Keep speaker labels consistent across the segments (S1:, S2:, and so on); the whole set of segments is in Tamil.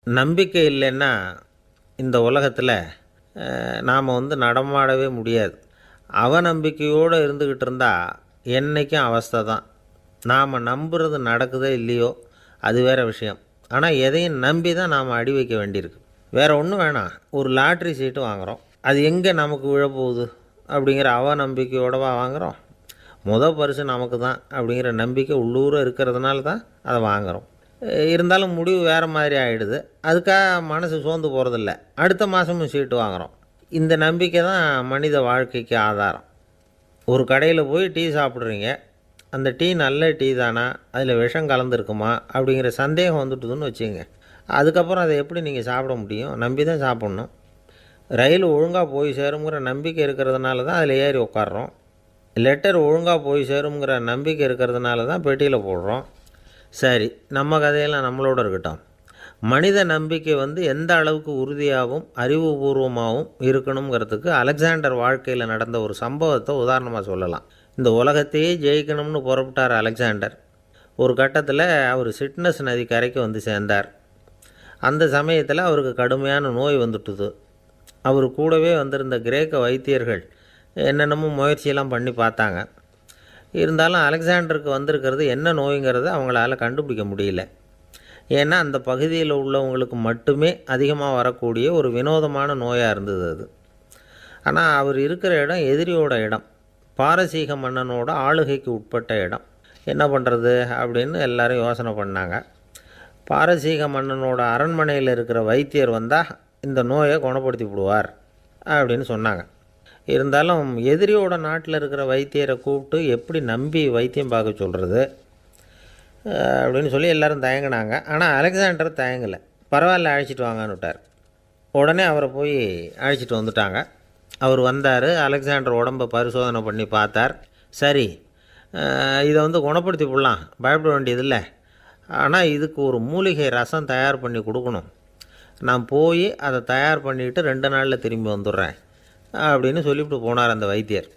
S1: நம்பிக்கை இல்லைன்னா இந்த உலகத்தில் நாம் நடமாடவே முடியாது. அவநம்பிக்கையோடு இருந்துக்கிட்டு இருந்தால் என்றைக்கும் அவஸ்தை தான். நாம் நம்புறது நடக்குதோ இல்லையோ அது வேறு விஷயம். ஆனால் எதையும் நம்பி தான் நாம் அடி வைக்க வேண்டியிருக்கு. வேறு ஒன்றும் வேணாம், ஒரு லாட்ரி சீட்டு வாங்குகிறோம், அது எங்கே நமக்கு விழப்போகுது அப்படிங்கிற அவநம்பிக்கையோடவா வாங்குகிறோம்? பரிசு நமக்கு தான் அப்படிங்கிற நம்பிக்கை உள்ளூர இருக்கிறதுனால தான் அதை வாங்குகிறோம். இருந்தாலும் முடிவு வேறு மாதிரி ஆகிடுது. அதுக்காக மனசு சோர்ந்து போகிறதில்ல, அடுத்த மாதமும் சீட்டு வாங்குகிறோம். இந்த நம்பிக்கை தான் மனித வாழ்க்கைக்கு ஆதாரம். ஒரு கடையில் போய் டீ சாப்பிட்றீங்க, அந்த டீ நல்ல டீ தானா, அதில் விஷம் கலந்துருக்குமா அப்படிங்கிற சந்தேகம் வந்துட்டுதுன்னு வச்சுங்க. அதுக்கப்புறம் அதை எப்படி நீங்கள் சாப்பிட முடியும்? நம்பி தான் சாப்பிட்ணும். ரயில் ஒழுங்காக போய் சேருங்கிற நம்பிக்கை இருக்கிறதுனால தான் அதில் ஏறி உட்காடுறோம். லெட்டர் ஒழுங்காக போய் சேருங்கிற நம்பிக்கை இருக்கிறதுனால தான் பெட்டியில் போடுறோம். சரி, நம்ம கதையெல்லாம் நம்மளோட இருக்கட்டும். மனித நம்பிக்கை எந்த அளவுக்கு உறுதியாகவும் அறிவுபூர்வமாகவும் இருக்கணுங்கிறதுக்கு அலெக்சாண்டர் வாழ்க்கையில் நடந்த ஒரு சம்பவத்தை உதாரணமாக சொல்லலாம். இந்த உலகத்தையே ஜெயிக்கணும்னு புறப்பட்டார் அலெக்சாண்டர். ஒரு கட்டத்தில் அவர் சிட்னஸ் நதி கரைக்கு சேர்ந்தார். அந்த சமயத்தில் அவருக்கு கடுமையான நோய் வந்துட்டுது. அவர் கூடவே வந்திருந்த கிரேக்க வைத்தியர்கள் என்னென்னமோ முயற்சியெல்லாம் பண்ணி பார்த்தாங்க. இருந்தாலும் அலெக்சாண்டருக்கு வந்திருக்கிறது என்ன நோய்ங்கிறத அவங்களால கண்டுபிடிக்க முடியல. ஏன்னா அந்த பகுதியில் உள்ளவங்களுக்கு மட்டுமே அதிகமாக வரக்கூடிய ஒரு வினோதமான நோயாக இருந்தது அது. ஆனால் அவர் இருக்கிற இடம் எதிரியோட இடம், பாரசீக மன்னனோட ஆளுகைக்கு உட்பட்ட இடம். என்ன பண்ணுறது அப்படின்னு எல்லாரும் யோசனை பண்ணாங்க. பாரசீக மன்னனோட அரண்மனையில் இருக்கிற வைத்தியர் வந்தால் இந்த நோயை குணப்படுத்தி விடுவார் அப்படின்னு சொன்னாங்க. இருந்தாலும் எதிரியோட நாட்டில் இருக்கிற வைத்தியரை கூப்பிட்டு எப்படி நம்பி வைத்தியம் பார்க்க சொல்கிறது அப்படின்னு சொல்லி எல்லோரும் தயங்கினாங்க. ஆனால் அலெக்சாண்டர் தயங்கலை. பரவாயில்ல, அழைச்சிட்டு வாங்கன்னு விட்டார். உடனே அவரை போய் அழைச்சிட்டு வந்துட்டாங்க. அவர் வந்தார். அலெக்சாண்டர் உடம்பை பரிசோதனை பண்ணி பார்த்தார். சரி, இதை குணப்படுத்தி விடலாம், பயப்பட வேண்டியதில்லை. ஆனால் இதுக்கு ஒரு மூலிகை ரசம் தயார் பண்ணி கொடுக்கணும். நான் போய் அதை தயார் பண்ணிவிட்டு 2 நாளில் திரும்பி வந்துடுறேன் அப்படின்னு சொல்லிவிட்டு போனார் அந்த வைத்தியர்.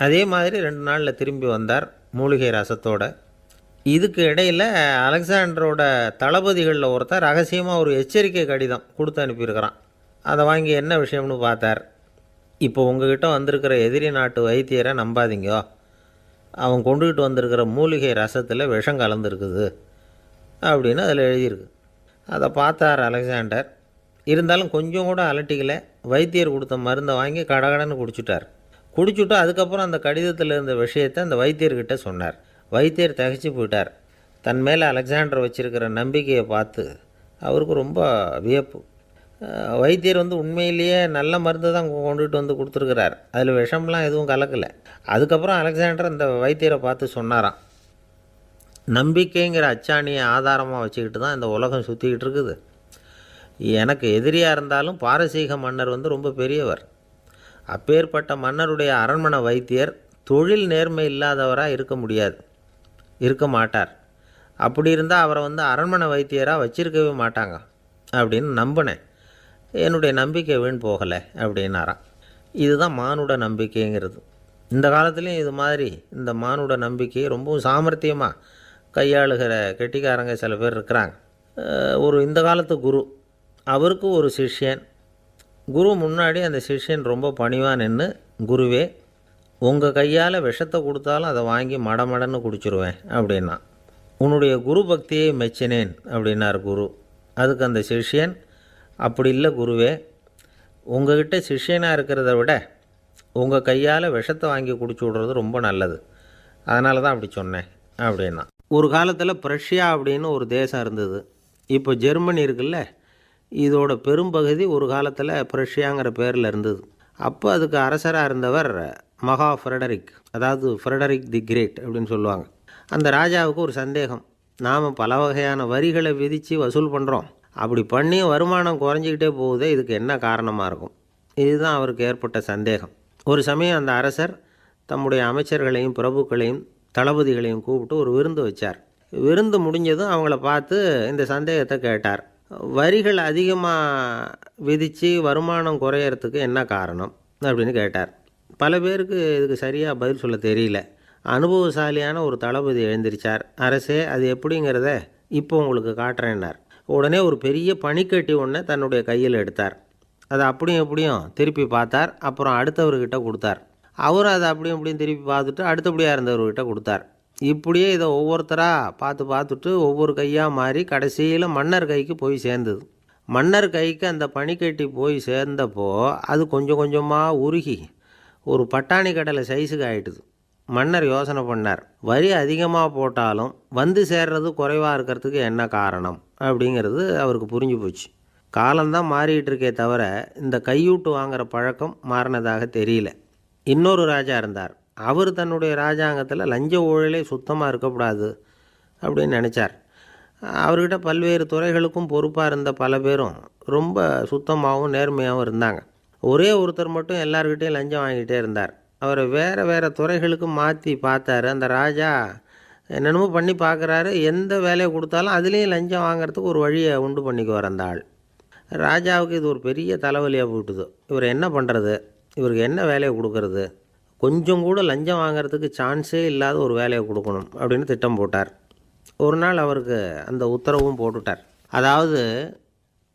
S1: அதே மாதிரி 2 நாளில் திரும்பி வந்தார் மூலிகை ரசத்தோடு. இதுக்கு இடையில் அலெக்சாண்டரோட தளபதிகளில் ஒருத்தர் ரகசியமாக ஒரு எச்சரிக்கை கடிதம் கொடுத்து அனுப்பியிருக்கிறான். அதை வாங்கி என்ன விஷயம்னு பார்த்தார். இப்போ உங்ககிட்ட வந்திருக்கிற எதிரி நாட்டு வைத்தியரை நம்பாதீங்கோ, அவன் கொண்டுகிட்டு வந்திருக்கிற மூலிகை ரசத்தில் விஷம் கலந்துருக்குது அப்படின்னு அதில் எழுதியிருக்கு. அதை பார்த்தார் அலெக்சாண்டர். இருந்தாலும் கொஞ்சம் கூட அலட்டிக்கலை. வைத்தியர் கொடுத்த மருந்தை வாங்கி கடகடன்னு குடிச்சுட்டு அதுக்கப்புறம் அந்த கடிதத்தில் இருந்த விஷயத்தை அந்த வைத்தியர்கிட்ட சொன்னார். வைத்தியர் திகைச்சு போயிட்டார். தன் மேலே அலெக்சாண்டர் வச்சுருக்கிற நம்பிக்கையை பார்த்து அவருக்கு ரொம்ப வியப்பு. வைத்தியர் உண்மையிலேயே நல்ல மருந்து தான் கொண்டுகிட்டு கொடுத்துருக்கிறார், அதில் விஷம்லாம் எதுவும் கலக்கலை. அதுக்கப்புறம் அலெக்சாண்டர் அந்த வைத்தியரை பார்த்து சொன்னாராம், நம்பிக்கைங்கிற அச்சாணியை ஆதாரமாக வச்சுக்கிட்டு தான் இந்த உலகம் சுற்றிக்கிட்டு இருக்குது. எனக்கு எதிரியாக இருந்தாலும் பாரசீக மன்னர் ரொம்ப பெரியவர். அப்பேற்பட்ட மன்னருடைய அரண்மனை வைத்தியர் தொழில் நேர்மை இல்லாதவராக இருக்க மாட்டார். அப்படி இருந்தால் அவரை அரண்மனை வைத்தியராக வச்சிருக்கவே மாட்டாங்க அப்படின்னு நம்பினேன். என்னுடைய நம்பிக்கை வீண் போகலை அப்படின்னாராம். இதுதான் மானுட நம்பிக்கைங்கிறது. இந்த காலத்துலேயும் இது மாதிரி இந்த மானுட நம்பிக்கையை ரொம்பவும் சாமர்த்தியமாக கையாளுகிற கெட்டிக்காரங்க சில பேர் இருக்கிறாங்க. இந்த காலத்து குரு, அவருக்கு ஒரு சிஷ்யன். குரு முன்னாடி அந்த சிஷ்யன் ரொம்ப பணிவாக நின்று, குருவே, உங்கள் கையால் விஷத்தை கொடுத்தாலும் அதை வாங்கி மடமடன்னு குடிச்சிருவேன் அப்படின்னா. உன்னுடைய குரு பக்தியை மெச்சினேன் அப்படின்னார் குரு. அதுக்கு அந்த சிஷ்யன், அப்படி இல்லை குருவே, உங்கள்கிட்ட சிஷ்யனாக இருக்கிறத விட உங்கள் கையால் விஷத்தை வாங்கி குடிச்சு விட்றது ரொம்ப நல்லது, அதனால தான் அப்படி சொன்னேன் அப்படின்னா. ஒரு காலத்தில் பிரஷ்யா அப்படின்னு ஒரு தேசம் இருந்தது. இப்போ ஜெர்மனி இருக்குல்ல, இதோட பெரும்பகுதி ஒரு காலத்தில் பிரஷ்யாங்கிற பேரில் இருந்தது. அப்போ அதுக்கு அரசராக இருந்தவர் மகா ஃப்ரெடரிக், அதாவது ஃப்ரெடரிக் தி கிரேட் அப்படின்னு சொல்லுவாங்க. அந்த ராஜாவுக்கு ஒரு சந்தேகம், நாம் பல வகையான வரிகளை விதித்து வசூல் பண்ணுறோம், அப்படி பண்ணி வருமானம் குறைஞ்சிக்கிட்டே போகுதே, இதுக்கு என்ன காரணமாக இருக்கும்? இதுதான் அவருக்கு ஏற்பட்ட சந்தேகம். ஒரு சமயம் அந்த அரசர் தம்முடைய அமைச்சர்களையும் பிரபுக்களையும் தளபதிகளையும் கூப்பிட்டு ஒரு விருந்து வச்சார். விருந்து முடிஞ்சதும் அவங்கள பார்த்து இந்த சந்தேகத்தை கேட்டார். வரிகள் அதிகமாக விதித்து வருமானம் குறையறதுக்கு என்ன காரணம் அப்படின்னு கேட்டார். பல பேருக்கு இதுக்கு சரியாக பதில் சொல்ல தெரியல. அனுபவசாலியான ஒரு தளபதி எழுந்திருச்சார். அரசே, அது எப்படிங்கிறத இப்போ உங்களுக்கு காட்டுறேன்னார். உடனே ஒரு பெரிய பனிக்கட்டி ஒன்றை தன்னுடைய கையில் எடுத்தார். அதை அப்படியும் எப்படியும் திருப்பி பார்த்தார். அப்புறம் அடுத்தவர்கிட்ட கொடுத்தார். அவரும் அதை அப்படியும் இப்படியும் திருப்பி பார்த்துட்டு அடுத்தபடியாக இருந்தவர்கிட்ட கொடுத்தார். இப்படியே இதை ஒவ்வொருத்தராக பார்த்துட்டு ஒவ்வொரு கையாக மாறி கடைசியில் மன்னர் கைக்கு போய் சேர்ந்தது. மன்னர் கைக்கு அந்த பனிக்கட்டி போய் சேர்ந்தப்போ அது கொஞ்சம் கொஞ்சமாக உருகி ஒரு பட்டாணி கடலை சைஸுக்கு ஆகிட்டுது. மன்னர் யோசனை பண்ணார், வரி அதிகமாக போட்டாலும் வந்து சேர்றது குறைவாக இருக்கிறதுக்கு என்ன காரணம் அப்படிங்கிறது அவருக்கு புரிஞ்சு போச்சு. காலம்தான் மாறிட்டு இருக்கே தவிர இந்த கையூட்டு வாங்குகிற பழக்கம் மாறினதாக தெரியல. இன்னொரு ராஜா இருந்தார். அவர் தன்னுடைய ராஜாங்கத்தில் லஞ்ச ஊழலே சுத்தமாக இருக்கக்கூடாது அப்படின்னு நினச்சார். அவர்கிட்ட பல்வேறு துறைகளுக்கும் பொறுப்பாக இருந்த பல பேரும் ரொம்ப சுத்தமாகவும் நேர்மையாகவும் இருந்தாங்க. ஒரே ஒருத்தர் மட்டும் எல்லார்கிட்டையும் லஞ்சம் வாங்கிட்டே இருந்தார். அவரை வேறு துறைகளுக்கு மாற்றி பார்த்தாரு. அந்த ராஜா என்னென்னமோ பண்ணி பார்க்குறாரு. எந்த வேலையை கொடுத்தாலும் அதுலேயும் லஞ்சம் வாங்கிறதுக்கு ஒரு வழியை உண்டு பண்ணிக்குவார் அந்த ஆள். ராஜாவுக்கு இது ஒரு பெரிய தலைவலியாக போட்டுது. இவர் என்ன பண்ணுறது, இவருக்கு என்ன வேலையை கொடுக்கறது, கொஞ்சம் கூட லஞ்சம் வாங்கிறதுக்கு சான்ஸே இல்லாத ஒரு வேலையை கொடுக்கணும் அப்படின்னு திட்டம் போட்டார். ஒரு நாள் அவருக்கு அந்த உத்தரவும் போட்டுட்டார். அதாவது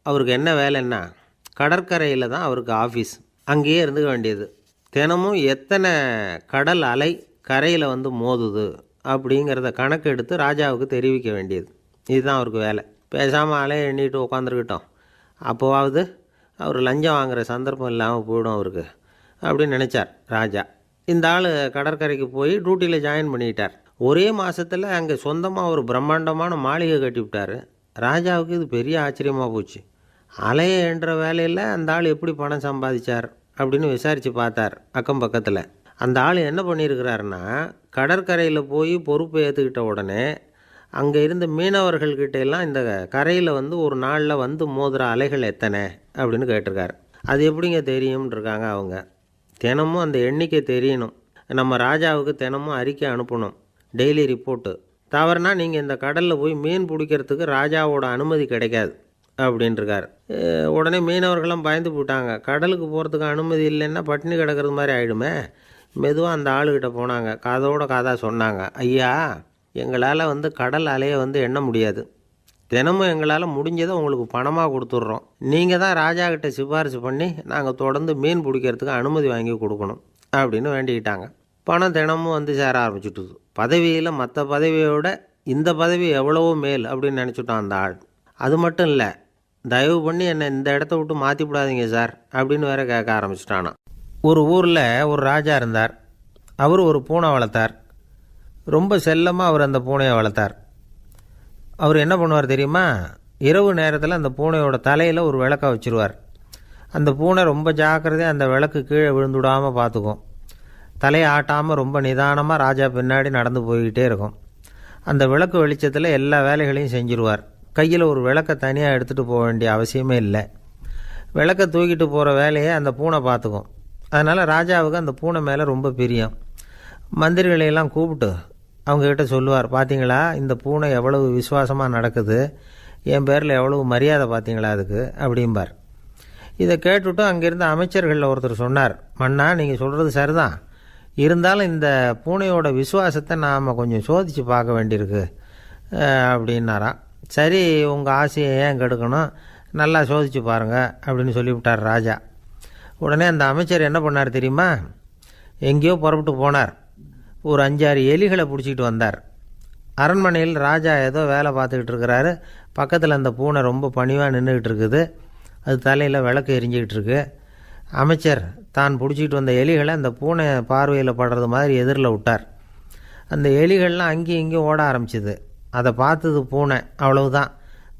S1: அவருக்கு என்ன வேலைன்னா, கடற்கரையில் தான் அவருக்கு ஆஃபீஸ். அங்கேயே இருந்துக்க வேண்டியது. தினமும் எத்தனை கடல் அலை கரையில் வந்து மோதுது அப்படிங்கிறத கணக்கு எடுத்து ராஜாவுக்கு தெரிவிக்க வேண்டியது. இதுதான் அவருக்கு வேலை. பேசாமல் அலையை எண்ணிட்டு உட்காந்துருக்கிட்டோம், அப்போவாவது அவர் லஞ்சம் வாங்குகிற சந்தர்ப்பம் இல்லாமல் போயிடும் அவருக்கு அப்படின்னு நினச்சார் ராஜா. இந்த ஆள் கடற்கரைக்கு போய் டியூட்டியில் ஜாயின் பண்ணிக்கிட்டார். ஒரே மாதத்தில் அங்கே சொந்தமாக ஒரு பிரம்மாண்டமான மாளிகை கட்டி விட்டார். ராஜாவுக்கு இது பெரிய ஆச்சரியமாக போச்சு. அலையை என்ற வேலையில் அந்த ஆள் எப்படி பணம் சம்பாதிச்சார் அப்படின்னு விசாரித்து பார்த்தார் அக்கம் பக்கத்தில். அந்த ஆள் என்ன பண்ணியிருக்கிறாருன்னா, கடற்கரையில் போய் பொறுப்பை ஏற்றுக்கிட்ட உடனே அங்கே இருந்த மீனவர்கள்கிட்ட எல்லாம் இந்த கரையில் வந்து ஒரு நாளில் வந்து மோதுகிற அலைகள் எத்தனை அப்படின்னு கேட்டிருக்காரு. அது எப்படிங்க தெரியும்னு இருக்காங்க அவங்க. தினமும் அந்த எண்ணிக்கை தெரியணும். நம்ம ராஜாவுக்கு தினமும் அறிக்கை அனுப்பணும், டெய்லி ரிப்போர்ட்டு. தவறுனா நீங்கள் இந்த கடலில் போய் மீன் பிடிக்கிறதுக்கு ராஜாவோட அனுமதி கிடைக்காது அப்படின்ட்டுருக்காரு. உடனே மீனவர்களும் பயந்து போட்டாங்க. கடலுக்கு போகிறதுக்கு அனுமதி இல்லைன்னா பட்டினி கிடக்கிறது மாதிரி ஆகிடுமே. மெதுவாக அந்த ஆளுக்கிட்ட போனாங்க, காதோட காதாக சொன்னாங்க, ஐயா, எங்களால் வந்து கடல் அலையை வந்து எண்ண முடியாது. தினமும் எங்களால் முடிஞ்சதை உங்களுக்கு பணமாக கொடுத்துட்றோம். நீங்கள் தான் ராஜா கிட்ட சிபாரிசு பண்ணி நாங்கள் தொடர்ந்து மீன் பிடிக்கிறதுக்கு அனுமதி வாங்கி கொடுக்கணும் அப்படின்னு வேண்டிக்கிட்டாங்க. பணம் தினமும் வந்து சேர ஆரம்பிச்சுட்டுது. பதவியில் மற்ற பதவியோட இந்த பதவி எவ்வளவோ மேல் அப்படின்னு நினச்சிட்டான் அந்த ஆள். அது மட்டும் இல்லை, தயவு பண்ணி என்னை இந்த இடத்த விட்டு மாற்றி விடாதீங்க சார் அப்படின்னு வேற கேட்க ஆரம்பிச்சிட்டானா. ஒரு ஊரில் ஒரு ராஜா இருந்தார். அவர் ஒரு பூனை வளர்த்தார். ரொம்ப செல்லமாக அவர் அந்த பூனையை வளர்த்தார். அவர் என்ன பண்ணுவார் தெரியுமா, இரவு நேரத்தில் அந்த பூனையோட தலையில் ஒரு விளக்கை வச்சுருவார். அந்த பூனை ரொம்ப ஜாக்கிரதையாக அந்த விளக்கு கீழே விழுந்துடாமல் பார்த்துக்கும். தலையை ஆட்டாமல் ரொம்ப நிதானமாக ராஜா பின்னாடி நடந்து போய்கிட்டே இருக்கும். அந்த விளக்கு வெளிச்சத்தில் எல்லா வேலைகளையும் செஞ்சுருவார். கையில் ஒரு விளக்கை தனியாக எடுத்துகிட்டு போக வேண்டிய அவசியமே இல்லை. விளக்கை தூக்கிட்டு போகிற வேலையை அந்த பூனை பார்த்துக்கும். அதனால் ராஜாவுக்கு அந்த பூனை மேலே ரொம்ப பிரியம். மந்திரிகளையெல்லாம் கூப்பிட்டு அவங்கக்கிட்ட சொல்லுவார், பார்த்தீங்களா இந்த பூனை எவ்வளவு விசுவாசமாக நடக்குது, என் பேரில் எவ்வளவு மரியாதை பார்த்தீங்களா அதுக்கு அப்படிம்பார். இதை கேட்டுவிட்டு அங்கேருந்து அமைச்சர்களில் ஒருத்தர் சொன்னார், மன்னா நீங்கள் சொல்கிறது சரிதான், இருந்தாலும் இந்த பூனையோட விசுவாசத்தை நாம் கொஞ்சம் சோதித்து பார்க்க வேண்டியிருக்கு அப்படின்னாராம். சரி, உங்கள் ஆசையை ஏன் கெடுக்கணும், நல்லா சோதித்து பாருங்கள் அப்படின்னு சொல்லிவிட்டார் ராஜா. உடனே அந்த அமைச்சர் என்ன பண்ணார் தெரியுமா, எங்கேயோ புறப்பட்டு போனார். ஒரு 5-6 எலிகளை பிடிச்சிக்கிட்டு வந்தார். அரண்மனையில் ராஜா ஏதோ வேலை பார்த்துக்கிட்டு இருக்கிறாரு. பக்கத்தில் அந்த பூனை ரொம்ப பணிவாக நின்றுக்கிட்டு இருக்குது. அது தலையில் விளக்கு எரிஞ்சிக்கிட்டு இருக்கு. அமைச்சர் தான் பிடிச்சிக்கிட்டு வந்த எலிகளை அந்த பூனை பார்வையில் படுறது மாதிரி எதிரில் விட்டார். அந்த எலிகள்லாம் அங்கேயும் இங்கேயும் ஓட ஆரம்பிச்சிது. அதை பார்த்தது பூனை, அவ்வளவுதான்.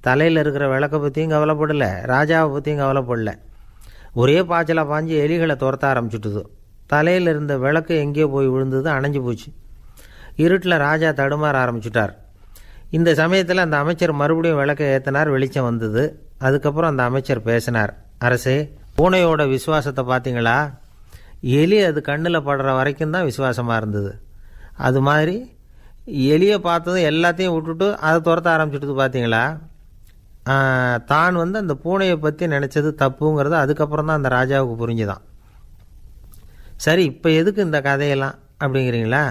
S1: தலையில் இருக்கிற விளக்கை பற்றியும் கவலைப்படலை, ராஜாவை பற்றியும் கவலைப்படலை. ஒரே பாய்ச்சலாக பாஞ்சு எலிகளை துரத்த ஆரம்பிச்சுட்டுது. தலையில் இருந்த விளக்கு எங்கேயோ போய் விழுந்தது, அணைஞ்சு போச்சு. இருட்டில் ராஜா தடுமாற ஆரம்பிச்சுட்டார். இந்த சமயத்தில் அந்த அமைச்சர் மறுபடியும் விளக்கை ஏற்றினார். வெளிச்சம் வந்தது. அதுக்கப்புறம் அந்த அமைச்சர் பேசினார், அரசே, பூனையோட விசுவாசத்தை பார்த்தீங்களா, எலி அது கண்ணில் படுற வரைக்கும் தான் விசுவாசமாக இருந்தது. அது மாதிரி எலியை பார்த்ததும் எல்லாத்தையும் விட்டுட்டு அதை துரத்த ஆரம்பிச்சுட்டு பார்த்தீங்களா. தான் வந்து அந்த பூனையை பற்றி நினச்சது தப்புங்கிறது அதுக்கப்புறம் தான் அந்த ராஜாவுக்கு புரிஞ்சுதான். சரி, இப்போ எதுக்கு இந்த கதையெல்லாம் அப்படிங்கிறீங்களா,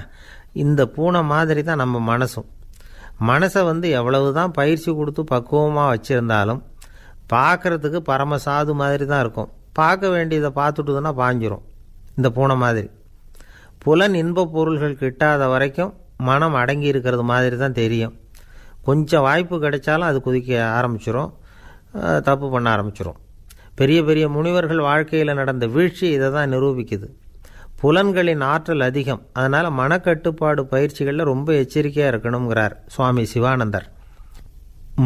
S1: இந்த பூனை மாதிரி தான் நம்ம மனசும். மனசை எவ்வளவு தான் பயிற்சி கொடுத்து பக்குவமாக வச்சுருந்தாலும் பார்க்குறதுக்கு பரமசாது மாதிரி தான் இருக்கும். பார்க்க வேண்டியதை பார்த்துட்டுதுன்னா பாஞ்சிரும். இந்த பூனை மாதிரி புலன் இன்ப பொருள்கள் கிட்டாத வரைக்கும் மனம் அடங்கி இருக்கிறது மாதிரி தான் தெரியும். கொஞ்சம் வாய்ப்பு கிடைச்சாலும் அது குதிக்க ஆரம்பிச்சிடும், தப்பு பண்ண ஆரம்பிச்சிடும். பெரிய பெரிய முனிவர்கள் வாழ்க்கையில் நடந்த வீழ்ச்சி இதை தான் நிரூபிக்குது. புலன்களின் ஆற்றல் அதிகம், அதனால் மனக்கட்டுப்பாடு பயிற்சிகளில் ரொம்ப எச்சரிக்கையாக இருக்கணுங்கிறார் சுவாமி சிவானந்தர்.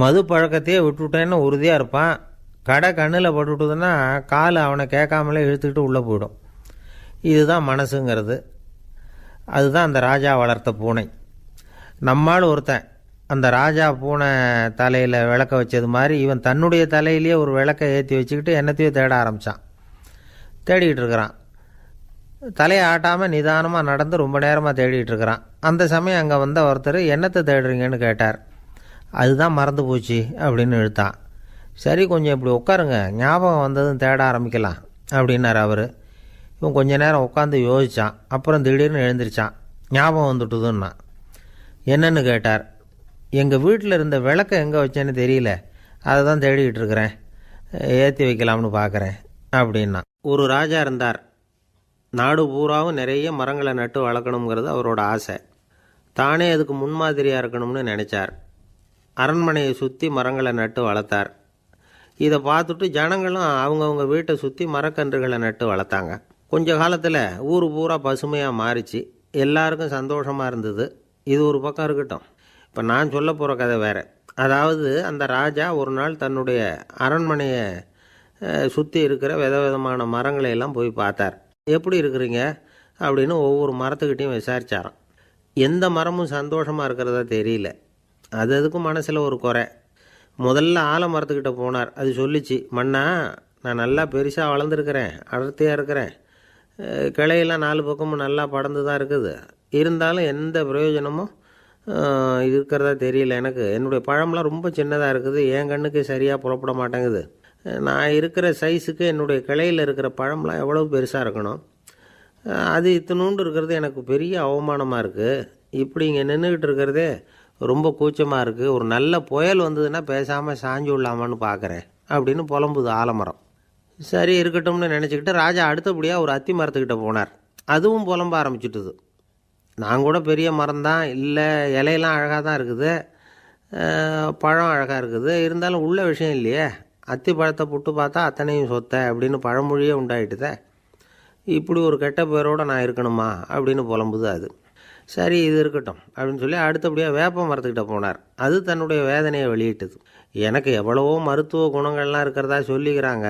S1: மது பழக்கத்தையே விட்டுவிட்டேன்னு உறுதியாக இருப்பான். கடை கண்ணில் பட்டுவிட்டதுன்னா கால் அவனை கேட்காமலே இழுத்துக்கிட்டு உள்ளே போயிடும். இதுதான் மனசுங்கிறது. அதுதான் அந்த ராஜா வளர்த்த பூனை. நம்மால் ஒருத்தன் அந்த ராஜா பூனை தலையில் விளக்க வச்சது மாதிரி இவன் தன்னுடைய தலையிலேயே ஒரு விளக்கை ஏற்றி வச்சுக்கிட்டு என்னத்தையோ தேட ஆரம்பித்தான். தேடிக்கிட்டு இருக்கிறான். தலையை ஆட்டாமல் நிதானமாக நடந்து ரொம்ப நேரமாக தேடிகிட்டு இருக்கிறான். அந்த சமயம் அங்கே வந்த ஒருத்தர் என்னத்தை தேடுறீங்கன்னு கேட்டார். அதுதான் மறந்து போச்சு அப்படின்னு இழுத்தான். சரி, கொஞ்சம் இப்படி உட்காருங்க, ஞாபகம் வந்ததும் தேட ஆரம்பிக்கலாம் அப்படின்னார் அவர். இவன் கொஞ்ச நேரம் உட்காந்து யோசித்தான். அப்புறம் திடீர்னு எழுந்திரிச்சான். ஞாபகம் வந்துட்டுதுன்னா. என்னன்னு கேட்டார். எங்கள் வீட்டில் இருந்த விளக்கை எங்கே வச்சேன்னு தெரியல, அதை தான் தேடிக்கிட்டு இருக்கிறேன், ஏற்றி வைக்கலாம்னு பார்க்குறேன் அப்படின்னா. ஒரு ராஜா இருந்தார். நாடு பூராவும் நிறைய மரங்களை நட்டு வளர்க்கணுங்கிறது அவரோட ஆசை. தானே அதுக்கு முன்மாதிரியாக இருக்கணும்னு நினச்சார். அரண்மனையை சுற்றி மரங்களை நட்டு வளர்த்தார். இதை பார்த்துட்டு ஜனங்களும் அவங்கவுங்க வீட்டை சுற்றி மரக்கன்றுகளை நட்டு வளர்த்தாங்க. கொஞ்ச காலத்தில் ஊர் பூரா பசுமையாக மாறிச்சு. எல்லாருக்கும் சந்தோஷமாக இருந்தது. இது ஒரு பக்கம் இருக்கட்டும். இப்போ நான் சொல்ல போகிற கதை வேறு. அதாவது அந்த ராஜா ஒரு நாள் தன்னுடைய அரண்மனையை சுற்றி இருக்கிற விதவிதமான மரங்களை எல்லாம் போய் பார்த்தார். எப்படி இருக்கிறீங்க அப்படின்னு ஒவ்வொரு மரத்துக்கிட்டையும் விசாரித்தாராம். எந்த மரமும் சந்தோஷமாக இருக்கிறதா தெரியல. அதுக்கும் மனசில் ஒரு குறை. முதல்ல ஆலமரத்துக்கிட்ட போனார். அது சொல்லிச்சு, மண்ணா, நான் நல்லா பெருசாக வளர்ந்துருக்கிறேன், அடர்த்தியாக இருக்கிறேன், கிளையெல்லாம் 4 பக்கமும் நல்லா படர்ந்து தான் இருக்குது, இருந்தாலும் எந்த பிரயோஜனமும் இருக்கிறதா தெரியல எனக்கு. என்னுடைய பழம்லாம் ரொம்ப சின்னதாக இருக்குது, என் கண்ணுக்கு சரியாக புறப்பட மாட்டேங்குது. நான் இருக்கிற சைஸுக்கு என்னுடைய கிளையில் இருக்கிற பழம்லாம் எவ்வளோ பெருசாக இருக்கணும், அது இத்தினூண்டு இருக்கிறது எனக்கு பெரிய அவமானமாக இருக்குது. இப்படி இங்கே நின்றுக்கிட்டு இருக்கிறதே ரொம்ப கூச்சமாக இருக்குது. ஒரு நல்ல புயல் வந்ததுன்னா பேசாமல் சாஞ்சு விடலாமான்னு பார்க்குறேன் அப்படின்னு புலம்புது ஆலமரம். சரி இருக்கட்டும்னு நினச்சிக்கிட்டு ராஜா அடுத்தபடியாக ஒரு அத்தி மரத்துக்கிட்ட போனார். அதுவும் புலம்ப ஆரம்பிச்சுட்டுது. நான் கூட பெரிய மரம் தான், இல்லை இலையெல்லாம் அழகாக தான் இருக்குது, பழம் அழகாக இருக்குது, இருந்தாலும் உள்ள விஷயம் இல்லையே, அத்தி பழத்தை புட்டு பார்த்தா அத்தனையும் சொத்தை அப்படின்னு பழமொழியே உண்டாயிட்டுதே, இப்படி ஒரு கெட்ட பேரோடு நான் இருக்கணுமா அப்படின்னு புலம்புது அது. சரி இது இருக்கட்டும் அப்படின்னு சொல்லி அடுத்தபடியாக வேப்ப மரத்துக்கிட்ட போனார். அது தன்னுடைய வேதனையை வெளியிட்டது. எனக்கு எவ்வளவோ மருத்துவ குணங்கள்லாம் இருக்கிறதா சொல்லிக்கிறாங்க,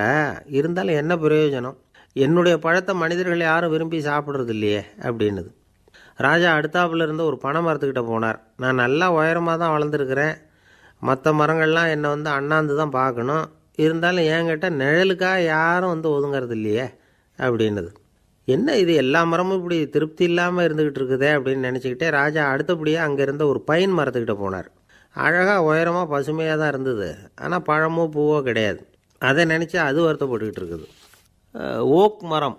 S1: இருந்தாலும் என்ன பிரயோஜனம், என்னுடைய பழத்தை மனிதர்கள் யாரும் விரும்பி சாப்பிட்றது இல்லையே அப்படின்னுது. ராஜா அடுத்தாப்புல இருந்த ஒரு பனை மரத்துக்கிட்ட போனார். நான் நல்லா உயரமாக தான் வளர்ந்துருக்கிறேன், மற்ற மரங்கள்லாம் என்னை அண்ணாந்து தான் பார்க்கணும், இருந்தாலும் என்கிட்ட நிழலுக்காக யாரும் ஒதுங்கிறது இல்லையே அப்படின்னுது. என்ன இது எல்லா மரமும் இப்படி திருப்தி இல்லாமல் இருந்துக்கிட்டு இருக்குதே அப்படின்னு நினச்சிக்கிட்டே ராஜா அடுத்தபடியாக அங்கே இருந்த ஒரு பைன் மரத்துக்கிட்ட போனார். அழகாக உயரமாக பசுமையாக தான் இருந்தது, ஆனால் பழமோ பூவோ கிடையாது. அதை நினச்சி அது வருத்தப்பட்டுக்கிட்டு இருக்குது. ஓக் மரம்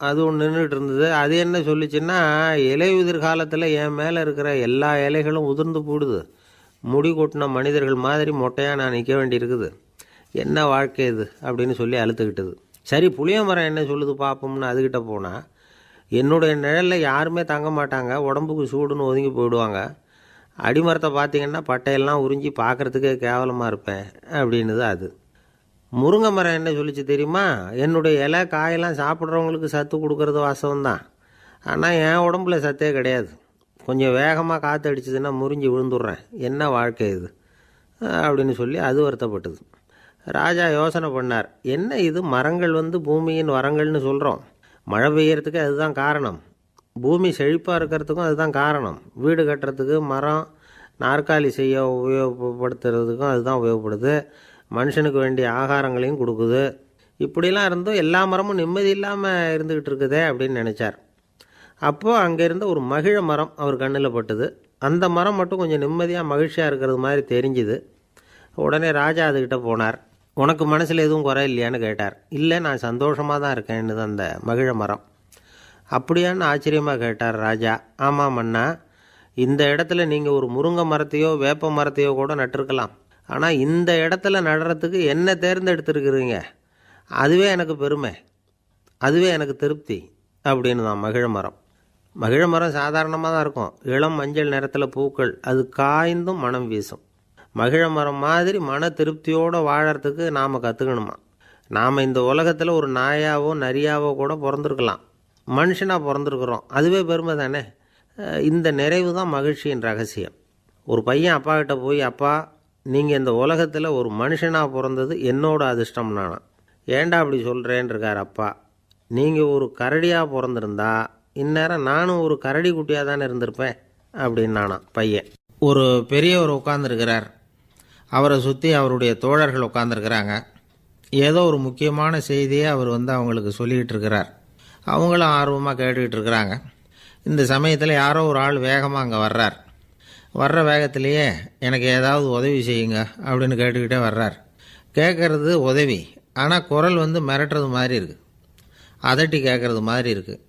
S1: அது ஒன்று நின்றுட்டு இருந்தது. அது என்ன சொல்லிச்சுன்னா, இலையுதிர் காலத்தில் என் மேலே இருக்கிற எல்லா இலைகளும் உதிர்ந்து போடுது, முடி கொட்டின மனிதர்கள் மாதிரி மொட்டையாக நான் நிற்க வேண்டியிருக்குது, என்ன வாழ்க்கை இது அப்படின்னு சொல்லி அழுத்துக்கிட்டது. சரி புளிய மரம் என்ன சொல்லுது பார்ப்போம்னு அதுக்கிட்ட போனால், என்னுடைய நிழலில் யாருமே தங்க மாட்டாங்க, உடம்புக்கு சூடுன்னு ஒதுங்கி போயிடுவாங்க, அடிமரத்தை பார்த்திங்கன்னா பட்டையெல்லாம் உறிஞ்சி பார்க்குறதுக்கே கேவலமாக இருப்பேன் அப்படின்னுது அது. முருங்கை மரம் என்ன சொல்லிச்சு தெரியுமா, என்னுடைய இலை காயெல்லாம் சாப்பிட்றவங்களுக்கு சத்து கொடுக்கறது வாசம்தான், ஆனால் என் உடம்புல சத்தே கிடையாது, கொஞ்சம் வேகமாக காற்று அடிச்சதுன்னா முறிஞ்சி விழுந்துடுறேன், என்ன வாழ்க்கை இது அப்படின்னு சொல்லி அது வருத்தப்பட்டது. ராஜா யோசனை பண்ணார். என்ன இது மரங்கள் பூமியின் வரங்கள்னு சொல்கிறோம், மழை பெய்யறதுக்கு அதுதான் காரணம், பூமி செழிப்பாக இருக்கிறதுக்கும் அதுதான் காரணம், வீடு கட்டுறதுக்கு மரம், நாற்காலி செய்ய உபயோகப்படுத்துறதுக்கும் அதுதான் உபயோகப்படுது, மனுஷனுக்கு வேண்டிய ஆகாரங்களையும் கொடுக்குது, இப்படிலாம் இருந்தும் எல்லா மரமும் நிம்மதி இல்லாமல் இருந்துக்கிட்டு இருக்குதே அப்படின்னு நினச்சார். அப்போது அங்கே இருந்த ஒரு மகிழ மரம் அவர் கண்ணில் பட்டுது. அந்த மரம் மட்டும் கொஞ்சம் நிம்மதியாக மகிழ்ச்சியாக இருக்கிறது மாதிரி தெரிஞ்சுது. உடனே ராஜா அதுக்கிட்ட போனார். உனக்கு மனசில் எதுவும் குறை இல்லையான்னு கேட்டார். இல்லை, நான் சந்தோஷமாக தான் இருக்கேன்னு அந்த மகிழ மரம். அப்படியான்னு ஆச்சரியமாக கேட்டார் ராஜா. ஆமாம் மன்னா, இந்த இடத்துல நீங்கள் ஒரு முருங்கை மரத்தையோ வேப்ப மரத்தையோ கூட நட்டிருக்கலாம். ஆனால் இந்த இடத்துல நடுறதுக்கு என்ன தேர்ந்தெடுத்துருக்குறீங்க, அதுவே எனக்கு பெருமை, அதுவே எனக்கு திருப்தி அப்படின்னு தான் மகிழ மரம். மகிழ மரம் சாதாரணமாக தான் இருக்கும். இளம் மஞ்சள் நிறத்தில் பூக்கள், அது காய்ந்தும் மனம் வீசும். மகிழ மரம் மாதிரி மன திருப்தியோடு வாழறதுக்கு நாம் கற்றுக்கணுமா. நாம் இந்த உலகத்தில் ஒரு நாயாவோ நரியாவோ கூட பிறந்திருக்கலாம், மனுஷனாக பிறந்திருக்கிறோம், அதுவே பெருமை தானே. இந்த நிறைவு தான் மகிழ்ச்சியின் ரகசியம். ஒரு பையன் அப்பா கிட்ட போய், அப்பா நீங்கள் இந்த உலகத்தில் ஒரு மனுஷனாக பிறந்தது என்னோட அதிர்ஷ்டம் நானா. ஏண்டா அப்படி சொல்கிறேன்னு இருக்கார் அப்பா. நீங்கள் ஒரு கரடியாக பிறந்திருந்தா இந்நேரம் நானும் ஒரு கரடி குட்டியாக தானே இருந்திருப்பேன் அப்படின்னு நானா பையன். ஒரு பெரியவர் உட்காந்துருக்கிறார். அவரை சுற்றி அவருடைய தோழர்கள் உட்காந்துருக்கிறாங்க. ஏதோ ஒரு முக்கியமான செய்தியை அவர் அவங்களுக்கு சொல்லிக்கிட்டு இருக்கிறார். அவங்களும் ஆர்வமாக கேட்டுக்கிட்டு இருக்கிறாங்க. இந்த சமயத்தில் யாரோ ஒரு ஆள் வேகமாக அங்கே வர்றார். வர்ற வேகத்திலேயே எனக்கு ஏதாவது உதவி செய்யுங்க அப்படின்னு கேட்டுக்கிட்டே வர்றார். கேட்குறது உதவி, ஆனால் குரல் மிரட்டுறது மாதிரி இருக்குது, அதட்டி கேட்குறது மாதிரி இருக்குது.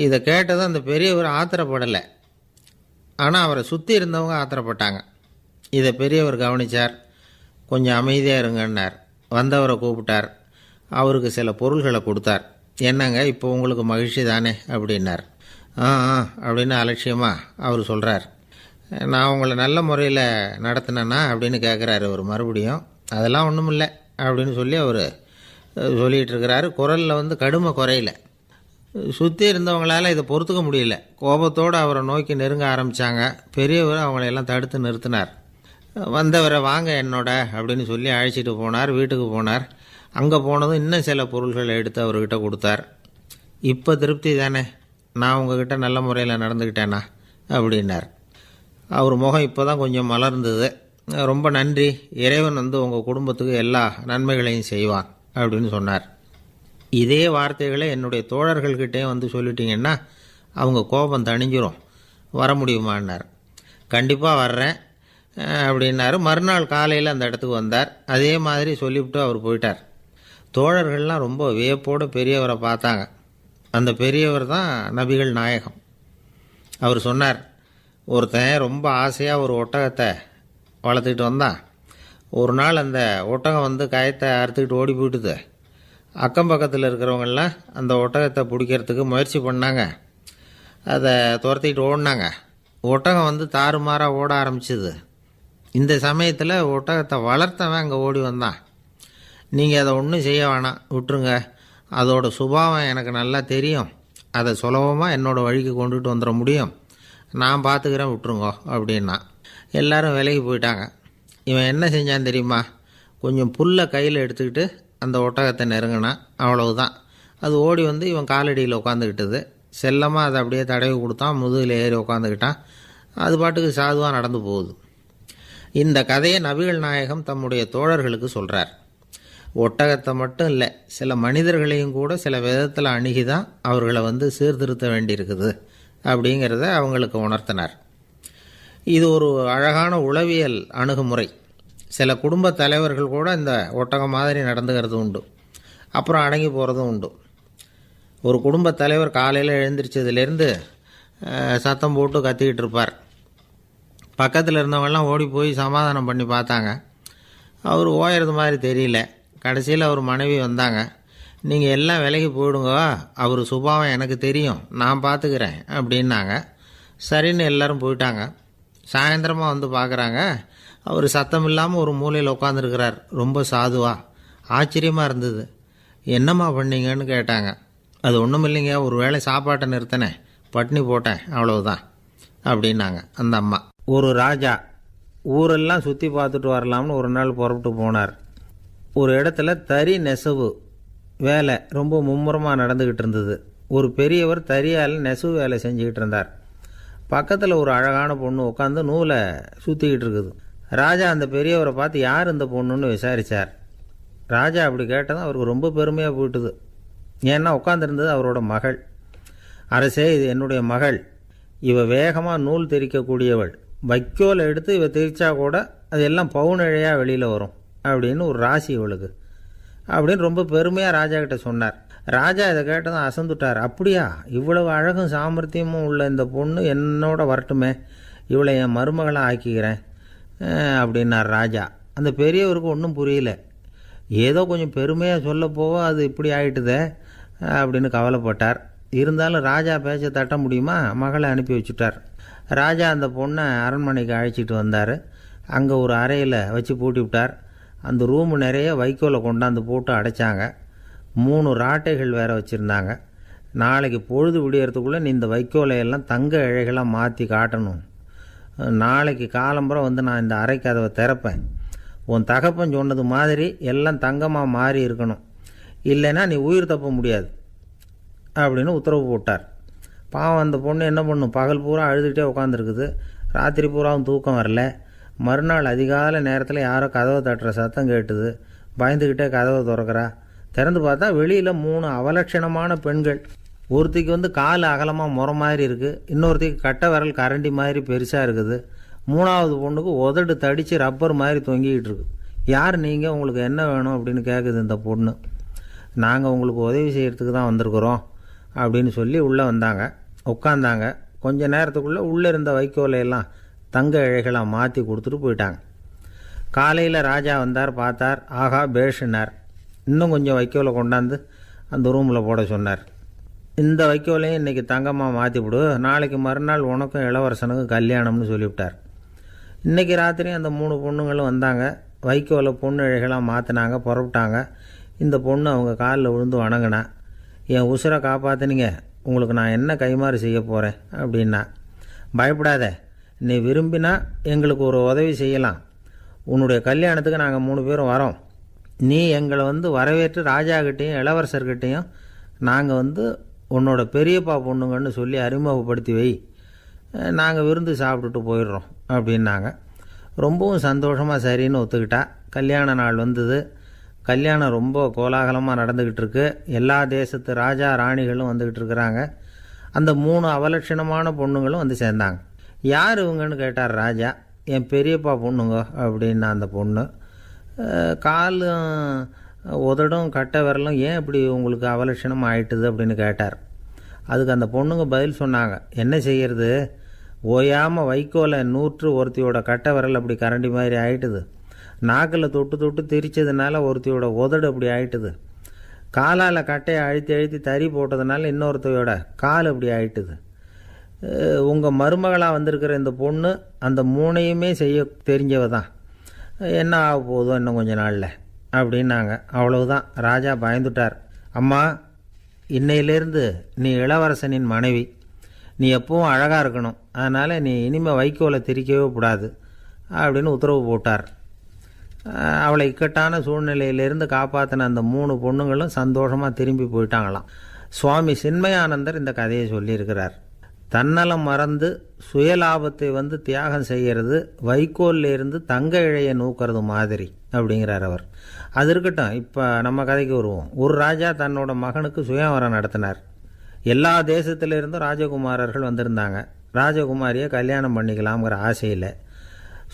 S1: இதை கேட்டதும் அந்த பெரியவர் ஆத்திரப்படலை, ஆனால் அவரை சுற்றி இருந்தவங்க ஆத்திரப்பட்டாங்க. இதை பெரியவர் கவனித்தார். கொஞ்சம் அமைதியாக இருங்கன்னார். வந்தவரை கூப்பிட்டார். அவருக்கு சில பொருள்களை கொடுத்தார். என்னங்க இப்போ உங்களுக்கு மகிழ்ச்சி தானே அப்படின்னார். ஆ அப்படின்னு அலட்சியமாக அவர் சொல்கிறார். நான் உங்களை நல்ல முறையில் நடத்தினேன்னா அப்படின்னு கேட்குறாரு அவர் மறுபடியும். அதெல்லாம் ஒன்றும் இல்லை அப்படின்னு சொல்லி அவர் சொல்லிகிட்டு இருக்கிறாரு. குரலில் கடுமை குறையில. சுற்றி இருந்தவங்களால் இதை பொறுத்துக்க முடியல. கோபத்தோடு அவரை நோக்கி நெருங்க ஆரம்பித்தாங்க. பெரியவர் அவங்களையெல்லாம் தடுத்து நிறுத்தினார். வந்தவரை வாங்க என்னோட அப்படின்னு சொல்லி அழைச்சிட்டு போனார். வீட்டுக்கு போனார். அங்கே போனதும் இன்னும் சில பொருள்களை எடுத்து அவர்கிட்ட கொடுத்தார். இப்போ திருப்தி தானே, நான் உங்ககிட்ட நல்ல முறையில் நடந்துக்கிட்டேனா அப்படின்னார். அவர் முகம் இப்போ தான் கொஞ்சம் மலர்ந்தது. ரொம்ப நன்றி, இறைவன் உங்கள் குடும்பத்துக்கு எல்லா நன்மைகளையும் செய்வான் அப்படின்னு சொன்னார். இதே வார்த்தைகளை என்னுடைய தோழர்கள்கிட்டே சொல்லிட்டீங்கன்னா அவங்க கோபம் தணிஞ்சிரும், வர முடியுமான்னார். கண்டிப்பாக வர்றேன் அப்படின்னாரு. மறுநாள் காலையில் அந்த இடத்துக்கு வந்தார். அதே மாதிரி சொல்லிவிட்டு அவர் போயிட்டார். தோழர்கள்லாம் ரொம்ப வியப்போடு பெரியவரை பார்த்தாங்க. அந்த பெரியவர் தான் நபிகள் நாயகம். அவர் சொன்னார், ஒருத்தன் ரொம்ப ஆசையாக ஒரு ஒட்டகத்தை வளர்த்துக்கிட்டு வந்தான். ஒரு நாள் அந்த ஒட்டகம் கயத்தை அறுத்துக்கிட்டு ஓடி போயிட்டுது. அக்கம் பக்கத்தில் இருக்கிறவங்கெல்லாம் அந்த ஒட்டகத்தை பிடிக்கிறதுக்கு முயற்சி பண்ணாங்க. அதை துரத்திக்கிட்டு ஓடினாங்க. ஒட்டகம் தாறுமாறாக ஓட ஆரம்பிச்சிது. இந்த சமயத்தில் ஒட்டகத்தை வளர்த்தவன் அங்கே ஓடி வந்தான். நீங்கள் அதை ஒன்றும் செய்ய வேணாம், விட்டுருங்க, அதோட சுபாவம் எனக்கு நல்லா தெரியும், அதை சுலபமாக என்னோடய வழிக்கு கொண்டுட்டு வந்துட முடியும், நான் பார்த்துக்கிறேன், விட்டுருங்கோ அப்படின்னா. எல்லாரும் விலகி போயிட்டாங்க. இவன் என்ன செஞ்சான் தெரியுமா? கொஞ்சம் புல்லை கையில் எடுத்துக்கிட்டு அந்த ஒட்டகத்தை நெருங்கினான். அவ்வளவுதான். அது ஓடி இவன் காலடியில் உட்காந்துக்கிட்டது. செல்லமாக அதை அப்படியே தடவி கொடுத்தான். முதுகில் ஏறி உட்காந்துக்கிட்டான். அது பாட்டுக்கு சாதுவாக நடந்து போகுது. இந்த கதையை நபிகள் நாயகம் தம்முடைய தோழர்களுக்கு சொல்கிறார். ஒட்டகத்தை மட்டும் இல்லை, சில மனிதர்களையும் கூட சில விதத்தில் அணுகி தான் அவர்களை சீர்திருத்த வேண்டியிருக்குது அப்படிங்கிறத அவங்களுக்கு உணர்த்தினார். இது ஒரு அழகான உளவியல் அணுகுமுறை. சில குடும்ப தலைவர்கள் கூட இந்த ஒட்டகம் மாதிரி நடந்துக்கிறது உண்டு, அப்புறம் அடங்கி போகிறதும் உண்டு. ஒரு குடும்ப தலைவர் காலையில் எழுந்திரிச்சதுலேருந்து சத்தம் போட்டு கத்திக்கிட்டு இருப்பார். பக்கத்தில் இருந்தவங்கெல்லாம் ஓடி போய் சமாதானம் பண்ணி பார்த்தாங்க. அவர் ஓயறது மாதிரி தெரியல. கடைசியில் அவர் மனைவி வந்தாங்க. நீங்கள் எல்லாம் விலகி போயிடுங்க, அவர் சுபாவம் எனக்கு தெரியும், நான் பார்த்துக்கிறேன் அப்படின்னாங்க. சரின்னு எல்லோரும் போயிட்டாங்க. சாயந்தரமாக பார்க்குறாங்க, அவர் சத்தம் இல்லாமல் ஒரு மூலையில் உட்காந்துருக்கிறார். ரொம்ப சாதுவா. ஆச்சரியமாக இருந்தது. என்னம்மா பண்ணீங்கன்னு கேட்டாங்க. அது ஒன்றும் இல்லைங்க, ஒரு வேளை சாப்பாட்டை நிறுத்தினேன், பட்னி போட்டேன், அவ்வளவுதான் அப்படின்னாங்க அந்த அம்மா. ஒரு ராஜா ஊரெல்லாம் சுற்றி பார்த்துட்டு வரலாம்னு ஒரு நாள் புறப்பட்டு போனார். ஒரு இடத்துல தறி நெசவு வேலை ரொம்ப மும்முரமாக நடந்துக்கிட்டு இருந்தது. ஒரு பெரியவர் தறியால் நெசவு வேலை செஞ்சுக்கிட்டு இருந்தார். பக்கத்தில் ஒரு அழகான பொண்ணு உட்காந்து நூலை சுற்றிக்கிட்டு இருக்குது. ராஜா அந்த பெரியவரை பார்த்து யார் இந்த பொண்ணுன்னு விசாரித்தார். ராஜா அப்படி கேட்டதும் அவருக்கு ரொம்ப பெருமையாக போயிட்டுது. ஏன்னா உட்காந்துருந்தது அவரோட மகள். அரசே, இது என்னுடைய மகள், இவ வேகமாக நூல் தெரிக்கக்கூடியவள், வைக்கோல் எடுத்து இவ தெரிச்சா கூட அது எல்லாம் பவுனிழையாக வெளியில் வரும் அப்படின்னு ஒரு ராசி இவளுக்கு அப்படின்னு ரொம்ப பெருமையாக ராஜா கிட்ட சொன்னார். ராஜா இதை கேட்டதும் அசந்துட்டார். அப்படியா, இவ்வளவு அழகும் சாமர்த்தியமும் உள்ள இந்த பொண்ணு என்னோட வரட்டுமே, இவளை என் மருமகளாக ஆக்கிக்கிறேன் அப்படின்னார் ராஜா. அந்த பெரியவருக்கு ஒன்றும் புரியல. ஏதோ கொஞ்சம் பெருமையாக சொல்ல போவோ அது இப்படி ஆயிட்டுதே அப்படின்னு கவலைப்பட்டார். இருந்தாலும் ராஜா பேச்ச தட்ட முடியுமா, மகளை அனுப்பி வச்சுட்டார். ராஜா அந்த பொண்ணை அரண்மனைக்கு அழைச்சிட்டு வந்தார். அங்கே ஒரு அறையில் வச்சு பூட்டி விட்டார். அந்த ரூமு நிறைய வைக்கோலை கொண்டாந்து போட்டு அடைச்சாங்க. 3 ராட்டைகள் வேறு வச்சுருந்தாங்க. நாளைக்கு பொழுது விடியறதுக்குள்ளே நீ இந்த வைக்கோலையெல்லாம் தங்க இழைகளாக மாற்றி காட்டணும். நாளைக்கு காலம்புறம் வந்து நான் இந்த அறை கதவை திறப்பேன். உன் தகப்பன் சொன்னது மாதிரி எல்லாம் தங்கமாக மாறி இருக்கணும், இல்லைன்னா நீ உயிர் தப்ப முடியாது அப்படின்னு உத்தரவு போட்டார். பாவம் அந்த பொண்ணு என்ன பண்ணும், பகல் பூரா அழுதுகிட்டே உட்காந்துருக்குது. ராத்திரி பூராவும் தூக்கம் வரல. மறுநாள் அதிகாலை நேரத்தில் யாரோ கதவை தட்டுற சத்தம் கேட்டுது. பயந்துக்கிட்டே கதவை திறக்கிறா. திறந்து பார்த்தா வெளியில் 3 அவலட்சணமான பெண்கள். ஒருத்திக்கு வந்து கால் அகலமாக முறை மாதிரி இருக்குது, இன்னொருத்திக்கு கட்டை விரல் கரண்டி மாதிரி பெருசாக இருக்குது, 3ஆவது பொண்ணுக்கு உதடு தடித்து ரப்பர் மாதிரி தொங்கிக்கிட்டு இருக்கு. யார் நீங்கள், உங்களுக்கு என்ன வேணும் அப்படின்னு கேட்குது இந்த பொண்ணு. நாங்கள் உங்களுக்கு உதவி செய்கிறதுக்கு தான் வந்திருக்கிறோம் அப்படின்னு சொல்லி உள்ளே வந்தாங்க. உட்காந்தாங்க. கொஞ்ச நேரத்துக்குள்ளே உள்ளே இருந்த வைக்கோலையெல்லாம் தங்க இழைகளாக மாற்றி கொடுத்துட்டு போயிட்டாங்க. காலையில் ராஜா வந்தார், பார்த்தார். ஆகா பேஷுனார். இன்னும் கொஞ்சம் வைக்கோலை கொண்டாந்து அந்த ரூமில் போட சொன்னார். இந்த வைக்கோலையும் இன்றைக்கி தங்கமாக மாற்றிவிடு, நாளைக்கு மறுநாள் உனக்கும் இளவரசனுக்கும் கல்யாணம்னு சொல்லிவிட்டார். இன்றைக்கி ராத்திரி அந்த 3 பொண்ணுங்களும் வந்தாங்க. வைக்கோலை பொண்ணு இழைகளாக மாற்றினாங்க, புறப்பட்டாங்க. இந்த பொண்ணு அவங்க காலில் விழுந்து வணங்கினா. என் உசுரை காப்பாற்றினீங்க, உங்களுக்கு நான் என்ன கைமாறு செய்ய போகிறேன் அப்படின்னா. பயப்படாத, நீ விரும்பினா எங்களுக்கு ஒரு உதவி செய்யலாம். உன்னுடைய கல்யாணத்துக்கு நாங்கள் 3 பேரும் வரோம். நீ எங்களை வந்து வரவேற்று ராஜாக்கிட்டேயும் இளவரசர்கிட்டையும் நாங்கள் வந்து உன்னோட பெரியப்பா பொண்ணுங்கன்னு சொல்லி அறிமுகப்படுத்தி வை, நாங்கள் விருந்து சாப்பிட்டுட்டு போயிடுறோம் அப்படின்னாங்க. ரொம்பவும் சந்தோஷமாக சரின்னு ஒத்துக்கிட்டா. கல்யாண நாள் வந்தது. கல்யாணம் ரொம்ப கோலாகலமாக நடந்துக்கிட்டு இருக்கு. எல்லா தேசத்து ராஜா ராணிகளும் வந்துக்கிட்டு இருக்கிறாங்க. அந்த 3 அவலட்சணமான பொண்ணுங்களும் வந்து சேர்ந்தாங்க. யார் இவங்கன்னு கேட்டார் ராஜா. என் பெரியப்பா பொண்ணுங்க அப்படின்னா அந்த பொண்ணு. காலும் உதடும் கட்டை விரலும் ஏன் இப்படி உங்களுக்கு அவலட்சணம் ஆயிட்டுது அப்படின்னு கேட்டார். அதுக்கு அந்த பொண்ணுங்க பதில் சொன்னாங்க. என்ன செய்கிறது, ஓயாமல் வைக்கோலை நூற்று ஒருத்தியோட கட்டை விரல் அப்படி கரண்டி மாதிரி ஆயிட்டுது, நாக்கில் தொட்டு தொட்டு திரிச்சதுனால ஒருத்தியோட உதடு அப்படி ஆயிட்டுது, காலால் கட்டையை அழுத்தி அழுத்தி தறி போட்டதுனால இன்னொருத்தையோட கால் அப்படி ஆயிட்டுது. உங்கள் மருமகளாக வந்திருக்கிற இந்த பொண்ணு அந்த 3ஐயுமே செய்ய தெரிஞ்சவ தான். என்ன ஆக போதும் இன்னும் கொஞ்ச நாளில் அப்படின்னாங்க. அவ்வளவுதான். ராஜா பயந்துட்டார். அம்மா, இன்னையிலேருந்து நீ இளவரசனின் மனைவி. நீ எப்பவும் அழகாக இருக்கணும், அதனால் நீ இனிமேல் வைக்கோலை திரிக்கவே கூடாது அப்படின்னு உத்தரவு போட்டார். அவளை இக்கட்டான சூழ்நிலையிலேருந்து காப்பாற்றின அந்த 3 பொண்ணுங்களும் சந்தோஷமாக திரும்பி போயிட்டாங்களாம். சுவாமி சின்மயானந்தர் இந்த கதையை சொல்லியிருக்கிறார். தன்னலம் மறந்து சுயலாபத்தை வந்து தியாகம் செய்கிறது வைக்கோல்லேருந்து தங்க இழையை நூக்கிறது மாதிரி அப்படிங்கிறார் அவர். அது இருக்கட்டும், இப்போ நம்ம கதைக்கு வருவோம். ஒரு ராஜா தன்னோட மகனுக்கு சுயவரம் நடத்தினார். எல்லா தேசத்திலிருந்தும் ராஜகுமாரர்கள் வந்திருந்தாங்க. ராஜகுமாரியை கல்யாணம் பண்ணிக்கலாம்ங்கிற ஆசையில்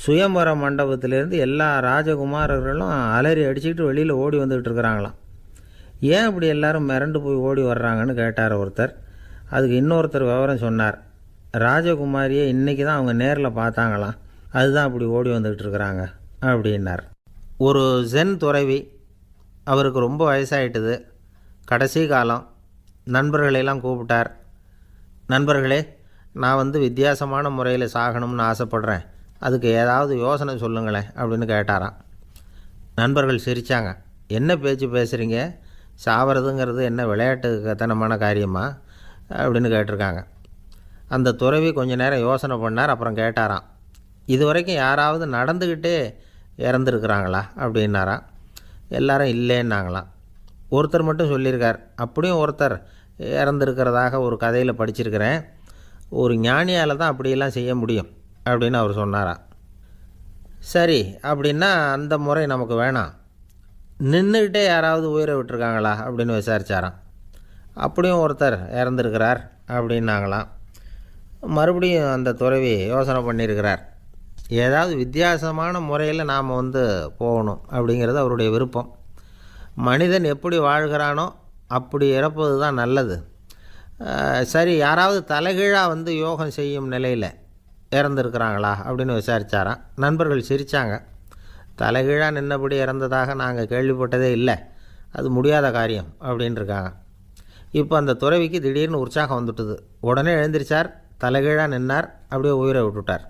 S1: சுயம்பர மண்டபத்திலேருந்து எல்லா ராஜகுமாரர்களும் அலறி அடிச்சுக்கிட்டு வெளியில் ஓடி வந்துக்கிட்டு இருக்கிறாங்களாம். ஏன் இப்படி எல்லாரும் மிரண்டு போய் ஓடி வர்றாங்கன்னு கேட்டார் ஒருத்தர். அதுக்கு இன்னொருத்தர் விவரம் சொன்னார். ராஜகுமாரியை இன்றைக்கி தான் அவங்க நேரில் பார்த்தாங்களாம், அதுதான் அப்படி ஓடி வந்துக்கிட்டு இருக்கிறாங்க அப்படின்னார். ஒரு ஜென் துறவி, அவருக்கு ரொம்ப வயசாகிட்டுது, கடைசி காலம். நண்பர்களெல்லாம் கூப்பிட்டார். நண்பர்களே, நான் வந்து வித்தியாசமான முறையில் சாகணும்னு ஆசைப்படுறேன், அதுக்கு ஏதாவது யோசனை சொல்லுங்களேன் அப்படின்னு கேட்டாராம். நண்பர்கள் சிரித்தாங்க. என்ன பேச்சு பேசுகிறீங்க, சாவறதுங்கிறது என்ன விளையாட்டு கத்தனமான காரியமா அப்படின்னு கேட்டிருக்காங்க. அந்த துறவி கொஞ்ச நேரம் யோசனை பண்ணார். அப்புறம் கேட்டாராம், இது வரைக்கும் யாராவது நடந்துக்கிட்டே இறந்துருக்குறாங்களா அப்படின்னாராம். எல்லாரும் இல்லைன்னாங்களாம். ஒருத்தர் மட்டும் சொல்லியிருக்கார். அப்படியும் ஒருத்தர் இறந்துருக்கிறதாக ஒரு கதையில் படிச்சிருக்கிறேன், ஒரு ஞானியால் தான் அப்படியெல்லாம் செய்ய முடியும் அப்படின்னு அவர் சொன்னாராம். சரி, அப்படின்னா அந்த முறை நமக்கு வேணாம், நின்றுக்கிட்டே யாராவது உயிரை விட்டுருக்காங்களா அப்படின்னு விசாரித்தாராம். அப்படியும் ஒருத்தர் இறந்துருக்கிறார் அப்படின்னாங்களாம். மறுபடியும் அந்த துறவி யோசனை பண்ணியிருக்கிறார். ஏதாவது வித்தியாசமான முறையில் நாம் வந்து போகணும் அப்படிங்கிறது அவருடைய விருப்பம். மனிதன் எப்படி வாழ்கிறானோ அப்படி இறப்பது தான் நல்லது. சரி, யாராவது தலைகீழாக வந்து யோகம் செய்யும் நிலையில் இறந்துருக்குறாங்களா அப்படின்னு விசாரித்தாராம். நண்பர்கள் சிரித்தாங்க. தலைகீழாக நின்னபடி இறந்ததாக நாங்கள் கேள்விப்பட்டதே இல்லை, அது முடியாத காரியம் அப்படின்ட்டுருக்காங்க. இப்போ அந்த துறவிக்கு திடீர்னு உற்சாகம் வந்துட்டுது. உடனே எழுந்திரிச்சார், தலைகீழாக நின்னார், அப்படியே உயிரை விட்டுட்டார்.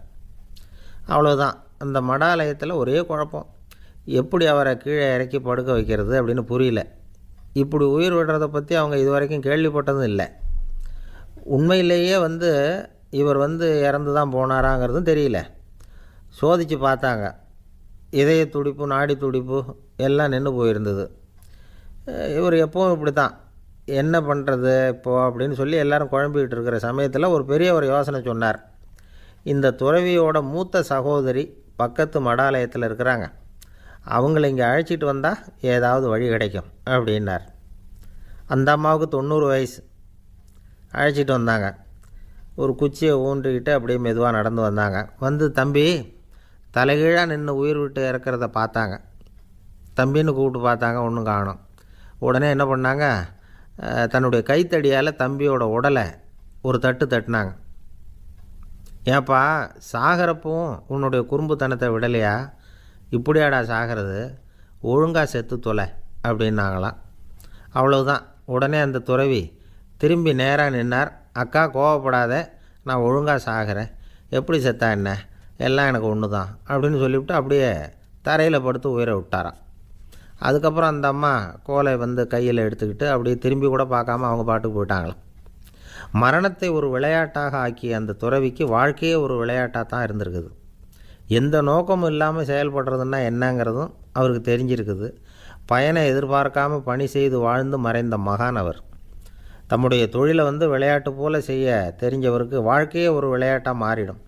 S1: அவ்வளோதான். அந்த மடாலயத்தில் ஒரே குழப்பம். எப்படி அவரை கீழே இறக்கி படுக்க வைக்கிறது அப்படின்னு புரியல. இப்படி உயிர் விடுறதை பற்றி அவங்க இது வரைக்கும் கேள்விப்பட்டதும் இல்லை. உண்மையிலேயே வந்து இவர் வந்து இறந்து தான் போனாராங்கிறதும் தெரியல. சோதித்து பார்த்தாங்க. இதய துடிப்பு, நாடி துடிப்பு எல்லாம் நின்று போயிருந்தது. இவர் எப்பவும் இப்படி தான், என்ன பண்ணுறது இப்போது அப்படின்னு சொல்லி எல்லோரும் குழம்பிக்கிட்டு இருக்கிற சமயத்தில் ஒரு பெரிய ஒரு யோசனை சொன்னார். இந்த துறவியோட மூத்த சகோதரி பக்கத்து மடாலயத்தில் இருக்கிறாங்க, அவங்கள இங்கே அழைச்சிட்டு வந்தால் ஏதாவது வழி கிடைக்கும் அப்படின்னார். அந்த அம்மாவுக்கு 90 வயசு. அழைச்சிட்டு வந்தாங்க. ஒரு குச்சியை ஊன்றிக்கிட்டு அப்படியே மெதுவாக நடந்து வந்தாங்க. வந்து தம்பி, தலைகீழாக நின்று உயிர் விட்டு இறக்கிறத பார்த்தாங்க. தம்பின்னு கூப்பிட்டு பார்த்தாங்க, ஒன்றும் காணோம். உடனே என்ன பண்ணாங்க, தன்னுடைய கைத்தடியால் தம்பியோட உடலை ஒரு தட்டு தட்டினாங்க. ஏப்பா, சாகிறப்பவும் உன்னுடைய குறும்புத்தனத்தை விடலையா? இப்படியாடா சாகிறது, ஒழுங்காக செத்து தொலை அப்படின்னாங்களாம். அவ்வளவுதான். உடனே அந்த துறவி திரும்பி நேராக நின்னார். அக்கா, கோவப்படாத, நான் ஒழுங்காக சாகிறேன், எப்படி செத்தா என்ன, எல்லாம் எனக்கு ஒன்று தான் அப்படின்னு சொல்லிவிட்டு அப்படியே தரையில் படுத்து உயிரை விட்டாராம். அதுக்கப்புறம் அந்த அம்மா கோலை வந்து கையில் எடுத்துக்கிட்டு அப்படியே திரும்பி கூட பார்க்காம அவங்க பாட்டுக்கு போயிட்டாங்களாம். மரணத்தை ஒரு விளையாட்டாக ஆக்கிய அந்த துறவிக்கு வாழ்க்கையே ஒரு விளையாட்டாக தான் இருந்திருக்குது. எந்த நோக்கமும் இல்லாமல் செயல்படுறதுன்னா என்னங்கிறதும் அவருக்கு தெரிஞ்சிருக்குது. பயனை எதிர்பார்க்காமல் பணி செய்து வாழ்ந்து மறைந்த மகான் அவர். தம்முடைய தொழிலை வந்து விளையாட்டு போல் செய்ய தெரிஞ்சவருக்கு வாழ்க்கையே ஒரு விளையாட்டாக மாறிடும்.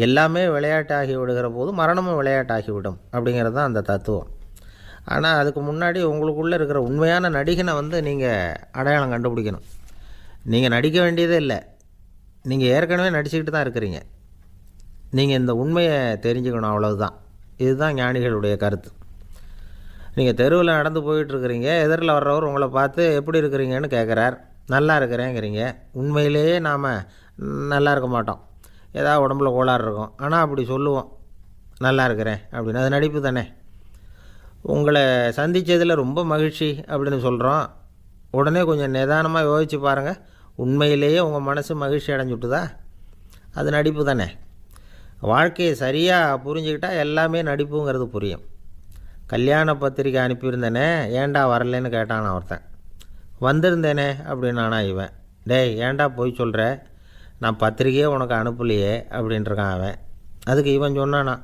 S1: எல்லாமே விளையாட்டாகி விடுகிற போது மரணமும் விளையாட்டாகிவிடும் அப்படிங்கிறது தான் அந்த தத்துவம். ஆனால் அதுக்கு முன்னாடி உங்களுக்குள்ளே இருக்கிற உண்மையான நடிகனை வந்து நீங்கள் அடையாளம் கண்டுபிடிக்கணும். நீங்கள் நடிக்க வேண்டியதே இல்லை, நீங்கள் ஏற்கனவே நடிச்சுக்கிட்டு தான் இருக்கிறீங்க. நீங்கள் இந்த உண்மையை தெரிஞ்சுக்கணும், அவ்வளவுதான். இதுதான் ஞானிகளுடைய கருத்து. நீங்கள் தெருவில் நடந்து போயிட்டுருக்கிறீங்க, எதிரில் வர்றவர் உங்களை பார்த்து எப்படி இருக்கிறீங்கன்னு கேட்குறார். நல்லா இருக்கிறேங்கிறீங்க. உண்மையிலேயே நாம் நல்லா இருக்க மாட்டோம், ஏதாவது உடம்புல கோளாறு இருக்கும். ஆனால் அப்படி சொல்லுவோம், நல்லா இருக்கிறேன் அப்படின்னு. அது நடிப்பு தானே. உங்களை சந்தித்ததில் ரொம்ப மகிழ்ச்சி அப்படின்னு சொல்கிறோம். உடனே கொஞ்சம் நிதானமாக யோசித்து பாருங்கள், உண்மையிலேயே உங்கள் மனசு மகிழ்ச்சி அடைஞ்சுட்டுதா? அது நடிப்பு தானே. வாழ்க்கையை சரியாக புரிஞ்சுக்கிட்டால் எல்லாமே நடிப்புங்கிறது புரியும். கல்யாண பத்திரிக்கை அனுப்பியிருந்தேனே, ஏன்டா வரலன்னு கேட்டான் ஒருத்தன். வந்திருந்தேனே அப்படின்னானா இவன். டேய், ஏன்டா போய் சொல்கிற, நான் பத்திரிக்கையே உனக்கு அனுப்பலையே அப்படின்ட்டுருக்கான் அவன். அதுக்கு இவன் சொன்னானா,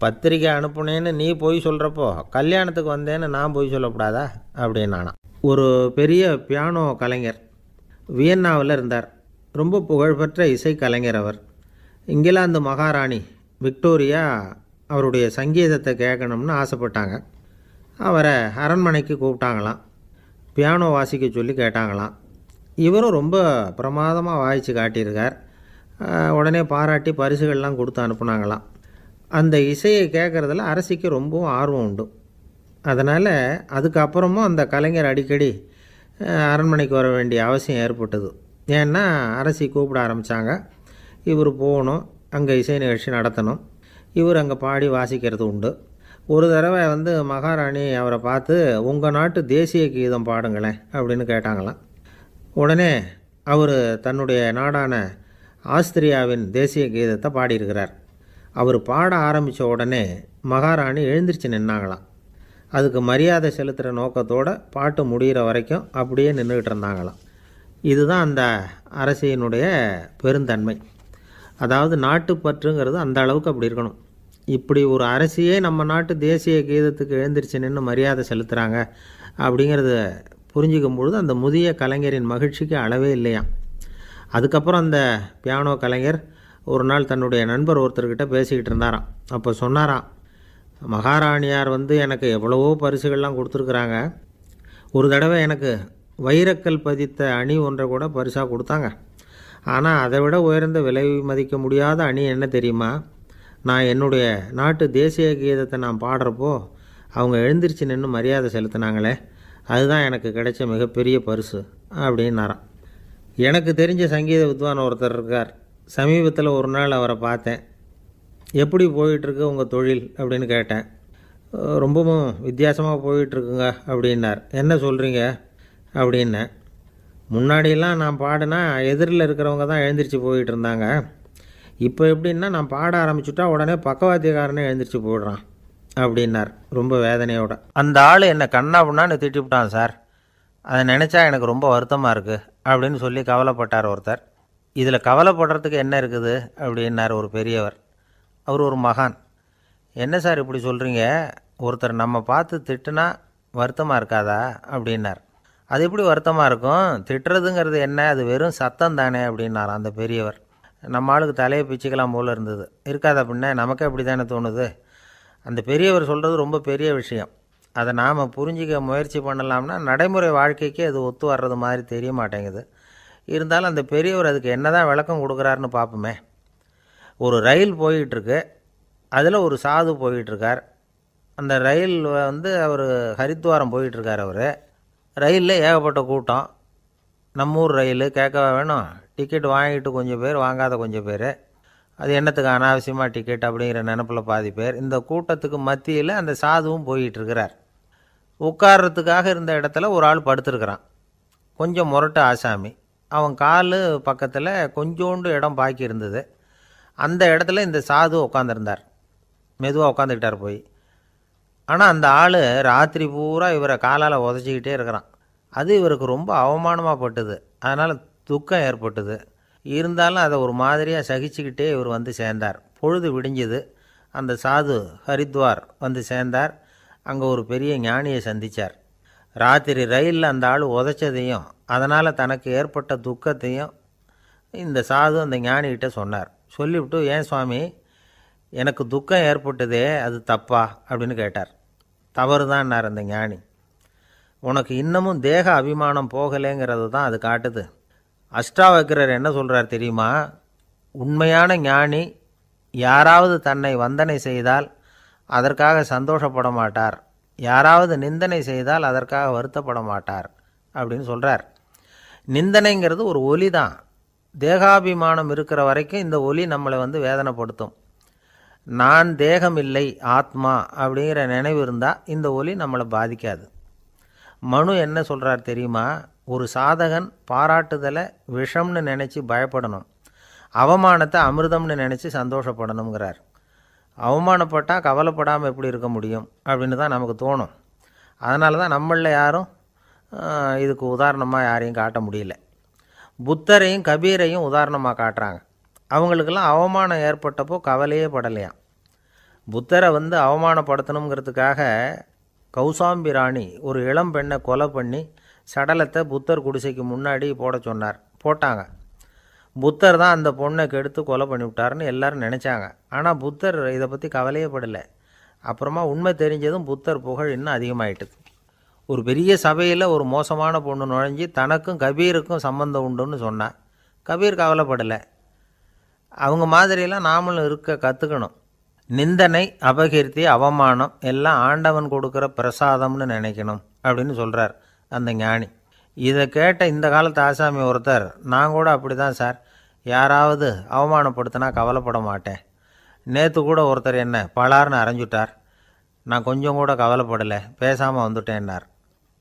S1: பத்திரிக்கை அனுப்புனேன்னு நீ போய் சொல்கிறப்போ கல்யாணத்துக்கு வந்தேன்னு நான் போய் சொல்லக்கூடாதா அப்படின்னானா. ஒரு பெரிய பியானோ கலைஞர் வியன்னாவில் இருந்தார். ரொம்ப புகழ்பெற்ற இசை கலைஞர் அவர். இங்கிலாந்து மகாராணி விக்டோரியா அவருடைய சங்கீதத்தை கேட்கணும்னு ஆசைப்பட்டாங்க. அவரை அரண்மனைக்கு கூப்பிட்டாங்களாம். பியானோ வாசிக்க சொல்லி கேட்டாங்களாம். இவரும் ரொம்ப பிரமாதமாக வாசித்து காட்டியிருக்கார். உடனே பாராட்டி பரிசுகள்லாம் கொடுத்து அனுப்புனாங்களாம். அந்த இசையை கேட்குறதுல அரசிக்கு ரொம்பவும் ஆர்வம் உண்டு. அதனால் அதுக்கப்புறமும் அந்த கலைஞர் அடிக்கடி அரண்மனைக்கு வர வேண்டிய அவசியம் ஏற்பட்டது. ஏன்னா அரசி கூப்பிட ஆரம்பித்தாங்க. இவர் போகணும், அங்கே இசை நிகழ்ச்சி நடத்தணும். இவர் அங்கே பாடி வாசிக்கிறது உண்டு. ஒரு தடவை வந்து மகாராணி அவரை பார்த்து, உங்கள் நாட்டு தேசிய கீதம் பாடுங்களேன் அப்படின்னு கேட்டாங்களாம். உடனே அவர் தன்னுடைய நாடான ஆஸ்திரியாவின் தேசிய கீதத்தை பாடியிருக்கிறார். அவர் பாட ஆரம்பித்த உடனே மகாராணி எழுந்திரிச்சு நின்னாங்களாம். அதுக்கு மரியாதை செலுத்துகிற நோக்கத்தோடு பாட்டு முடிகிற வரைக்கும் அப்படியே நின்றுக்கிட்டு இருந்தாங்களாம். இதுதான் அந்த அரசியினுடைய பெருந்தன்மை. அதாவது நாட்டுப்பற்றுங்கிறது அந்த அளவுக்கு அப்படி இருக்கணும். இப்படி ஒரு அரசியே நம்ம நாட்டு தேசிய கீதத்துக்கு எழுந்திரிச்சு நின்று மரியாதை செலுத்துகிறாங்க அப்படிங்கிறத புரிஞ்சிக்கும் பொழுது அந்த முதிய கலைஞரின் மகிழ்ச்சிக்கு அளவே இல்லையாம். அதுக்கப்புறம் அந்த பியானோ கலைஞர் ஒரு நாள் தன்னுடைய நண்பர் ஒருத்தர்கிட்ட பேசிக்கிட்டு இருந்தாராம். அப்போ சொன்னாராம், மகாராணியார் வந்து எனக்கு எவ்வளவோ பரிசுகள்லாம் கொடுத்துருக்குறாங்க. ஒரு தடவை எனக்கு வைரக்கல் பதித்த அணி ஒன்றை கூட பரிசாக கொடுத்தாங்க. ஆனால் அதை விட உயர்ந்த விலை மதிக்க முடியாத அணி என்ன தெரியுமா? நான் என்னுடைய நாட்டு தேசிய கீதத்தை நான் பாடுறப்போ அவங்க எழுந்திரிச்சு நின்று மரியாதை செலுத்தினாங்களே, அதுதான் எனக்கு கிடைச்ச மிகப்பெரிய பரிசு அப்படின்னாராம். எனக்கு தெரிஞ்ச சங்கீத வித்வான் ஒருத்தர் இருக்கார். சமீபத்தில் ஒரு நாள் அவரை பார்த்தேன். எப்படி போயிட்டுருக்கு உங்கள் தொழில் அப்படின்னு கேட்டேன். ரொம்பவும் வித்தியாசமாக போயிட்டுருக்குங்க அப்படின்னார். என்ன சொல்கிறீங்க அப்படின்னேன். முன்னாடியெல்லாம் நான் பாடினா எதிரில் இருக்கிறவங்க தான் எழுந்திரிச்சு போயிட்டு இருந்தாங்க. இப்போ எப்படின்னா நான் பாட ஆரம்பிச்சுட்டா உடனே பக்கவாத்தியக்காரனே எழுந்திரிச்சு போயிடுறான் அப்படின்னார் ரொம்ப வேதனையோட. அந்த ஆள் என்னை கண்ணா புண்ணான்னு திட்டிவிட்டான் சார். அதை நினச்சா எனக்கு ரொம்ப வருத்தமாக இருக்குது அப்படின்னு சொல்லி கவலைப்பட்டார் ஒருத்தர். இதில் கவலைப்படுறதுக்கு என்ன இருக்குது அப்படின்னார் ஒரு பெரியவர். அவர் ஒரு மகான். என்ன சார் இப்படி சொல்கிறீங்க, ஒருத்தர் நம்ம பார்த்து திட்டுனா வருத்தமாக இருக்காதா அப்படின்னார். அது எப்படி வருத்தமாக இருக்கும், திட்டுறதுங்கிறது என்ன, அது வெறும் சத்தம் தானே அப்படின்னார் அந்த பெரியவர். நம்ம ஆளுக்கு தலையை பிச்சுக்கலாம் போல் இருந்தது. இருக்காது அப்படின்னா நமக்கே அப்படி தானே தோணுது. அந்த பெரியவர் சொல்கிறது ரொம்ப பெரிய விஷயம். அதை நாம் புரிஞ்சிக்க முயற்சி பண்ணலாம்னா நடைமுறை வாழ்க்கைக்கு அது ஒத்து வர்றது மாதிரி தெரிய மாட்டேங்குது. இருந்தாலும் அந்த பெரியவர் அதுக்கு என்ன தான் விளக்கம் கொடுக்குறாருன்னு பார்ப்போமே. ஒரு ரயில் போயிட்டுருக்கு, அதில் ஒரு சாது போயிட்டுருக்கார். அந்த ரயில் அவர் ஹரித்வாரம் போயிட்டுருக்கார். அவர் ரயிலில் ஏகப்பட்ட கூட்டம். நம்ம ஊர் ரயில் கேட்கவா வேணும், டிக்கெட் வாங்கிட்டு கொஞ்சம் பேர், வாங்காத கொஞ்சம் பேர். அது என்னத்துக்கு அனாவசியமாக டிக்கெட் அப்படிங்கிற நினப்பில் பாதி பேர். இந்த கூட்டத்துக்கு மத்தியில் அந்த சாதுவும் போயிட்டுருக்கிறார். உட்கார்றதுக்காக இருந்த இடத்துல ஒரு ஆள் படுத்துருக்கிறான். கொஞ்சம் முரட்டு ஆசாமி. அவன் கால் பக்கத்தில் கொஞ்சோண்டு இடம் பாக்கி இருந்தது. அந்த இடத்துல இந்த சாது உட்காந்துருந்தார். மெதுவாக உட்காந்துக்கிட்டார் போய். ஆனால் அந்த ஆள் ராத்திரி பூரா இவரை காலால் உதச்சிக்கிட்டே இருக்கிறான். அது இவருக்கு ரொம்ப அவமானமாக பட்டுது. அதனால் துக்கம் ஏற்பட்டுது. இருந்தாலும் அதை ஒரு மாதிரியாக சகிச்சுக்கிட்டே இவர் வந்து சேர்ந்தார். பொழுது விடிஞ்சுது. அந்த சாது ஹரித்வார் வந்து சேர்ந்தார். அங்கே ஒரு பெரிய ஞானியை சந்தித்தார். ராத்திரி ரயிலில் அந்த ஆள் உதைச்சதையும் அதனால் தனக்கு ஏற்பட்ட துக்கத்தையும் இந்த சாது அந்த ஞானிகிட்ட சொன்னார். சொல்லிவிட்டு, ஏன் சுவாமி, எனக்கு துக்கம் ஏற்பட்டதே அது தப்பா அப்படின்னு கேட்டார். தவறு தான்னார் அந்த ஞானி. உனக்கு இன்னமும் தேக அபிமானம் போகலைங்கிறது தான் அது காட்டுது. அஷ்டாவக்கிரர் என்ன சொல்கிறார் தெரியுமா? உண்மையான ஞானி யாராவது தன்னை வந்தனை செய்தால் அதற்காக சந்தோஷப்பட மாட்டார், யாராவது நிந்தனை செய்தால் அதற்காக வருத்தப்பட மாட்டார் அப்படின்னு சொல்கிறார். நிந்தனைங்கிறது ஒரு ஒலி தான். தேகாபிமானம் இருக்கிற வரைக்கும் இந்த ஒலி நம்மளை வேதனைப்படுத்தும். நான் தேகம் இல்லை, ஆத்மா அப்படிங்கிற நினைவு இருந்தால் இந்த ஒலி நம்மளை பாதிக்காது. மனு என்ன சொல்கிறார் தெரியுமா? ஒரு சாதகன் பாராட்டுதலை விஷம்னு நினச்சி பயப்படணும், அவமானத்தை அமிர்தம்னு நினச்சி சந்தோஷப்படணுங்கிறார். அவமானப்பட்டால் கவலைப்படாமல் எப்படி இருக்க முடியும் அப்படின்னு தான் நமக்கு தோணும். அதனால தான் நம்மளில் யாரும் இதுக்கு உதாரணமாக யாரையும் காட்ட முடியல. புத்தரையும் கபீரையும் உதாரணமாக காட்டுறாங்க. அவங்களுக்கெல்லாம் அவமானம் ஏற்பட்டப்போ கவலையே படலையாம். புத்தரை அவமானப்படுத்தணுங்கிறதுக்காக கௌசாம்பி ராணி ஒரு இளம் பெண்ணை கொலை பண்ணி சடலத்தை புத்தர் குடிசைக்கு முன்னாடி போட சொன்னார். போட்டாங்க. புத்தர் தான் அந்த பொண்ணை கெடுத்து கொலை பண்ணிவிட்டார்னு எல்லாரும் நினச்சாங்க. ஆனால் புத்தர் இதை பற்றி கவலையே படலை. அப்புறமா உண்மை தெரிஞ்சதும் புத்தர் புகழ் இன்னும் அதிகமாயிட்டுது. ஒரு பெரிய சபையில் ஒரு மோசமான பொண்ணு நுழைஞ்சி தனக்கும் கபீருக்கும் சம்பந்தம் உண்டுன்னு சொன்னான். கபீர் கவலைப்படலை. அவங்க மாதிரியெல்லாம் நாமளும் இருக்க கற்றுக்கணும். நிந்தனை, அபகீர்த்தி, அவமானம் எல்லாம் ஆண்டவன் கொடுக்குற பிரசாதம்னு நினைக்கணும் அப்படின்னு சொல்கிறார் அந்த ஞானி. இதை கேட்ட இந்த காலத்து ஆசாமி ஒருத்தர், நான் கூட அப்படி தான் சார், யாராவது அவமானப்படுத்தினா கவலைப்பட மாட்டேன். நேற்று கூட ஒருத்தர் என்ன பலார்னு அரைஞ்சுட்டார், நான் கொஞ்சம் கூட கவலைப்படலை, பேசாமல் வந்துட்டேன்னார்.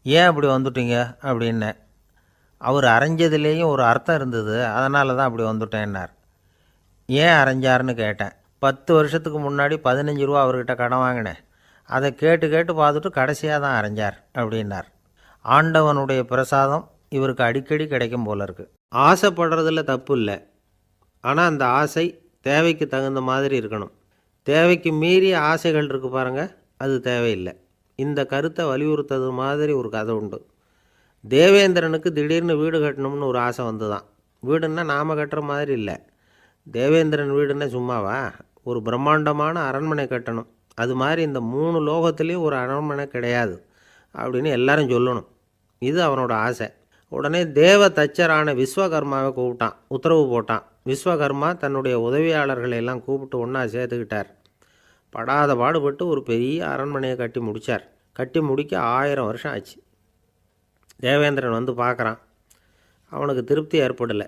S1: ஏன் அப்படி வந்துட்டீங்க அப்படின்னு. அவர் அரைஞ்சதுலேயும் ஒரு அர்த்தம் இருந்தது, அதனால தான் அப்படி வந்துட்டேன்னார். ஏன் அரைஞ்சாருன்னு கேட்டேன். 10 வருஷத்துக்கு முன்னாடி 15 ரூபா அவர்கிட்ட கடன் வாங்கினேன், அதை கேட்டு கேட்டு பார்த்துட்டு கடைசியாக தான் அரைஞ்சார் அப்படின்னார். ஆண்டவனுடைய பிரசாதம் இவருக்கு அடிக்கடி கிடைக்கும் போல இருக்குது. ஆசைப்படுறதுல தப்பு இல்லை, ஆனால் அந்த ஆசை தேவைக்கு தகுந்த மாதிரி இருக்கணும். தேவைக்கு மீறிய ஆசைகள் இருக்குது பாருங்கள், அது தேவையில்லை. இந்த கருத்தை வலியுறுத்தது மாதிரி ஒரு கதை உண்டு. தேவேந்திரனுக்கு திடீர்னு வீடு கட்டணும்னு ஒரு ஆசை வந்து தான். வீடுன்னா நாம் கட்டுற மாதிரி இல்லை. தேவேந்திரன் வீடுன்னா சும்மாவா? ஒரு பிரம்மாண்டமான அரண்மனை கட்டணும். அது மாதிரி இந்த 3 லோகத்துலேயும் ஒரு அரண்மனை கிடையாது அப்படின்னு எல்லாரும் சொல்லணும். இது அவனோட ஆசை. உடனே தேவ தச்சரான விஸ்வகர்மாவை கூப்பிட்டான், உத்தரவு போட்டான். விஸ்வகர்மா தன்னுடைய உதவியாளர்களை எல்லாம் கூப்பிட்டு ஒன்றா சேர்த்துக்கிட்டார். படாத பாடுபட்டு ஒரு பெரிய அரண்மனையை கட்டி முடித்தார். கட்டி முடிக்க 1000 வருஷம் ஆச்சு. தேவேந்திரன் வந்து பார்க்குறான். அவனுக்கு திருப்தி ஏற்படலை.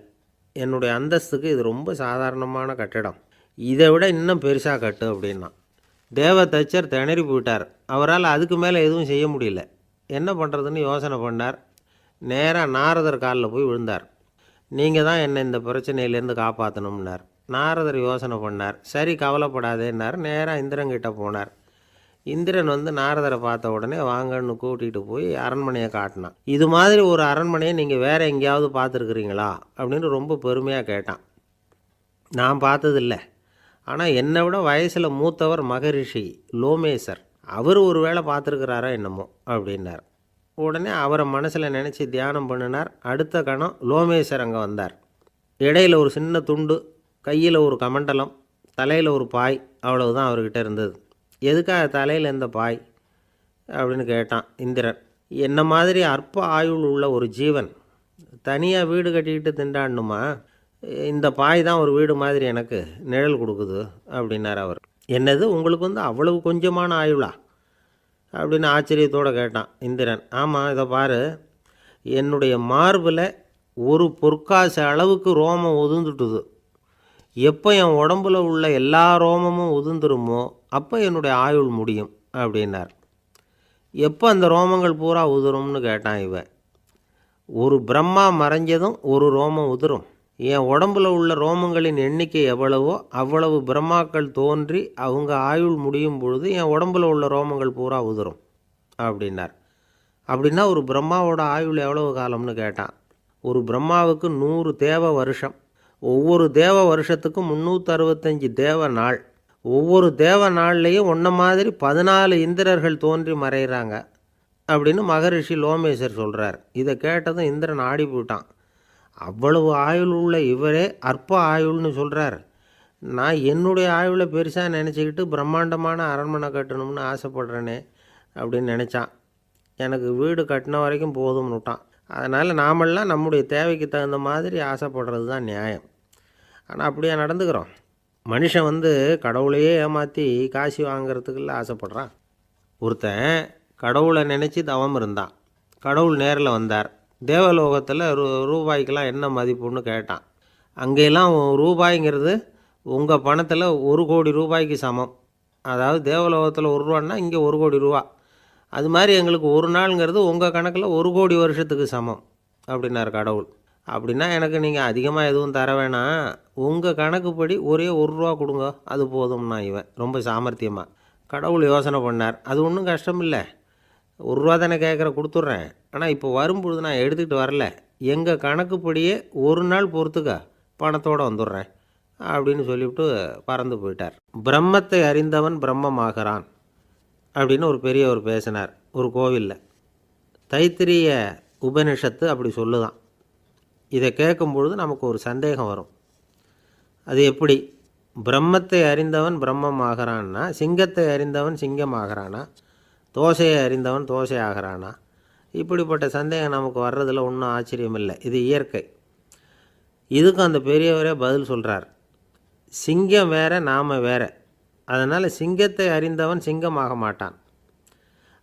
S1: என்னுடைய அந்தஸ்துக்கு இது ரொம்ப சாதாரணமான கட்டிடம், இதை விட இன்னும் பெருசாக கட்டு அப்படின்னா. தேவ தச்சர் திணறி போயிட்டார். அவரால் அதுக்கு மேலே எதுவும் செய்ய முடியல. என்ன பண்ணுறதுன்னு யோசனை பண்ணார். நேராக நாரதர் காலில் போய் விழுந்தார். நீங்கள் தான் என்னை இந்த பிரச்சனையிலேருந்து காப்பாற்றணும்னார். நாரதர் யோசனை பண்ணார். சரி, கவலைப்படாதேன்னார். நேராக இந்திரன்கிட்ட போனார். இந்திரன் வந்து நாரதரை பார்த்த உடனே வாங்கன்னு கூட்டிகிட்டு போய் அரண்மனையை காட்டினான். இது மாதிரி ஒரு அரண்மனையை நீங்கள் வேறு எங்கேயாவது பார்த்துருக்குறீங்களா அப்படின்னு ரொம்ப பெருமையாக கேட்டான். நான் பார்த்ததில்லை, ஆனால் என்னை விட வயசில் மூத்தவர் மகரிஷி லோமேசர், அவர் ஒரு வேளை பார்த்துருக்கிறாரோ என்னமோ அப்படின்னார். உடனே அவரை மனசில் நினச்சி தியானம் பண்ணினார். அடுத்த கணம் லோமேசர் அங்கே வந்தார். இடையில் ஒரு சின்ன துண்டு, கையில் ஒரு கமண்டலம், தலையில் ஒரு பாய், அவ்வளவுதான் அவர்கிட்ட இருந்தது. எதுக்காக தலையில் எந்த பாய் அப்படின்னு கேட்டான் இந்திரன். என்ன மாதிரி அற்ப ஆயுள் உள்ள ஒரு ஜீவன் தனியாக வீடு கட்டிக்கிட்டு திண்டாடணுமா? இந்த பாய் தான் ஒரு வீடு மாதிரி எனக்கு நிழல் கொடுக்குது அப்படின்னார் அவர். என்னது, உங்களுக்கு வந்து அவ்வளவு கொஞ்சமான ஆயுளா அப்படின்னு ஆச்சரியத்தோடு கேட்டான் இந்திரன். ஆமாம், இதை பாரு, என்னுடைய மார்பில் ஒரு பொற்காசு அளவுக்கு ரோமம் உதிர்ந்துட்டுது. எப்போ என் உடம்புல உள்ள எல்லா ரோமமும் உதிர்ந்துருமோ அப்போ என்னுடைய ஆயுள் முடியும் அப்படின்னார். எப்போ அந்த ரோமங்கள் பூரா உதிரும்னு கேட்டான் இவன். ஒரு பிரம்மா மறைஞ்சதும் ஒரு ரோமம் உதிரும். என் உடம்புல உள்ள ரோமங்களின் எண்ணிக்கை எவ்வளவோ அவ்வளவு பிரம்மாக்கள் தோன்றி அவங்க ஆயுள் முடியும் பொழுது என் உடம்புல உள்ள ரோமங்கள் பூரா உதிரும் அப்படின்னார். அப்படின்னா ஒரு பிரம்மாவோட ஆயுள் எவ்வளவு காலம்னு கேட்டான். ஒரு பிரம்மாவுக்கு 100 தேவ வருஷம். ஒவ்வொரு தேவ வருஷத்துக்கும் 365 தேவ நாள். ஒவ்வொரு தேவ நாள்லேயும் ஒன்றை மாதிரி 14 இந்திரர்கள் தோன்றி மறைகிறாங்க அப்படின்னு மகரிஷி லோமேசர் சொல்கிறார். இதை கேட்டதும் இந்திரன் ஆடி போயிட்டான். அவ்வளவு ஆயுள் உள்ள இவரே அற்ப ஆயுள்னு சொல்கிறார். நான் என்னுடைய ஆயுளை பெருசாக நினச்சிக்கிட்டு பிரம்மாண்டமான அரண்மனை கட்டணும்னு ஆசைப்படுறேனே அப்படின்னு நினச்சான். எனக்கு வீடு கட்டின வரைக்கும் போதும்னு விட்டான். அதனால் நாமெல்லாம் நம்முடைய தேவைக்கு தகுந்த மாதிரி ஆசைப்படுறது தான் நியாயம். ஆனால் அப்படியே நடந்துக்கிறோம். மனுஷன் வந்து கடவுளையே ஏமாற்றி காசு வாங்கிறதுக்குள்ள ஆசைப்படுறான். ஒருத்தன் கடவுளை நினச்சி தவம் இருந்தான். கடவுள் நேரில் வந்தார். தேவலோகத்தில் ரூபாய்க்கெல்லாம் என்ன மதிப்புன்னு கேட்டான். அங்கெல்லாம் ரூபாய்ங்கிறது உங்கள் பணத்தில் 1 கோடி ரூபாய்க்கு சமம். அதாவது தேவலோகத்தில் 1 ரூபான்னா இங்கே 1 கோடி ரூபா. அது மாதிரி எங்களுக்கு ஒரு நாளுங்கிறது உங்கள் கணக்கில் 1 கோடி வருஷத்துக்கு சமம் அப்படின்னார் கடவுள். அப்படின்னா எனக்கு நீங்கள் அதிகமாக எதுவும் தர வேணாம், உங்கள் கணக்குப்படி ஒரே 1 ரூபா கொடுங்க, அது போதும்னா இவன் ரொம்ப சாமர்த்தியமாக. கடவுள் யோசனை பண்ணார். அது ஒன்றும் கஷ்டம் இல்லை, 1 ரூபா தானே கேட்குற, கொடுத்துட்றேன். ஆனால் இப்போ வரும்பொழுது நான் எடுத்துக்கிட்டு வரல, எங்கள் கணக்குப்படியே 1 நாள் பொறுத்துக்க பணத்தோடு வந்துடுறேன் அப்படின்னு சொல்லிவிட்டு பறந்து போயிட்டார். பிரம்மத்தை அறிந்தவன் பிரம்மமாகிறான் அப்படின்னு ஒரு பெரியவர் பேசினார் ஒரு கோவிலில். தைத்திரிய உபனிஷத்து அப்படி சொல்லுதான். இதை கேட்கும்பொழுது நமக்கு ஒரு சந்தேகம் வரும். அது எப்படி? பிரம்மத்தை அறிந்தவன் பிரம்மம் ஆகிறான்னா, சிங்கத்தை அறிந்தவன் சிங்கம் ஆகிறானா, தோசையை அறிந்தவன் தோசை ஆகிறானா? இப்படிப்பட்ட சந்தேகம் நமக்கு வர்றதில் ஒன்றும் ஆச்சரியம் இல்லை. இது இயற்கை. இதுக்கும் அந்த பெரியவரே பதில் சொல்கிறார். சிங்கம் வேற, நாம் வேற. அதனால் சிங்கத்தை அறிந்தவன் சிங்கமாக மாட்டான்.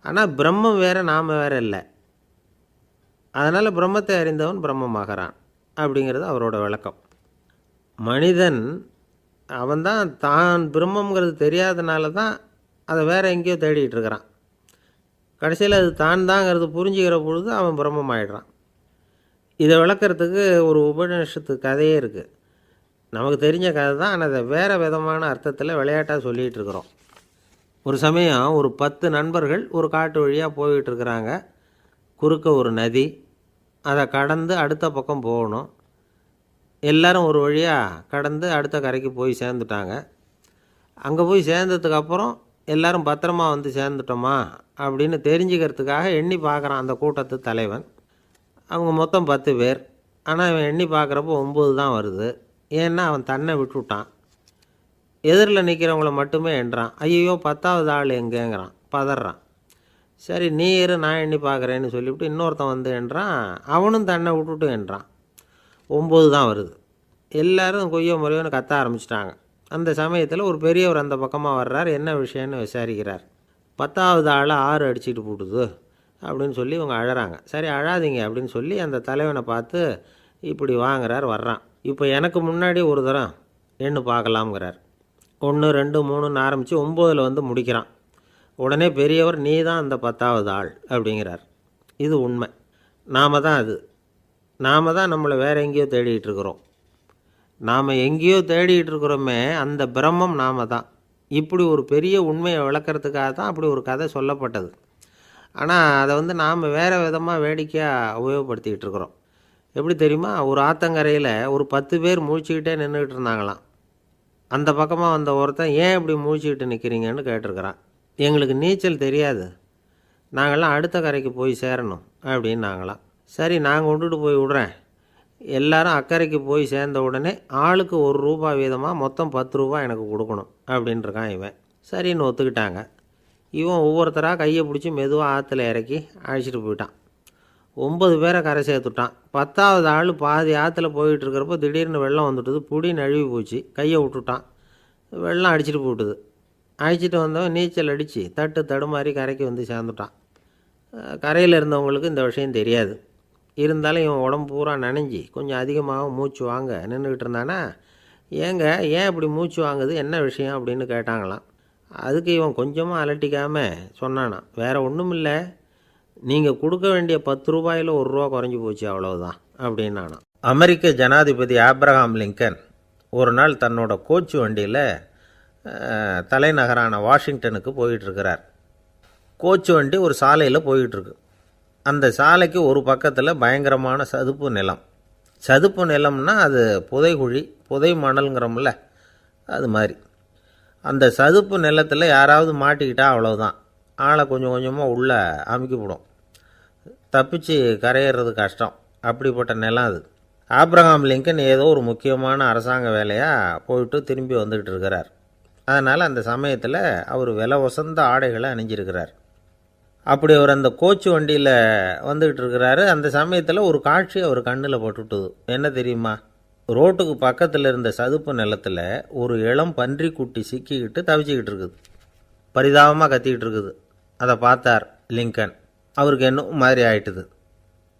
S1: ஆனால் பிரம்மம் வேற, நாம் வேற இல்லை. அதனால் பிரம்மத்தை அறிந்தவன் பிரம்மமாகிறான் அப்படிங்கிறது அவரோட விளக்கம். மனிதன் அவன்தான் தான் பிரம்மங்கிறது தெரியாதனால தான் அதை வேறு எங்கேயோ தேடிகிட்டு இருக்கிறான். கடைசியில் அது தான் தாங்கிறது புரிஞ்சுக்கிற பொழுது அவன் பிரம்மம் ஆகிடுறான். இதை விளக்கிறதுக்கு ஒரு உபநிஷத்து கதையே இருக்குது. நமக்கு தெரிஞ்ச கதை தான், ஆனால் அதை வேறு விதமான அர்த்தத்தில் விளையாட்டாக சொல்லிகிட்டு இருக்கிறோம். ஒரு சமயம் ஒரு 10 நண்பர்கள் ஒரு காட்டு வழியாக போய்கிட்டு இருக்கிறாங்க. குறுக்க ஒரு நதி, அதை கடந்து அடுத்த பக்கம் போகணும். எல்லோரும் ஒரு வழியாக கடந்து அடுத்த கரைக்கு போய் சேர்ந்துட்டாங்க. அங்கே போய் சேர்ந்ததுக்கப்புறம் எல்லோரும் பத்திரமா வந்து சேர்ந்துட்டோமா அப்படின்னு தெரிஞ்சுக்கிறதுக்காக எண்ணி பார்க்குறான் அந்த கூட்டத்து தலைவன். அவங்க மொத்தம் 10 பேர். ஆனால் இவன் எண்ணி பார்க்குறப்போ 9 தான் வருது. ஏன்னா அவன் தன்னை விட்டுவிட்டான். எதிரில் நிற்கிறவங்கள மட்டுமே எண்ணுறான். ஐயோ 10வது ஆள் எங்கேங்கிறான், பதறான். சரி நீ இரு, நான் எண்ணி பார்க்குறேன்னு சொல்லிவிட்டு இன்னொருத்தன் வந்து எண்ணுறான். அவனும் தன்னை விட்டுட்டு எண்ணுறான். 9 தான் வருது. எல்லோரும் கொய்யோ முறையோன்னு கத்த ஆரம்பிச்சிட்டாங்க. அந்த சமயத்தில் ஒரு பெரியவர் அந்த பக்கமாக வர்றார். என்ன விஷயம்னு விசாரிக்கிறார். 10வது ஆளை 6 அடிச்சுட்டு போட்டுது அப்படின்னு சொல்லி இவங்க அழறாங்க. சரி அழாதீங்க அப்படின்னு சொல்லி அந்த தலைவனை பார்த்து இப்படி வாங்குறார், வர்றான். இப்போ எனக்கு முன்னாடி ஒரு தரம் எண்ணு பார்க்கலாம்ங்கிறார். 1 2 3ன்னு ஆரம்பித்து 9ல் வந்து முடிக்கிறான். உடனே பெரியவர் நீ தான் அந்த 10வது ஆள் அப்படிங்கிறார். இது உண்மை. நாம் தான் அது. நாம் தான் நம்மளை வேறு எங்கேயோ தேடிகிட்டு இருக்கிறோம். நாம் எங்கேயோ தேடிகிட்டு இருக்கிறோமே, அந்த பிரம்மம் நாம் தான். இப்படி ஒரு பெரிய உண்மையை விளக்கிறதுக்காக தான் அப்படி ஒரு கதை சொல்லப்பட்டது. ஆனால் அதை வந்து நாம் வேறு விதமாக வேடிக்கையாக உபயோகப்படுத்திக்கிட்டு இருக்கிறோம். எப்படி தெரியுமா? ஒரு ஆற்றங்கரையில் ஒரு 10 பேர் முழிச்சுக்கிட்டே நின்றுக்கிட்டு இருந்தாங்களாம். அந்த பக்கமாக வந்த ஒருத்தன் ஏன் இப்படி முழிச்சுக்கிட்டு நிற்கிறீங்கன்னு கேட்டிருக்கிறான். எங்களுக்கு நீச்சல் தெரியாது, நாங்கள்லாம் அடுத்த கரைக்கு போய் சேரணும் அப்படின்னாங்களாம். சரி நான் கொண்டுட்டு போய் விட்றேன். எல்லாரும் அக்கறைக்கு போய் சேர்ந்த உடனே ஆளுக்கு ₹1 வீதமாக மொத்தம் ₹10 எனக்கு கொடுக்கணும் அப்படின்ட்டுருக்கான் இவன். சரின்னு ஒத்துக்கிட்டாங்க. இவன் ஒவ்வொருத்தராக கையை பிடிச்சி மெதுவாக ஆற்றுல இறக்கி அழைச்சிட்டு போயிட்டான். 9 பேரை கரை சேர்த்துட்டான். 10வது ஆள் பாதி ஆற்றுல போயிட்டுருக்கிறப்போ திடீர்னு வெள்ளம் வந்துட்டுது. புடி நழுவி போச்சு. கையை விட்டுட்டான். வெள்ளம் அடிச்சிட்டு போட்டுது. அழைச்சிட்டு வந்தவன் நீச்சல் அடித்து தட்டு தடுமாறி கரைக்கு வந்து சேர்ந்துட்டான். கரையில் இருந்தவங்களுக்கு இந்த விஷயம் தெரியாது. இருந்தாலும் இவன் உடம்பு பூரா நனைஞ்சி கொஞ்சம் அதிகமாக மூச்சு வாங்க நின்றுக்கிட்டு இருந்தானா, ஏங்க ஏன் இப்படி மூச்சு வாங்குது, என்ன விஷயம் அப்படின்னு கேட்டாங்களாம். அதுக்கு இவன் கொஞ்சமாக அலட்டிக்காமல் சொன்னானா, வேறு ஒன்றும் இல்லை, நீங்கள் கொடுக்க வேண்டிய ₹10ல் ₹1 குறைஞ்சி போச்சு அவ்வளவுதான் அப்படின்னானா. அமெரிக்க ஜனாதிபதி ஆப்ரஹாம் லிங்கன் ஒரு நாள் தன்னோட கோச்சு வண்டியில் தலைநகரான வாஷிங்டனுக்கு போயிட்டுருக்கிறார். கோச்சு வண்டி ஒரு சாலையில் போயிட்டுருக்கு. அந்த சாலைக்கு ஒரு பக்கத்தில் பயங்கரமான சதுப்பு நிலம். சதுப்பு நிலம்னா அது புதைகுழி, புதை மணல்ங்கிறோம்ல, அது மாதிரி. அந்த சதுப்பு நிலத்தில் யாராவது மாட்டிக்கிட்டால் அவ்வளோதான், ஆளை கொஞ்சம் கொஞ்சமாக உள்ளே அமுக்கிவிடும். தப்பிச்சு கரையிறது கஷ்டம். அப்படிப்பட்ட நிலம் அது. ஆப்ரஹாம் லிங்கன் ஏதோ ஒரு முக்கியமான அரசாங்க வேலையாக போயிட்டு திரும்பி வந்துக்கிட்டு இருக்கிறார். அதனால் அந்த சமயத்தில் அவர் விலை உசந்த ஆடைகளை அணிஞ்சிருக்கிறார். அப்படி அவர் அந்த கோச்சு வண்டியில் வந்துக்கிட்டு இருக்கிறாரு. அந்த சமயத்தில் ஒரு காட்சி அவர் கண்ணில் பட்டுட்டுது. என்ன தெரியுமா? ரோட்டுக்கு பக்கத்தில் இருந்த சதுப்பு நிலத்தில் ஒரு இளம் பன்றி குட்டி சிக்கிக்கிட்டு தவிச்சிக்கிட்டு இருக்குது. பரிதாபமாக கத்திக்கிட்டு இருக்குது. அதை பார்த்தார் லிங்கன். அவருக்கு என்ன மாதிரி ஆயிட்டுது.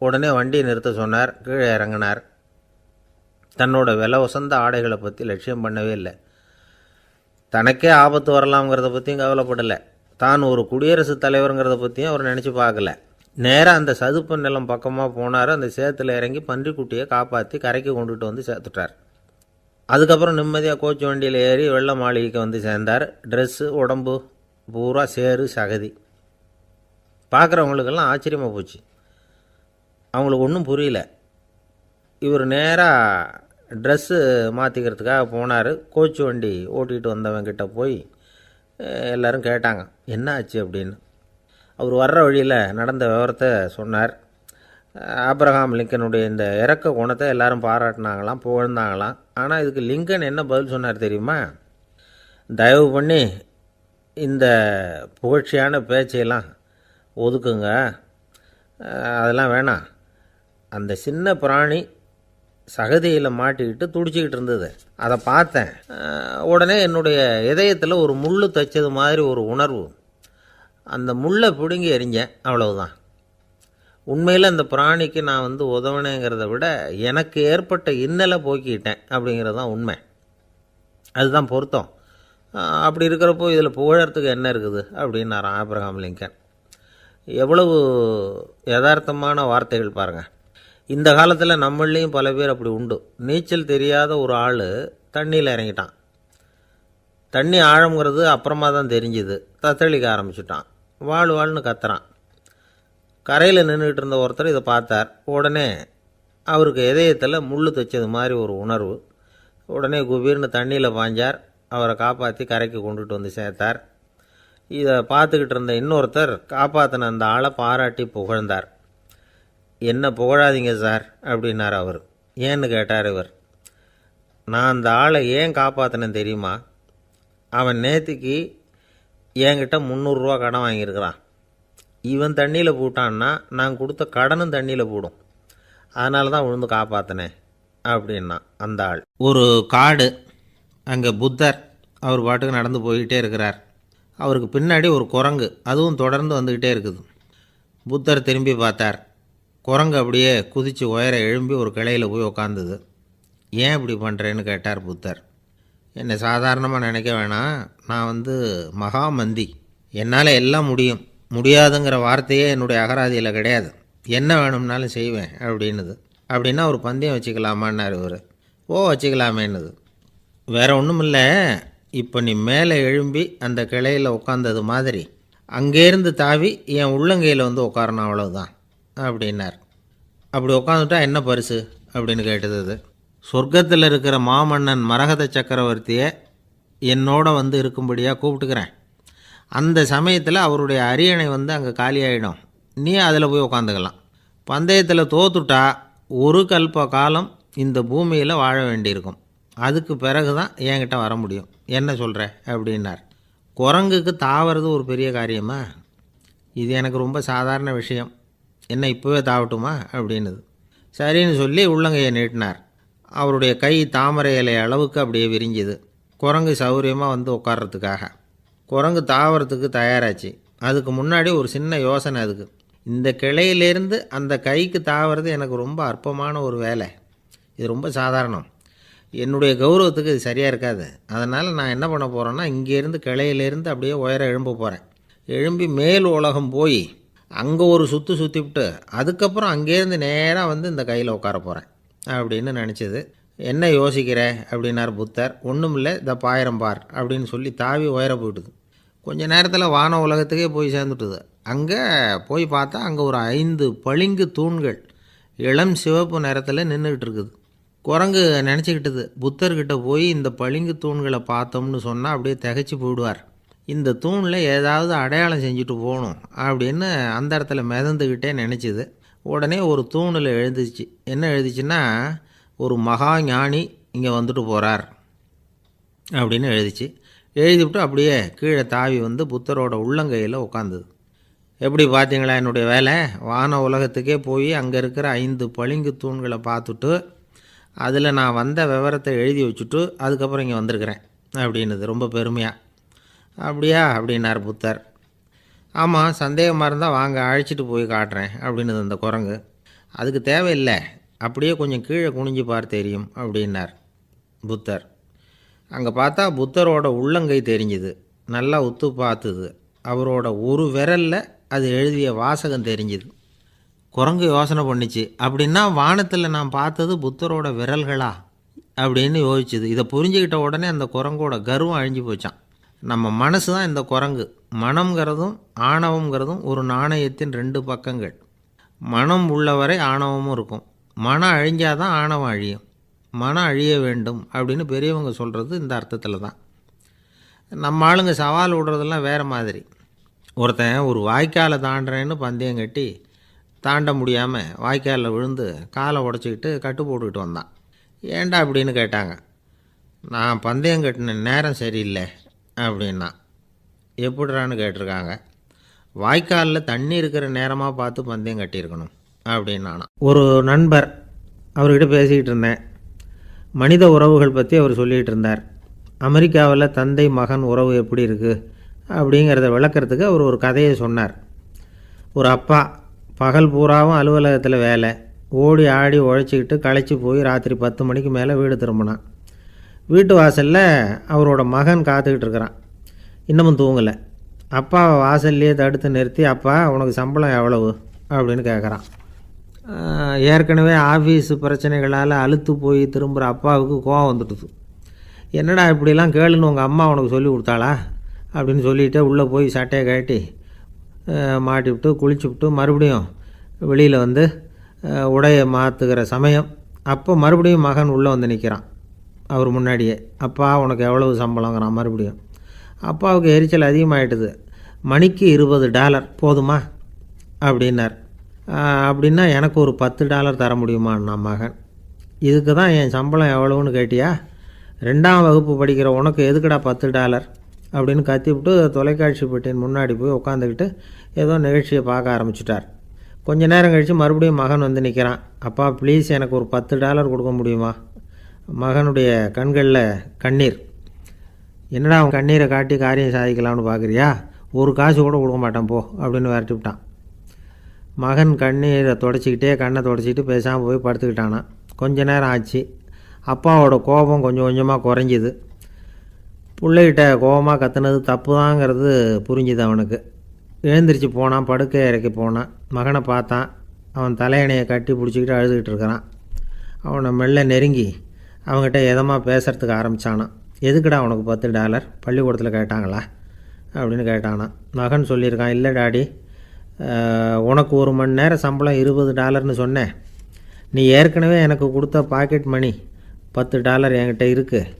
S1: உடனே வண்டியை நிறுத்த சொன்னார். கீழே இறங்கினார். தன்னோட விலை உசந்த ஆடைகளை பற்றி லட்சியம் பண்ணவே இல்லை. தனக்கே ஆபத்து வரலாம்ங்கிறத பற்றியும் கவலைப்படலை. தான் ஒரு குடியரசுத் தலைவருங்கிறத பற்றியும் அவர் நினச்சி பார்க்கல. நேராக அந்த சதுப்பு நிலம் பக்கமாக போனார். அந்த சேத்துல இறங்கி பன்றிக்குட்டியை காப்பாற்றி கரைக்கு கொண்டுட்டு வந்து சேர்த்துட்டார். அதுக்கப்புறம் நிம்மதியாக கோச்சு வண்டியில் ஏறி வெள்ள மாளிகைக்கு வந்து சேர்ந்தார். ட்ரெஸ்ஸு உடம்பு பூரா சேறு சகதி. பார்க்குறவங்களுக்கெல்லாம் ஆச்சரியமாக போச்சு. அவங்களுக்கு ஒன்றும் புரியல. இவர் நேராக ட்ரெஸ்ஸு மாற்றிக்கிறதுக்காக போனார். கோச்சு வண்டி ஓட்டிகிட்டு வந்தவங்கிட்ட போய் எல்லோரும் கேட்டாங்க என்ன ஆச்சு அப்படின்னு. அவர் வர்ற வழியில் நடந்த விவரத்தை சொன்னார். ஆப்ரஹாம் லிங்கனுடைய இந்த இறக்க குணத்தை எல்லாரும் பாராட்டினாங்களாம், புகழ்ந்தாங்களாம். ஆனால் இதுக்கு லிங்கன் என்ன பதில் சொன்னார் தெரியுமா? தயவு பண்ணி இந்த புகழ்ச்சியான பேச்சையெல்லாம் ஒதுக்குங்க, அதெல்லாம் வேணாம். அந்த சின்ன பிராணி சகதியில் மாட்டிக்கிட்டு துடிச்சிக்கிட்டு இருந்தது, அதை பார்த்தேன். உடனே என்னுடைய இதயத்தில் ஒரு முள் தைச்சது மாதிரி ஒரு உணர்வு. அந்த முள்ளை பிடுங்கி எறிஞ்சேன், அவ்வளவுதான். உண்மையில் அந்த பிராணிக்கு நான் வந்து உதவினேங்கிறத விட எனக்கு ஏற்பட்ட இன்னலை போக்கிட்டேன் அப்படிங்கிறது தான் உண்மை. அதுதான் பொருத்தம். அப்படி இருக்கிறப்போ இதில் புகழறதுக்கு என்ன இருக்குது அப்படின்னாராம் ஆப்ரஹாம் லிங்கன். எவ்வளவு யதார்த்தமான வார்த்தைகள் பாருங்கள். இந்த காலத்தில் நம்மளையும் பல பேர் அப்படி உண்டு. நீச்சல் தெரியாத ஒரு ஆள் தண்ணியில் இறங்கிட்டான். தண்ணி ஆழங்கிறது அப்புறமா தான் தெரிஞ்சுது. தத்தளிக்க ஆரம்பிச்சுட்டான். வாழ்னு கத்துறான். கரையில் நின்றுக்கிட்டு இருந்த ஒருத்தர் இதை பார்த்தார். உடனே அவருக்கு இதயத்தில் முள் தைச்சது மாதிரி ஒரு உணர்வு. உடனே குபீர்னு தண்ணியில் பாய்ஞ்சார். அவரை காப்பாற்றி கரைக்கு கொண்டுட்டு வந்து சேர்த்தார். இதை பார்த்துக்கிட்டு இருந்த இன்னொருத்தர் காப்பாற்றின அந்த ஆளை பாராட்டி புகழ்ந்தார். என்ன புகழாதீங்க சார் அப்படின்னார் அவர். ஏன்னு கேட்டார் இவர். நான் அந்த ஆளை ஏன் காப்பாற்றினேன் தெரியுமா? அவன் நேற்றுக்கு என்கிட்ட ₹300 கடன் வாங்கியிருக்கிறான். இவன் தண்ணியில் போட்டான்னா நான் கொடுத்த கடனும் தண்ணியில் போடும். அதனால தான் விழுந்து காப்பாற்றினேன் அப்படின்னா அந்த ஆள். ஒரு காடு, அங்கே புத்தர் அவர் பாட்டுக்கு நடந்து போய்கிட்டே இருக்கிறார். அவருக்கு பின்னாடி ஒரு குரங்கு, அதுவும் தொடர்ந்து வந்துக்கிட்டே இருக்குது. புத்தர் திரும்பி பார்த்தார். குரங்கு அப்படியே குதித்து உயர எழும்பி ஒரு கிளையில் போய் உக்காந்தது. ஏன் இப்படி பண்ணுறேன்னு கேட்டார் புத்தர். என்னை சாதாரணமாக நினைக்க வேணாம், நான் மகாமந்தி, என்னால் எல்லாம் முடியும், முடியாதுங்கிற வார்த்தையே என்னுடைய அகராதியில் கிடையாது, என்ன வேணும்னாலும் செய்வேன் அப்படின்னுது. அப்படின்னா ஒரு பந்தயம் வச்சுக்கலாமான்னார் இவர். ஓ வச்சுக்கலாமேன்னுது. வேறு ஒன்றும் இல்லை, இப்போ நீ மேலே எழும்பி அந்த கிளையில் உட்காந்தது மாதிரி அங்கேருந்து தாவி என் உள்ளங்கையில் உட்காரணும், அவ்வளோதான் அப்படின்னார். அப்படி உட்காந்துட்டா என்ன பரிசு அப்படின்னு கேட்டது அது. சொர்க்கத்தில் இருக்கிற மாமன்னன் மரகத சக்கரவர்த்தியை என்னோட இருக்கும்படியாக கூப்பிட்டுக்கிறேன். அந்த சமயத்தில் அவருடைய அரியணை அங்கே காலியாகிடும், நீ அதில் போய் உட்காந்துக்கலாம். பந்தயத்தில் தோத்துட்டா ஒரு கல்ப காலம் இந்த பூமியில் வாழ வேண்டியிருக்கும், அதுக்கு பிறகு தான் என்கிட்ட வர முடியும், என்ன சொல்கிற அப்படின்னார். குரங்குக்கு தாவறது ஒரு பெரிய காரியமா? இது எனக்கு ரொம்ப சாதாரண விஷயம், என்ன இப்போவே தாவட்டுமா அப்படின்னுது. சரின்னு சொல்லி உள்ளங்கையை நீட்டினார். அவருடைய கை தாமரை இலை அளவுக்கு அப்படியே விரிஞ்சுது. குரங்கு சௌகரியமாக உட்கார்றதுக்காக. குரங்கு தாவறதுக்கு தயாராச்சு. அதுக்கு முன்னாடி ஒரு சின்ன யோசனை அதுக்கு. இந்த கிளையிலேருந்து அந்த கைக்கு தாவறது எனக்கு ரொம்ப அற்பமான ஒரு வேலை, இது ரொம்ப சாதாரணம், என்னுடைய கௌரவத்துக்கு இது சரியாக இருக்காது. அதனால் நான் என்ன பண்ண போகிறேன்னா, இங்கேருந்து கிளையிலேருந்து அப்படியே உயர எழும்ப போகிறேன். எழும்பி மேல் உலகம் போய் அங்கே ஒரு சுற்றிவிட்டு அதுக்கப்புறம் அங்கேருந்து நேராக இந்த கையில் உட்கார போகிறேன் அப்படின்னு நினச்சிது. என்ன யோசிக்கிற அப்படின்னார் புத்தர். ஒன்றும் இல்லை, இந்த பாயிரம் பார் அப்படின்னு சொல்லி தாவி உயர போயிட்டுது. கொஞ்ச நேரத்தில் வான உலகத்துக்கே போய் சேர்ந்துட்டுது. அங்கே போய் பார்த்தா அங்கே ஒரு 5 பளிங்கு தூண்கள் இளம் சிவப்பு நிறத்தில் நின்றுக்கிட்டு இருக்குது. குரங்கு நினச்சிக்கிட்டது, புத்தர்கிட்ட போய் இந்த பளிங்கு தூண்களை பார்த்தோம்னு சொன்னால் அப்படியே திகைச்சு போயிடுவார், இந்த தூணில் ஏதாவது அடையாளம் செஞ்சுட்டு போகணும் அப்படின்னு அந்த இடத்துல மிதந்துக்கிட்டே நினச்சிது. உடனே ஒரு தூணில் எழுதிச்சு. என்ன எழுதிச்சுன்னா, ஒரு மகா ஞானி இங்கே போகிறார் அப்படின்னு எழுதிச்சு. எழுதிவிட்டு அப்படியே கீழே தாவி புத்தரோட உள்ளங்கையில் உட்காந்துது. எப்படி பார்த்தீங்களா என்னுடைய வேலை? வான உலகத்துக்கே போய் அங்கே இருக்கிற 5 பளிங்கு தூண்களை பார்த்துட்டு அதில் நான் வந்த விவரத்தை எழுதி வச்சுட்டு அதுக்கப்புறம் இங்கே வந்திருக்கிறேன் அப்படின்னுது ரொம்ப பெருமையாக. அப்படியா அப்படின்னார் புத்தர். ஆமாம், சந்தேகமாக இருந்தால் வாங்க, அழைச்சிட்டு போய் காட்டுறேன் அப்படின்னுது அந்த குரங்கு. அதுக்கு தேவையில்லை, அப்படியே கொஞ்சம் கீழே குனிஞ்சு பார் தெரியும் அப்படின்னார் புத்தர். அங்கே பார்த்தா புத்தரோட உள்ளங்கை தெரிஞ்சுது. நல்லா உத்து பார்த்துது. அவரோட ஒரு விரலில் அது எழுதிய வாசகம் தெரிஞ்சுது. குரங்கு யோசனை பண்ணிச்சு, அப்படின்னா வானத்தில் நான் பார்த்தது புத்தரோட விரல்களா அப்படின்னு யோசிச்சுது. இதை புரிஞ்சுக்கிட்ட உடனே அந்த குரங்கோட கர்வம் அழிஞ்சு போச்சான். நம்ம மனசு தான் இந்த குரங்கு. மனம்ங்கிறதும் ஆணவங்கிறதும் ஒரு நாணயத்தின் 2 பக்கங்கள். மனம் உள்ளவரை ஆணவமும் இருக்கும். மனம் அழிஞ்சாதான் ஆணவம் அழியும். மனம் அழிய வேண்டும் அப்படின்னு பெரியவங்க சொல்கிறது இந்த அர்த்தத்தில் தான். நம்ம ஆளுங்க சவால் விடுறதெல்லாம் வேறு மாதிரி. ஒருத்தன் ஒரு வாய்க்காலை தாண்டுறேன்னு பந்தயம் கட்டி தாண்ட முடியாமல் வாய்க்காலில் விழுந்து காலை உடச்சிக்கிட்டு கட்டு போட்டுக்கிட்டு வந்தான். ஏன்டா அப்படின்னு கேட்டாங்க. நான் பந்தயம் கட்டின நேரம் சரியில்லை அப்படின்னா. எப்படிறான்னு கேட்டிருக்காங்க. வாய்க்காலில் தண்ணி இருக்கிற நேரமாக பார்த்து பந்தயம் கட்டியிருக்கணும் அப்படின்னானா. ஒரு நண்பர், அவர்கிட்ட பேசிக்கிட்டு இருந்தேன். மனித உறவுகள் பற்றி அவர் சொல்லிகிட்டு இருந்தார். அமெரிக்காவில் தந்தை மகன் உறவு எப்படி இருக்குது அப்படிங்கிறத விளக்கிறதுக்கு அவர் ஒரு கதையை சொன்னார். ஒரு அப்பா பகல் பூராவும் அலுவலகத்தில் வேலை, ஓடி ஆடி உழைச்சிக்கிட்டு களைச்சி போய் ராத்திரி 10 மணிக்கு மேலே வீடு திரும்பினான். வீட்டு வாசலில் அவரோட மகன் காத்துக்கிட்டு இருக்கிறான், இன்னமும் தூங்கலை. அப்பாவை வாசல்லையே தடுத்து நிறுத்தி, அப்பா உனக்கு சம்பளம் எவ்வளவு அப்படின்னு கேட்குறான். ஏற்கனவே ஆஃபீஸ் பிரச்சனைகளால் அலுத்து போய் திரும்புகிற அப்பாவுக்கு கோவம் வந்துடுது. என்னடா இப்படிலாம் கேளுன்னு உங்கள் அம்மா உனக்கு சொல்லி கொடுத்தாளா அப்படின்னு சொல்லிவிட்டு உள்ளே போய் சட்டையை கட்டி மாட்டிவிட்டு குளிச்சுவிட்டு மறுபடியும் வெளியில் உடையை மாற்றுகிற சமயம் அப்போ மறுபடியும் மகன் உள்ளே நிற்கிறான் அவர் முன்னாடியே. அப்பா உனக்கு எவ்வளவு சம்பளங்கிறான் மறுபடியும். அப்பாவுக்கு எரிச்சல் அதிகமாகிட்டுது. மணிக்கு $20 போதுமா அப்படின்னார். அப்படின்னா எனக்கு ஒரு $10 தர முடியுமான்னா மகன். இதுக்கு தான் என் சம்பளம் எவ்வளவுன்னு கேட்டியா? 2ஆம் வகுப்பு படிக்கிற உனக்கு எதுக்குடா $10 அப்படின்னு கத்திவிட்டு தொலைக்காட்சி பெட்டியின் முன்னாடி போய் உட்காந்துக்கிட்டு ஏதோ நிகழ்ச்சியை பார்க்க ஆரம்பிச்சிட்டார். கொஞ்ச நேரம் கழித்து மறுபடியும் மகன் நிற்கிறான். அப்பா ப்ளீஸ் எனக்கு ஒரு $10 கொடுக்க முடியுமா? மகனுடைய கண்களில் கண்ணீர். என்னடா அவன் கண்ணீரை காட்டி காரியம் சாதிக்கலாம்னு பார்க்குறியா? ஒரு காசு கூட கொடுக்க மாட்டான் போ அப்படின்னு விரட்டி விட்டான். மகன் கண்ணீரை தொடச்சிக்கிட்டே கண்ணை தொடச்சிக்கிட்டு பேசாமல் போய் படுத்துக்கிட்டானான். கொஞ்ச நேரம் ஆச்சு. அப்பாவோட கோபம் கொஞ்சம் கொஞ்சமாக குறைஞ்சிது. பிள்ளைகிட்ட கோபமாக கத்துனது தப்பு தாங்கிறது புரிஞ்சுது அவனுக்கு. எழுந்திரிச்சு போனான், படுக்கை இறக்கி போனான். மகனை பார்த்தான். அவன் தலையணையை கட்டி பிடிச்சிக்கிட்டு அழுதுகிட்டு இருக்கிறான். அவனை மெல்ல நெருங்கி அவங்ககிட்ட எதமாக பேசுகிறதுக்கு ஆரம்பித்தானான். எதுக்குடா உனக்கு $10 பள்ளிக்கூடத்தில் கேட்டாங்களா அப்படின்னு கேட்டானான். மகன் சொல்லியிருக்கான், இல்லை டாடி, உனக்கு 1 மணி நேரம் சம்பளம் $20ன்னு சொன்னேன். நீ ஏற்கனவே எனக்கு கொடுத்த பாக்கெட் மணி $10 என்கிட்ட இருக்குது.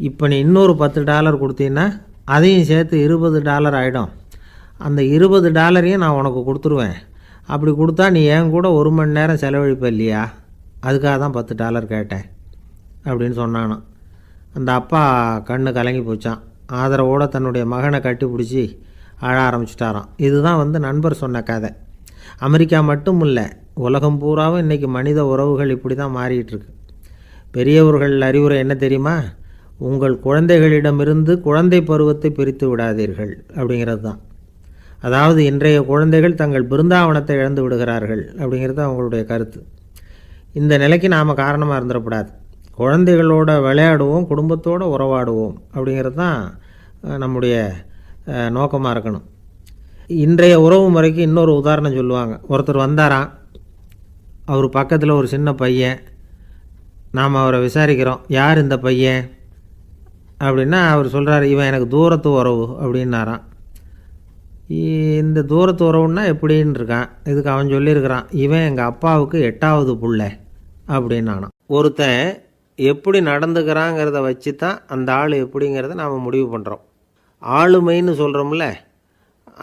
S1: இப்போ நீ இன்னொரு $10 கொடுத்தீங்கன்னா அதையும் சேர்த்து $20 ஆகிடும். அந்த $20 நான் உனக்கு கொடுத்துருவேன். அப்படி கொடுத்தா நீ என் கூட 1 மணி நேரம் செலவழிப்ப இல்லையா? அதுக்காக தான் $10 கேட்டேன் அப்படின்னு சொன்னானான். அந்த அப்பா கண்ணு கலங்கி போச்சான். ஆதரவோடு தன்னுடைய மகனை கட்டி பிடிச்சி அழ ஆரம்பிச்சிட்டாராம். இதுதான் நண்பர் சொன்ன கதை. அமெரிக்கா மட்டும் இல்லை, உலகம் பூராவும் இன்றைக்கி மனித உறவுகள் இப்படி தான் மாறிட்டுருக்கு. பெரியவர்கள் அறிவுரை என்ன தெரியுமா? உங்கள் குழந்தைகளிடமிருந்து குழந்தை பருவத்தை பிரித்து விடாதீர்கள் அப்படிங்கிறது தான். அதாவது இன்றைய குழந்தைகள் தங்கள் பிருந்தாவனத்தை இழந்து விடுகிறார்கள் அப்படிங்கிறது அவங்களுடைய கருத்து. இந்த நிலைக்கு நாம் காரணமாக இருந்துடக்கூடாது. குழந்தைகளோட விளையாடுவோம், குடும்பத்தோடு உறவாடுவோம் அப்படிங்கிறது தான் நம்முடைய நோக்கமாக இருக்கணும். இன்றைய உறவு முறைக்கு இன்னொரு உதாரணம் சொல்லுவாங்க. ஒருத்தர் வந்தாராம், அவர் பக்கத்தில் ஒரு சின்ன பையன். நாம் அவரை விசாரிக்கிறோம், யார் இந்த பையன் அப்படின்னா அவர் சொல்கிறார், இவன் எனக்கு தூரத்து உறவு அப்படின்னாராம். இந்த தூரத்து உறவுன்னா எப்படின்னு இருக்கான். இதுக்கு அவன் சொல்லியிருக்கிறான், இவன் எங்கள் அப்பாவுக்கு 8வது புள்ளை அப்படின்னானான். ஒருத்தன் எப்படி நடந்துக்கிறாங்கிறத வச்சு தான் அந்த ஆள் எப்படிங்கிறத நாம் முடிவு பண்ணுறோம். ஆளுமைன்னு சொல்கிறோம்ல,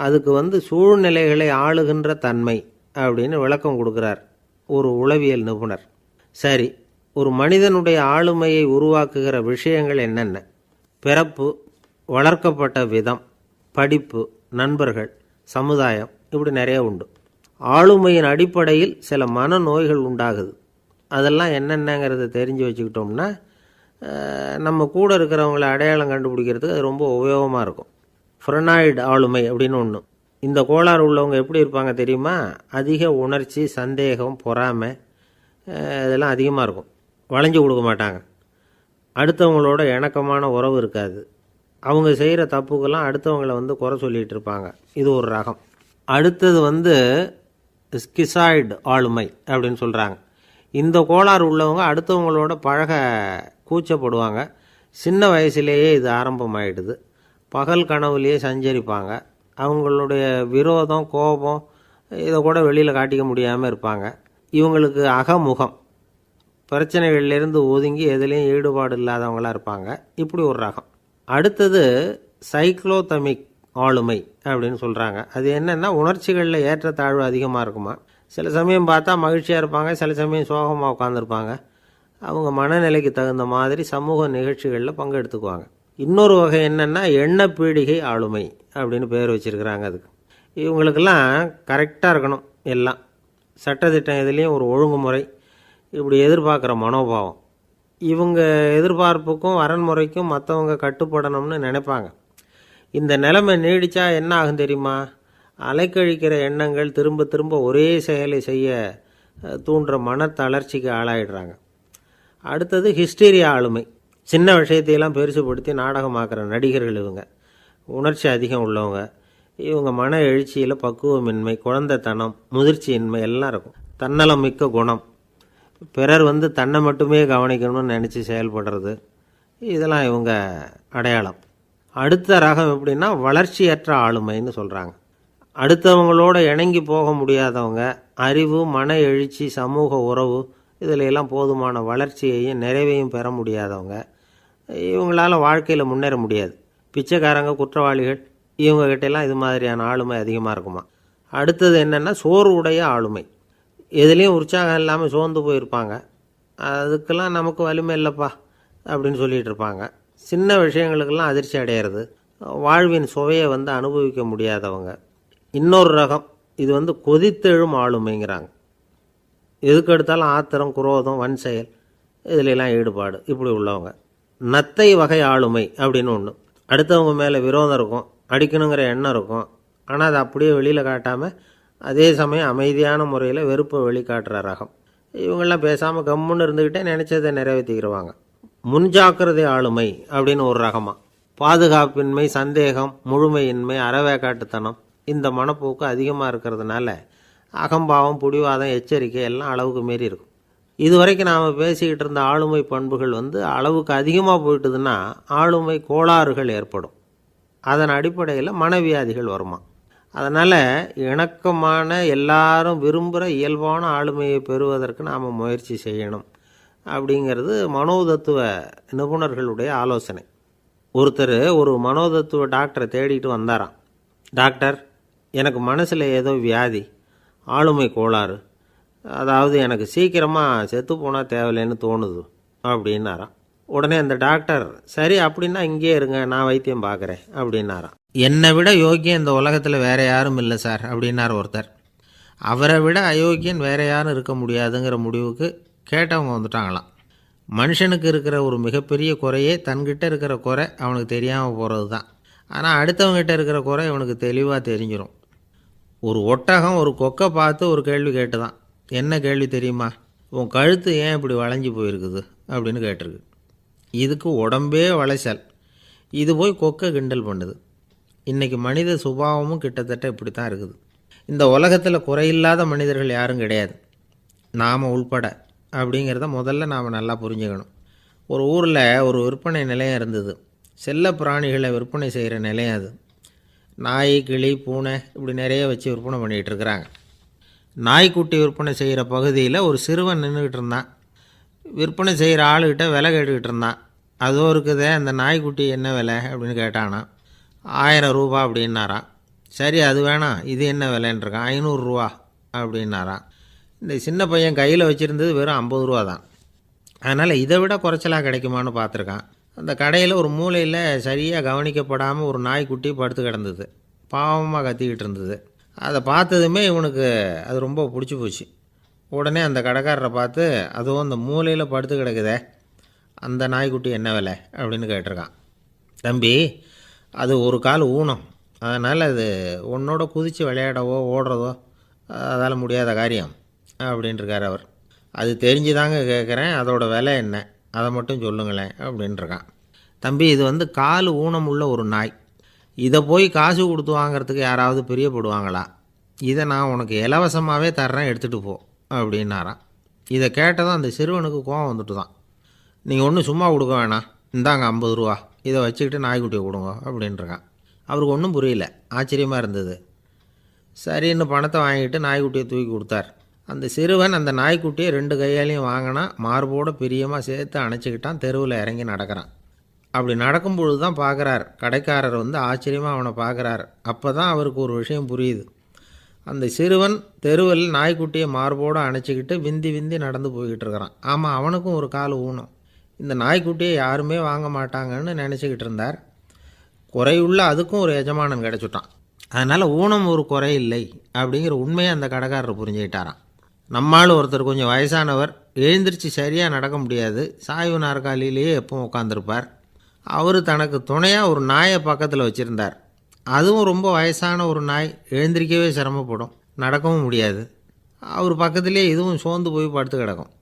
S1: அதுக்கு சூழ்நிலைகளை ஆளுகின்ற தன்மை அப்படின்னு விளக்கம் கொடுக்குறார் ஒரு உளவியல் நிபுணர். சரி, ஒரு மனிதனுடைய ஆளுமையை உருவாக்குகிற விஷயங்கள் என்னென்ன? பிறப்பு, வளர்க்கப்பட்ட விதம், படிப்பு, நண்பர்கள், சமுதாயம், இப்படி நிறைய உண்டு. ஆளுமையின் அடிப்படையில் சில மனநோய்கள் உண்டாகுது. அதெல்லாம் என்னென்னங்கிறத தெரிஞ்சு வச்சுக்கிட்டோம்னா நம்ம கூட இருக்கிறவங்கள அடையாளம் கண்டுபிடிக்கிறதுக்கு அது ரொம்ப உபயோகமாக இருக்கும். ஃப்ரெனாய்டு ஆளுமை அப்படின்னு ஒன்று. இந்த கோளாறு உள்ளவங்க எப்படி இருப்பாங்க தெரியுமா? அதிக உணர்ச்சி, சந்தேகம், பொறாமை இதெல்லாம் அதிகமாக இருக்கும். வளைஞ்சு கொடுக்க மாட்டாங்க. அடுத்தவங்களோட இணக்கமான உறவு இருக்காது. அவங்க செய்கிற தப்புக்கெல்லாம் அடுத்தவங்களை குறை சொல்லிகிட்டு இருப்பாங்க. இது ஒரு ரகம். அடுத்தது ஸ்கிசாய்டு ஆளுமை அப்படின்னு சொல்கிறாங்க. இந்த கோளாறு உள்ளவங்க அடுத்தவங்களோட பழக கூச்சப்படுவாங்க. சின்ன வயசுலேயே இது ஆரம்பமாயிடுது. பகல் கனவுலேயே சஞ்சரிப்பாங்க. அவங்களுடைய விரோதம், கோபம் இதை கூட வெளியில் காட்டிக்க முடியாமல் இருப்பாங்க. இவங்களுக்கு அகமுகம், பிரச்சனைகள்லேருந்து ஒதுங்கி எதுலேயும் ஈடுபாடு இல்லாதவங்களாக இருப்பாங்க. இப்படி ஒரு ரகம். அடுத்தது சைக்ளோதமிக் ஆளுமை அப்படின்னு சொல்கிறாங்க. அது என்னென்னா, உணர்ச்சிகளில் ஏற்றத்தாழ்வு அதிகமாக இருக்குமா. சில சமயம் பார்த்தா மகிழ்ச்சியாக இருப்பாங்க, சில சமயம் சோகமாக உட்காந்துருப்பாங்க. அவங்க மனநிலைக்கு தகுந்த மாதிரி சமூக நிகழ்ச்சிகளில் பங்கெடுத்துக்குவாங்க. இன்னொரு வகை என்னென்னா எண்ணப்பீடிகை ஆளுமை அப்படின்னு பேர் வச்சுருக்கிறாங்க. அதுக்கு இவங்களுக்கெல்லாம் கரெக்டாக இருக்கணும். எல்லாம் சட்டத்திட்டம், எதுலேயும் ஒரு ஒழுங்குமுறை, இப்படி எதிர்பார்க்குற மனோபாவம். இவங்க எதிர்பார்ப்புக்கும் வரன்முறைக்கும் மற்றவங்க கட்டுப்படணும்னு நினைப்பாங்க. இந்த நிலைமை நீடித்தா என்ன ஆகும் தெரியுமா? அலைக்கழிக்கிற எண்ணங்கள் திரும்ப திரும்ப ஒரே செயலை செய்ய தூண்டுற மன தளர்ச்சிக்கு ஆளாயிடுறாங்க. அடுத்தது ஹிஸ்டீரியா ஆளுமை. சின்ன விஷயத்தையெல்லாம் பெருசுப்படுத்தி நாடகமாக்குற நடிகர்கள் இவங்க. உணர்ச்சி அதிகம் உள்ளவங்க. இவங்க மன எழுச்சியில் பக்குவமின்மை, குழந்தைத்தனம், முதிர்ச்சியின்மை எல்லாம் இருக்கும். தன்னலம் மிக்க குணம். பிறர் தன்னை மட்டுமே கவனிக்கணும்னு நினச்சி செயல்படுறது, இதெல்லாம் இவங்க அடையாளம். அடுத்த ரகம் எப்படின்னா வளர்ச்சியற்ற ஆளுமைன்னு சொல்கிறாங்க. அடுத்தவங்களோட இணங்கி போக முடியாதவங்க, அறிவு, மன எழுச்சி, சமூக உறவு இதில் எல்லாம் போதுமான வளர்ச்சியையும் நிறைவையும் பெற முடியாதவங்க. இவங்களால் வாழ்க்கையில் முன்னேற முடியாது. பிச்சைக்காரங்க, குற்றவாளிகள், இவங்ககிட்டெல்லாம் இது மாதிரியான ஆளுமை அதிகமாக இருக்குமா. அடுத்தது என்னென்னா சோர்வுடைய ஆளுமை. எதுலேயும் உற்சாகம் இல்லாமல் சோர்ந்து போயிருப்பாங்க. அதுக்கெல்லாம் நமக்கு வலிமை இல்லைப்பா அப்படின்னு சொல்லிகிட்டு இருப்பாங்க. சின்ன விஷயங்களுக்கெல்லாம் அதிர்ச்சி அடையிறது, வாழ்வின் சுவையை அனுபவிக்க முடியாதவங்க. இன்னொரு ரகம் இது கொதித்தெழும் ஆளுமைங்கிறாங்க. எதுக்கு எடுத்தாலும் ஆத்திரம், குரோதம், வன் செயல் இதிலெல்லாம் ஈடுபாடு, இப்படி உள்ளவங்க. நத்தை வகை ஆளுமை அப்படின்னு ஒன்று. அடுத்தவங்க மேலே விரோதம் இருக்கும், அடிக்கணுங்கிற எண்ணம் இருக்கும். ஆனால் அதை அப்படியே வெளியில் காட்டாமல் அதே சமயம் அமைதியான முறையில் வெறுப்பை வெளிக்காட்டுற ரகம். இவங்கெல்லாம் பேசாமல் கம்முன்னு இருந்துக்கிட்டே நினச்சதை நிறைவேற்றிக்கிறவாங்க. முன்ஜாக்கிரதை ஆளுமை அப்படின்னு ஒரு ரகமாக பாதுகாப்பின்மை, சந்தேகம், முழுமையின்மை, அறவேக்காட்டுத்தனம் இந்த மனப்போக்கு அதிகமாக இருக்கிறதுனால அகம்பாவம், புடிவாதம், எச்சரிக்கை எல்லாம் அளவுக்கு மீறி இருக்கும். இதுவரைக்கும் நாம் பேசிக்கிட்டு இருந்த ஆளுமை பண்புகள் அளவுக்கு அதிகமாக போயிட்டுதுன்னா ஆளுமை கோளாறுகள் ஏற்படும். அதன் அடிப்படையில் மனவியாதிகள் வருமா. அதனால் இணக்கமான எல்லாரும் விரும்புகிற இயல்பான ஆளுமையை பெறுவதற்கு நாம் முயற்சி செய்யணும் அப்படிங்கிறது மனோதத்துவ நிபுணர்களுடைய ஆலோசனை. ஒருத்தர் ஒரு மனோதத்துவ டாக்டரை தேடிட்டு வந்தாராம். டாக்டர், எனக்கு மனசில் ஏதோ வியாதி, ஆளுமை கோளாறு, அதாவது எனக்கு சீக்கிரமாக செத்து போனால் தேவையில்லைன்னு தோணுது அப்படின்னாராம். உடனே அந்த டாக்டர், சரி அப்படின்னா இங்கே இருங்க, நான் வைத்தியம் பார்க்குறேன் அப்படின்னாராம். என்னை விட யோக்கியம் இந்த உலகத்தில் வேறு யாரும் இல்லை சார் அப்படின்னார் ஒருத்தர். அவரை விட அயோக்கியன் வேறு யாரும் இருக்க முடியாதுங்கிற முடிவுக்கு கேட்டவங்க வந்துட்டாங்களாம். மனுஷனுக்கு இருக்கிற ஒரு மிகப்பெரிய குறையே தன்கிட்ட இருக்கிற குறை அவனுக்கு தெரியாமல் போகிறது தான். ஆனால் அடுத்தவங்ககிட்ட இருக்கிற குறை இவனுக்கு தெளிவாக தெரிஞ்சிடும். ஒரு ஒட்டகம் ஒரு கொக்கை பார்த்து ஒரு கேள்வி கேட்டுதான். என்ன கேள்வி தெரியுமா? உன் கழுத்து ஏன் இப்படி வளைஞ்சி போயிருக்குது அப்படின்னு கேட்டிருக்கு. இதுக்கு உடம்பே வளைச்சல். இது போய் கொக்கை கிண்டல் பண்ணுது. இன்றைக்கி மனித சுபாவமும் கிட்டத்தட்ட இப்படி தான் இருக்குது. இந்த உலகத்தில் குறையில்லாத மனிதர்கள் யாரும் கிடையாது, நாம் உள்பட அப்படிங்கிறத முதல்ல நாம் நல்லா புரிஞ்சுக்கணும். ஒரு ஊரில் ஒரு விற்பனை நிலையம் இருந்தது. செல்ல பிராணிகளை விற்பனை செய்கிற நிலையம் அது. நாய், கிளி, பூனை இப்படி நிறைய வச்சு விற்பனை பண்ணிகிட்ருக்குறாங்க. நாய்க்குட்டி விற்பனை செய்கிற பகுதியில் ஒரு சிறுவன் நின்றுக்கிட்டு இருந்தான். விற்பனை செய்கிற ஆளுகிட்ட விலை கேட்டுக்கிட்டு இருந்தான். அதோ இருக்குதே அந்த நாய்க்குட்டி என்ன விலை அப்படின்னு கேட்டானா. 1000 ரூபா அப்படின்னாரான். சரி அது வேணாம், இது என்ன விலைன்றிருக்கான். 500 ரூபா அப்படின்னாரான். இந்த சின்ன பையன் கையில் வச்சுருந்தது வெறும் 50 ரூபா தான். அதனால் இதை விட குறைச்சலாக கிடைக்குமான்னு பார்த்துருக்கான். அந்த கடையில் ஒரு மூலையில் சரியாக கவனிக்கப்படாமல் ஒரு நாய்க்குட்டி படுத்து கிடந்தது. பாவமாக கத்திக்கிட்டு இருந்தது. அதை பார்த்ததுமே இவனுக்கு அது ரொம்ப பிடிச்சி போச்சு. உடனே அந்த கடைக்காரரை பார்த்து, அதுவும் அந்த மூலையில் படுத்து கிடக்குதே அந்த நாய்க்குட்டி என்ன விலை அப்படின்னு கேட்டிருக்கான். தம்பி, அது ஒரு கால் ஊனம், அதனால் அது உன்னோட குதித்து விளையாடவோ ஓடுறதோ அதால் முடியாத காரியம் அப்படின்ட்டுருக்கார் அவர். அது தெரிஞ்சுதாங்க கேட்குறேன், அதோட விலை என்ன அதை மட்டும் சொல்லுங்களேன் அப்படின்ட்டுருக்கான். தம்பி, இது கால் ஊனம் உள்ள ஒரு நாய். இதை போய் காசு கொடுத்து வாங்கிறதுக்கு யாராவது பிரியப்படுவாங்களா? இதை நான் உனக்கு இலவசமாகவே தர்றேன், எடுத்துகிட்டு போ அப்படின்னாரான். இதை கேட்டதும் அந்த சிறுவனுக்கு கோவம் வந்துட்டு தான். நீங்கள் ஒன்றும் சும்மா கொடுக்க வேணாம், இந்தாங்க 50 ரூபா, இதை வச்சுக்கிட்டு நாய்க்குட்டியை கொடுங்க அப்படின்ட்டுருக்கான். அவருக்கு ஒன்றும் புரியல, ஆச்சரியமாக இருந்தது. சரின்னு பணத்தை வாங்கிட்டு நாய்க்குட்டியை தூக்கி கொடுத்தார். அந்த சிறுவன் அந்த நாய்க்குட்டியை 2 கையாலையும் வாங்கினா, மார்போடு பிரியமாக சேர்த்து அணைச்சிக்கிட்டான். தெருவில் இறங்கி நடக்கிறான். அப்படி நடக்கும்பொழுது தான் பார்க்குறார், கடைக்காரர் ஆச்சரியமாக அவனை பார்க்குறார். அப்போ தான் அவருக்கு ஒரு விஷயம் புரியுது. அந்த சிறுவன் தெருவில் நாய்க்குட்டியை மார்போடு அணைச்சிக்கிட்டு விந்தி விந்தி நடந்து போய்கிட்டு இருக்கிறான். ஆமாம், அவனுக்கும் ஒரு கால் ஊனம். இந்த நாய்க்குட்டியை யாருமே வாங்க மாட்டாங்கன்னு நினச்சிக்கிட்டு இருந்தார். குறையுள்ள அதுக்கும் ஒரு எஜமானன் கிடச்சிட்டான். அதனால் ஊனம் ஒரு குறை இல்லை அப்படிங்கிற உண்மையை அந்த கடைக்காரர் புரிஞ்சுக்கிட்டாரான். நம்மால் ஒருத்தர் கொஞ்சம் வயசானவர், எழுந்திரிச்சு சரியாக நடக்க முடியாது, சாய்வு நாற்காலியிலேயே எப்பவும் உட்காந்துருப்பார். அவர் தனக்கு துணையாக ஒரு நாயை பக்கத்தில் வச்சுருந்தார். அதுவும் ரொம்ப வயசான ஒரு நாய், எழுந்திரிக்கவே சிரமப்படும், நடக்கவும் முடியாது. அவர் பக்கத்துலேயே இதுவும் சோர்ந்து போய் படுத்து கிடக்கும்.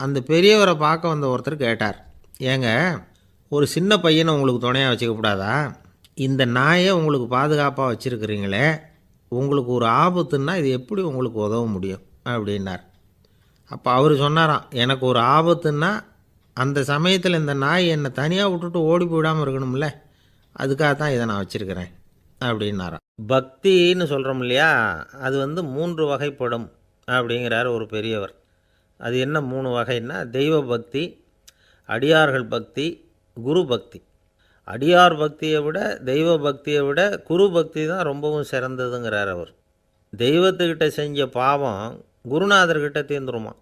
S1: அந்த பெரியவரை பார்க்க வந்த ஒருத்தர் கேட்டார், ஏங்க, ஒரு சின்ன பையனை உங்களுக்கு துணையாக வச்சுக்கப்படாதா? இந்த நாயை உங்களுக்கு பாதுகாப்பாக வச்சுருக்கிறீங்களே, உங்களுக்கு ஒரு ஆபத்துன்னா இது எப்படி உங்களுக்கு உதவ முடியும் அப்படின்னார். அப்போ அவர் சொன்னாராம், எனக்கு ஒரு ஆபத்துன்னா அந்த சமயத்தில் இந்த நாய் என்னை தனியாக விட்டுட்டு ஓடி போயிடாமல் இருக்கணும்ல, அதுக்காக தான் இதை நான் வச்சுருக்கிறேன் அப்படின்னாராம். பக்தின்னு சொல்கிறோம் இல்லையா, அது 3 வகைப்படும் அப்படிங்கிறார் ஒரு பெரியவர். அது என்ன 3 வகைன்னா, தெய்வ பக்தி, அடியார்கள் பக்தி, குரு பக்தி. அடியார் பக்தியை விட தெய்வ பக்தியை விட குரு பக்தி தான் ரொம்பவும் சிறந்ததுங்கிறார் அவர். தெய்வத்துக்கிட்ட செஞ்ச பாவம் குருநாதர்கிட்ட தீர்ந்துருமா,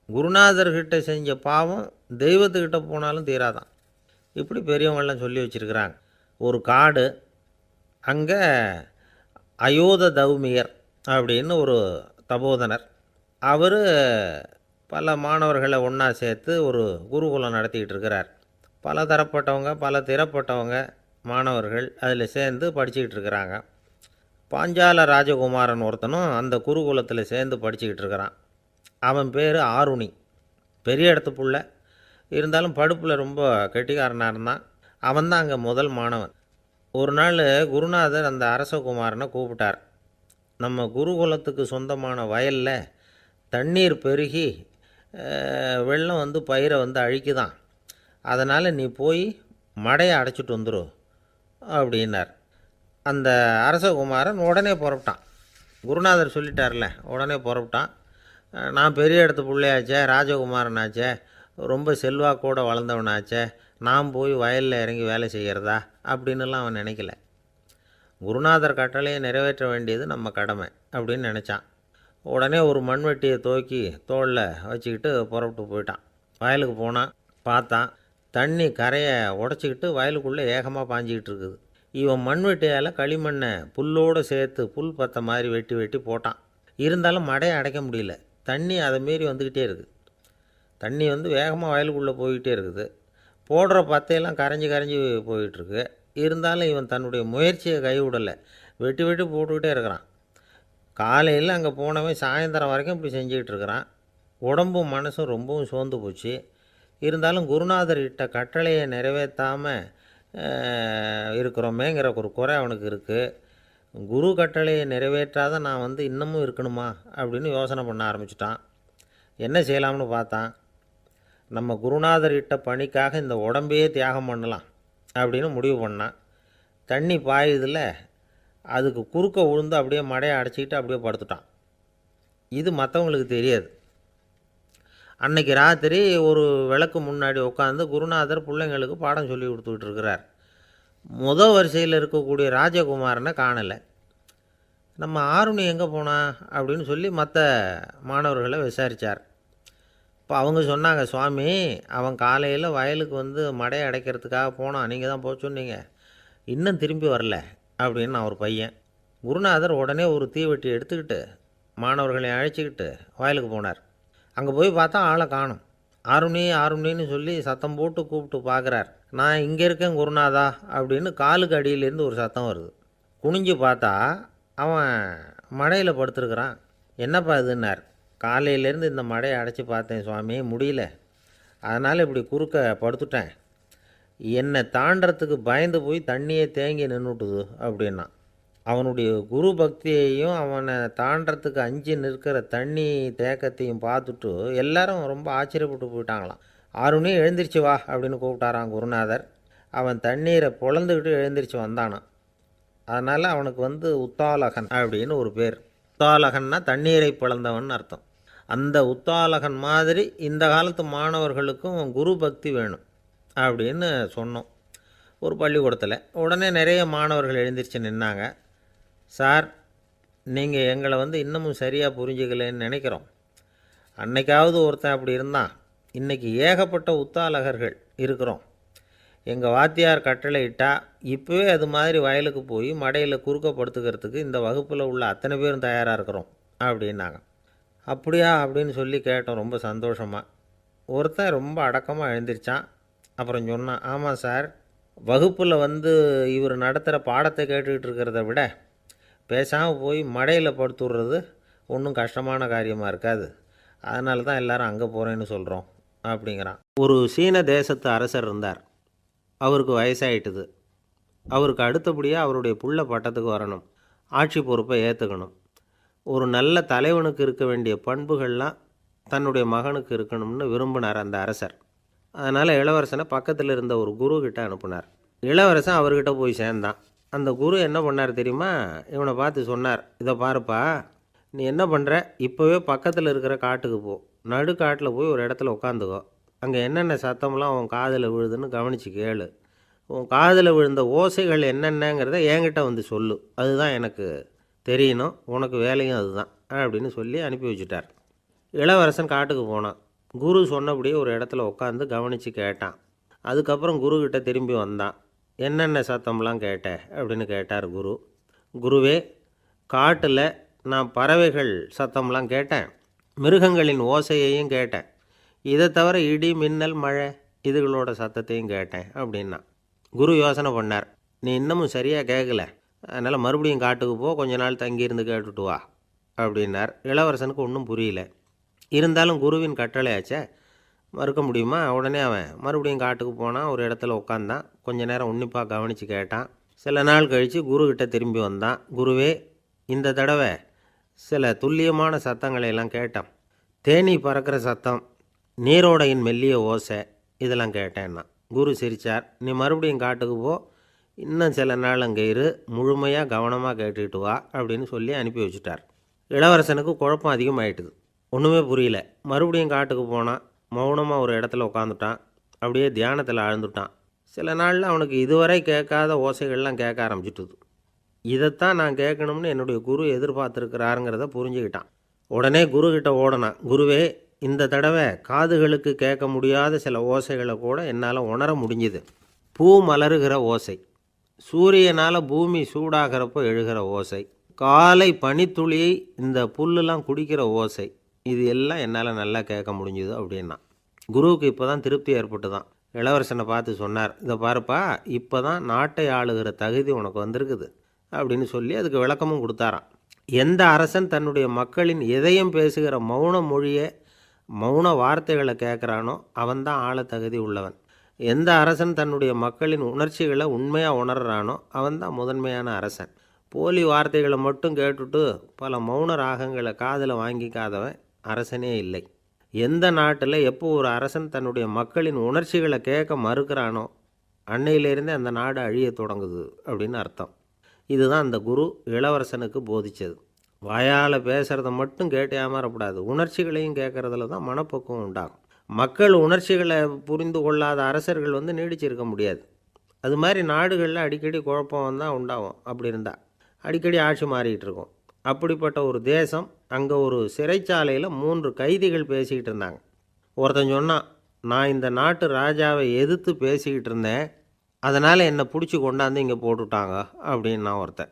S1: குருநாதர்கிட்ட செஞ்ச பாவம் தெய்வத்துக்கிட்ட போனாலும் தீராதான். இப்படி பெரியவங்களாம் சொல்லி வச்சுருக்கிறாங்க. ஒரு காடு, அங்கே அயோத தௌமியர் அப்படின்னு ஒரு தபோதனர். அவர் பல மாணவர்களை ஒன்றா சேர்த்து ஒரு குருகுலம் நடத்திக்கிட்டு இருக்கிறார். பல தரப்பட்டவங்க, பல திறப்பட்டவங்க மாணவர்கள் அதில் சேர்ந்து படிச்சுக்கிட்டு இருக்கிறாங்க. பாஞ்சால ராஜகுமாரன் ஒருத்தனும் அந்த குருகுலத்தில் சேர்ந்து படிச்சுக்கிட்டு இருக்கிறான். அவன் பேர் ஆருணி. பெரிய இடத்து புள்ள, இருந்தாலும் படுப்பில் ரொம்ப கெட்டிக்காரனாக இருந்தான். அவன்தான் அங்கே முதல் மாணவன். ஒரு நாள் குருநாதர் அந்த அரசகுமாரனை கூப்பிட்டார். நம்ம குருகுலத்துக்கு சொந்தமான வயலில் தண்ணீர் பெருகி வெள்ளம் வந்து பயிரை வந்து அழிக்குதான். அதனால் நீ போய் மடையை அடைச்சிட்டு வந்துடும் அப்படின்னார். அந்த அரசகுமாரன் உடனே புறப்பட்டான். குருநாதர் சொல்லிட்டார்ல, உடனே புறப்பட்டான். நான் பெரிய இடத்து பிள்ளையாச்சே, ராஜகுமாரனாச்சே, ரொம்ப செல்வாக்கூட வளர்ந்தவனாச்சே, நான் போய் வயலில் இறங்கி வேலை செய்கிறதா அப்படின்னுலாம் அவன் நினைக்கல. குருநாதர் கட்டளையை நிறைவேற்ற வேண்டியது நம்ம கடமை அப்படின்னு நினச்சான். உடனே ஒரு மண்வெட்டியை தூக்கி தோளில் வச்சுக்கிட்டு புறப்பட்டு போயிட்டான். வயலுக்கு போனான். பார்த்தான், தண்ணி கரையை உடச்சிக்கிட்டு வயலுக்குள்ளே ஏகமாக பாஞ்சிக்கிட்டு இருக்குது. இவன் மண்வெட்டியால் களிமண்ணை புல்லோடு சேர்த்து புல் பற்ற மாதிரி வெட்டி வெட்டி போட்டான். இருந்தாலும் மடையை அடைக்க முடியல. தண்ணி அதை மீறி வந்துக்கிட்டே இருக்குது. தண்ணி வந்து வேகமாக வயலுக்குள்ளே போய்கிட்டே இருக்குது. போடுற பத்தையெல்லாம் கரைஞ்சி கரைஞ்சி போயிட்டுருக்கு. இருந்தாலும் இவன் தன்னுடைய முயற்சியை கைவிடலை. வெட்டி வெட்டி போட்டுக்கிட்டே இருக்கிறான். காலையில் அங்கே போனவன் சாயந்தரம் வரைக்கும் இப்படி செஞ்சுக்கிட்டு இருக்கிறான். உடம்பும் மனசும் ரொம்பவும் சோர்ந்து போச்சு. இருந்தாலும் குருநாதர் இட்ட கட்டளையை நிறைவேற்றாமல் இருக்கிறோமேங்கிற ஒரு குறை அவனுக்கு இருக்குது. குரு கட்டளையை நிறைவேற்றாத நான் வந்து இன்னமும் இருக்கணுமா அப்படின்னு யோசனை பண்ண ஆரம்பிச்சிட்டான். என்ன செய்யலாம்னு பார்த்தான். நம்ம குருநாதர் இட்ட பணிக்காக இந்த உடம்பையே தியாகம் பண்ணலாம் அப்படின்னு முடிவு பண்ணான். தண்ணி பாயுதில் அதுக்கு குறுக்க விழுந்து அப்படியே மடையை அடைச்சிக்கிட்டு அப்படியே படுத்துட்டான். இது மற்றவங்களுக்கு தெரியாது. அன்னைக்கு ராத்திரி ஒரு விளக்கு முன்னாடி உட்காந்து குருநாதர் பிள்ளைங்களுக்கு பாடம் சொல்லி கொடுத்துக்கிட்டு இருக்கிறார். வரிசையில் இருக்கக்கூடிய ராஜகுமாரனை காணலை. நம்ம ஆருணி எங்கே போனா அப்படின்னு சொல்லி மற்ற மாணவர்களை விசாரித்தார். இப்போ அவங்க சொன்னாங்க, சுவாமி, அவன் காலையில் வயலுக்கு வந்து மடையை அடைக்கிறதுக்காக போனான், நீங்கள் தான் போக சொன்னீங்க, இன்னும் திரும்பி வரல அப்படின்னு அவர் பையன். குருநாதர் உடனே ஒரு தீவெட்டி எடுத்துக்கிட்டு மாணவர்களை அழைச்சிக்கிட்டு வயலுக்கு போனார். அங்கே போய் பார்த்தா ஆளை காணும். ஆருணி ஆருணின்னு சொல்லி சத்தம் போட்டு கூப்பிட்டு பார்க்குறார். நான் இங்கே இருக்கேன் குருநாதா அப்படின்னு காலுக்கு அடியிலேருந்து ஒரு சத்தம் வருது. குனிஞ்சு பார்த்தா அவன் மடையில் படுத்துருக்குறான். என்னப்பா இதுன்னார். காலையிலேருந்து இந்த மடையை அடைச்சி பார்த்தேன் சுவாமி, முடியல, அதனால் இப்படி குறுக்க படுத்துட்டேன். என்னை தாண்டறதுக்கு பயந்து போய் தண்ணியே தேங்கி நின்றுட்டுது அப்படின்னா. அவனுடைய குரு பக்தியையும் அவனை தாண்டறதுக்கு அஞ்சு நிற்கிற தண்ணி தேக்கத்தையும் பார்த்துட்டு எல்லாரும் ரொம்ப ஆச்சரியப்பட்டு போயிட்டாங்களாம். ஆருணி எழுந்திரிச்சு வா அப்படின்னு கூப்பிட்டாரான் குருநாதர். அவன் தண்ணீரை பொழந்துக்கிட்டு எழுந்திரிச்சு வந்தானான். அதனால் அவனுக்கு வந்து உத்தாலகன் அப்படின்னு ஒரு பேர். உத்தாலகன்னா தண்ணீரை பிளந்தவன் அர்த்தம். அந்த உத்தாலகன் மாதிரி இந்த காலத்து மாணவர்களுக்கும் குரு பக்தி வேணும் அப்படின்னு சொன்னோம் ஒரு பள்ளிக்கூடத்தில். உடனே நிறைய மாணவர்கள் எழுந்திரிச்சு நின்னாங்க. சார், நீங்கள் எங்களை வந்து இன்னமும் சரியாக புரிஞ்சுக்கலன்னு நினைக்கிறோம். அன்னைக்காவது ஒருத்தன் அப்படி இருந்தான், இன்றைக்கி ஏகப்பட்ட உத்தாலகர்கள் இருக்கிறோம். எங்கள் வாத்தியார் கட்டளை இட்டால் இப்போவே அது மாதிரி வயலுக்கு போய் மடையில் குறுக்கப்படுத்துக்கிறதுக்கு இந்த வகுப்பில் உள்ள அத்தனை பேரும் தயாராக இருக்கிறோம் அப்படின்னாங்க. அப்படியா அப்படின்னு சொல்லி கேட்டோம் ரொம்ப சந்தோஷமாக. ஒருத்தன் ரொம்ப அடக்கமாக எழுந்திரிச்சான். அப்புறம் சொன்னான், ஆமாம் சார், வகுப்பில் வந்து இவர் நடத்துகிற பாடத்தை கேட்டுக்கிட்டு இருக்கிறத விட பேசாமல் போய் மடையில் படுத்துடுறது ஒன்றும் கஷ்டமான காரியமாக இருக்காது, அதனால தான் எல்லோரும் அங்கே போகிறேன்னு சொல்கிறோம் அப்படிங்கிறான். ஒரு சீன தேசத்து அரசர் இருந்தார். அவருக்கு வயசாயிட்டுது. அவருக்கு அடுத்தபடியாக அவருடைய புள்ள பட்டத்துக்கு வரணும், ஆட்சி பொறுப்பை ஏற்றுக்கணும். ஒரு நல்ல தலைவனுக்கு இருக்க வேண்டிய பண்புகள்லாம் தன்னுடைய மகனுக்கு இருக்கணும்னு விரும்பினார் அந்த அரசர். அதனால் இளவரசனை பக்கத்தில் இருந்த ஒரு குரு கிட்ட அனுப்புனார். இளவரசன் அவர்கிட்ட போய் சேர்ந்தான். அந்த குரு என்ன பண்ணார் தெரியுமா? இவனை பார்த்து சொன்னார், இதை பாருப்பா, நீ என்ன பண்ணுற, இப்போவே பக்கத்தில் இருக்கிற காட்டுக்கு போ, நடுக்காட்டில் போய் ஒரு இடத்துல உட்காந்துக்கோ, அங்கே என்னென்ன சத்தம்லாம் உன் காதில் விழுதுன்னு கவனித்து கேளு, உன் காதில் விழுந்த ஓசைகள் என்னென்னங்கிறத என்கிட்ட வந்து சொல்லு, அதுதான் எனக்கு தெரியணும், உனக்கு வேலையும் அதுதான் அப்படின்னு சொல்லி அனுப்பி வச்சுட்டார். இளவரசன் காட்டுக்கு போனான். குரு சொன்னபடியே ஒரு இடத்துல உட்காந்து கவனித்து கேட்டான். அதுக்கப்புறம் குருக்கிட்ட திரும்பி வந்தான். என்னென்ன சத்தம்லாம் கேட்ட அப்படின்னு கேட்டார் குரு. குருவே, காட்டில் நான் பறவைகள் சத்தம்லாம் கேட்டேன், மிருகங்களின் ஓசையையும் கேட்டேன், இதை தவிர இடி மின்னல் மழை இதுகளோட சத்தத்தையும் கேட்டேன் அப்படின்னா. குரு யோசனை பண்ணார், நீ இன்னமும் சரியாக கேட்கல, அதனால் மறுபடியும் காட்டுக்கு போ, கொஞ்ச நாள் தங்கியிருந்து கேட்டுட்டு வா அப்படின்னார். இளவரசனுக்கு ஒன்றும் புரியல. இருந்தாலும் குருவின் கட்டளையாச்சே, மறுக்க முடியுமா? உடனே அவன் மறுபடியும் காட்டுக்கு போனான். ஒரு இடத்துல உட்காந்தான். கொஞ்ச நேரம் உன்னிப்பாக கவனித்து கேட்டான். சில நாள் கழித்து குருக்கிட்ட திரும்பி வந்தான். குருவே, இந்த தடவை சில துல்லியமான சத்தங்களை எல்லாம் கேட்டான். தேனீ பறக்கிற சத்தம், நீரோடையின் மெல்லிய ஓசை, இதெல்லாம் கேட்டேன்னா. குரு சிரித்தார். நீ மறுபடியும் காட்டுக்கு போ, இன்னும் சில நாள் அங்கே இரு, முழுமையாக கவனமாக கேட்டுக்கிட்டு வா அப்படின்னு சொல்லி அனுப்பி வச்சுட்டார். இளவரசனுக்கு குழப்பம் அதிகமாயிட்டுது. ஒன்றுமே புரியல. மறுபடியும் காட்டுக்கு போனான். மௌனமாக ஒரு இடத்துல உட்காந்துட்டான். அப்படியே தியானத்தில் ஆழ்ந்துட்டான். சில நாளில் அவனுக்கு இதுவரை கேட்காத ஓசைகள்லாம் கேட்க ஆரம்பிச்சிட்டுது. இதைத்தான் நான் கேட்கணும்னு என்னுடைய குரு எதிர்பார்த்துருக்கிறாருங்கிறத புரிஞ்சுக்கிட்டான். உடனே குருக்கிட்ட ஓடனான். குருவே, இந்த தடவை காதுகளுக்கு கேட்க முடியாத சில ஓசைகளை கூட என்னால் உணர முடிஞ்சுது. பூ மலருகிற ஓசை, சூரியனால் பூமி சூடாகிறப்போ எழுகிற ஓசை, காலை பனித்துளியை இந்த புல்லுலாம் குடிக்கிற ஓசை, இது எல்லாம் என்னால் நல்லா கேட்க முடிஞ்சுது அப்படின்னா. குருவுக்கு இப்போ தான் திருப்தி ஏற்பட்டு தான். இளவரசனை பார்த்து சொன்னார், இதை பாருப்பா, இப்போ தான் நாட்டை ஆளுகிற தகுதி உனக்கு வந்திருக்குது அப்படின்னு சொல்லி அதுக்கு விளக்கமும் கொடுத்தாராம். எந்த அரசன் தன்னுடைய மக்களின் இதயம் பேசுகிற மௌன மொழியை, மௌன வார்த்தைகளை கேட்குறானோ அவன்தான் ஆள தகுதி உள்ளவன். எந்த அரசன் தன்னுடைய மக்களின் உணர்ச்சிகளை உண்மையாக உணர்றானோ அவன்தான் முதன்மையான அரசன். போலி வார்த்தைகளை மட்டும் கேட்டுட்டு பல மௌன ராகங்களை காதில் வாங்கிக்காதவன் அரசனே இல்லை. எந்த நாட்டில் எப்போ ஒரு அரசன் தன்னுடைய மக்களின் உணர்ச்சிகளை கேட்க மறுக்கிறானோ அன்னையிலேருந்தே அந்த நாடு அழிய தொடங்குது அப்படின்னு அர்த்தம். இதுதான் அந்த குரு இளவரசனுக்கு போதித்தது. வாயால் பேசுகிறத மட்டும் கேட்டு ஏமாறக்கூடாது, உணர்ச்சிகளையும் கேட்குறதுல தான் மனப்பக்குவம் உண்டாகும். மக்கள் உணர்ச்சிகளை புரிந்து கொள்ளாத அரசர்கள் நீடிச்சிருக்க முடியாது. அது மாதிரி நாடுகளில் அடிக்கடி குழப்பம் வந்தால் உண்டாகும். அப்படி இருந்தால் அடிக்கடி ஆட்சி மாறிக்கிட்டு இருக்கும். அப்படிப்பட்ட ஒரு தேசம், அங்கே ஒரு சிறைச்சாலையில் 3 கைதிகள் பேசிக்கிட்டு இருந்தாங்க. ஒருத்தன் சொன்னான், நான் இந்த நாட்டு ராஜாவை எதிர்த்து பேசிக்கிட்டு இருந்தேன், அதனால் என்னை பிடிச்சி கொண்டாந்து இங்கே போட்டுவிட்டாங்க அப்படின்னா ஒருத்தன்.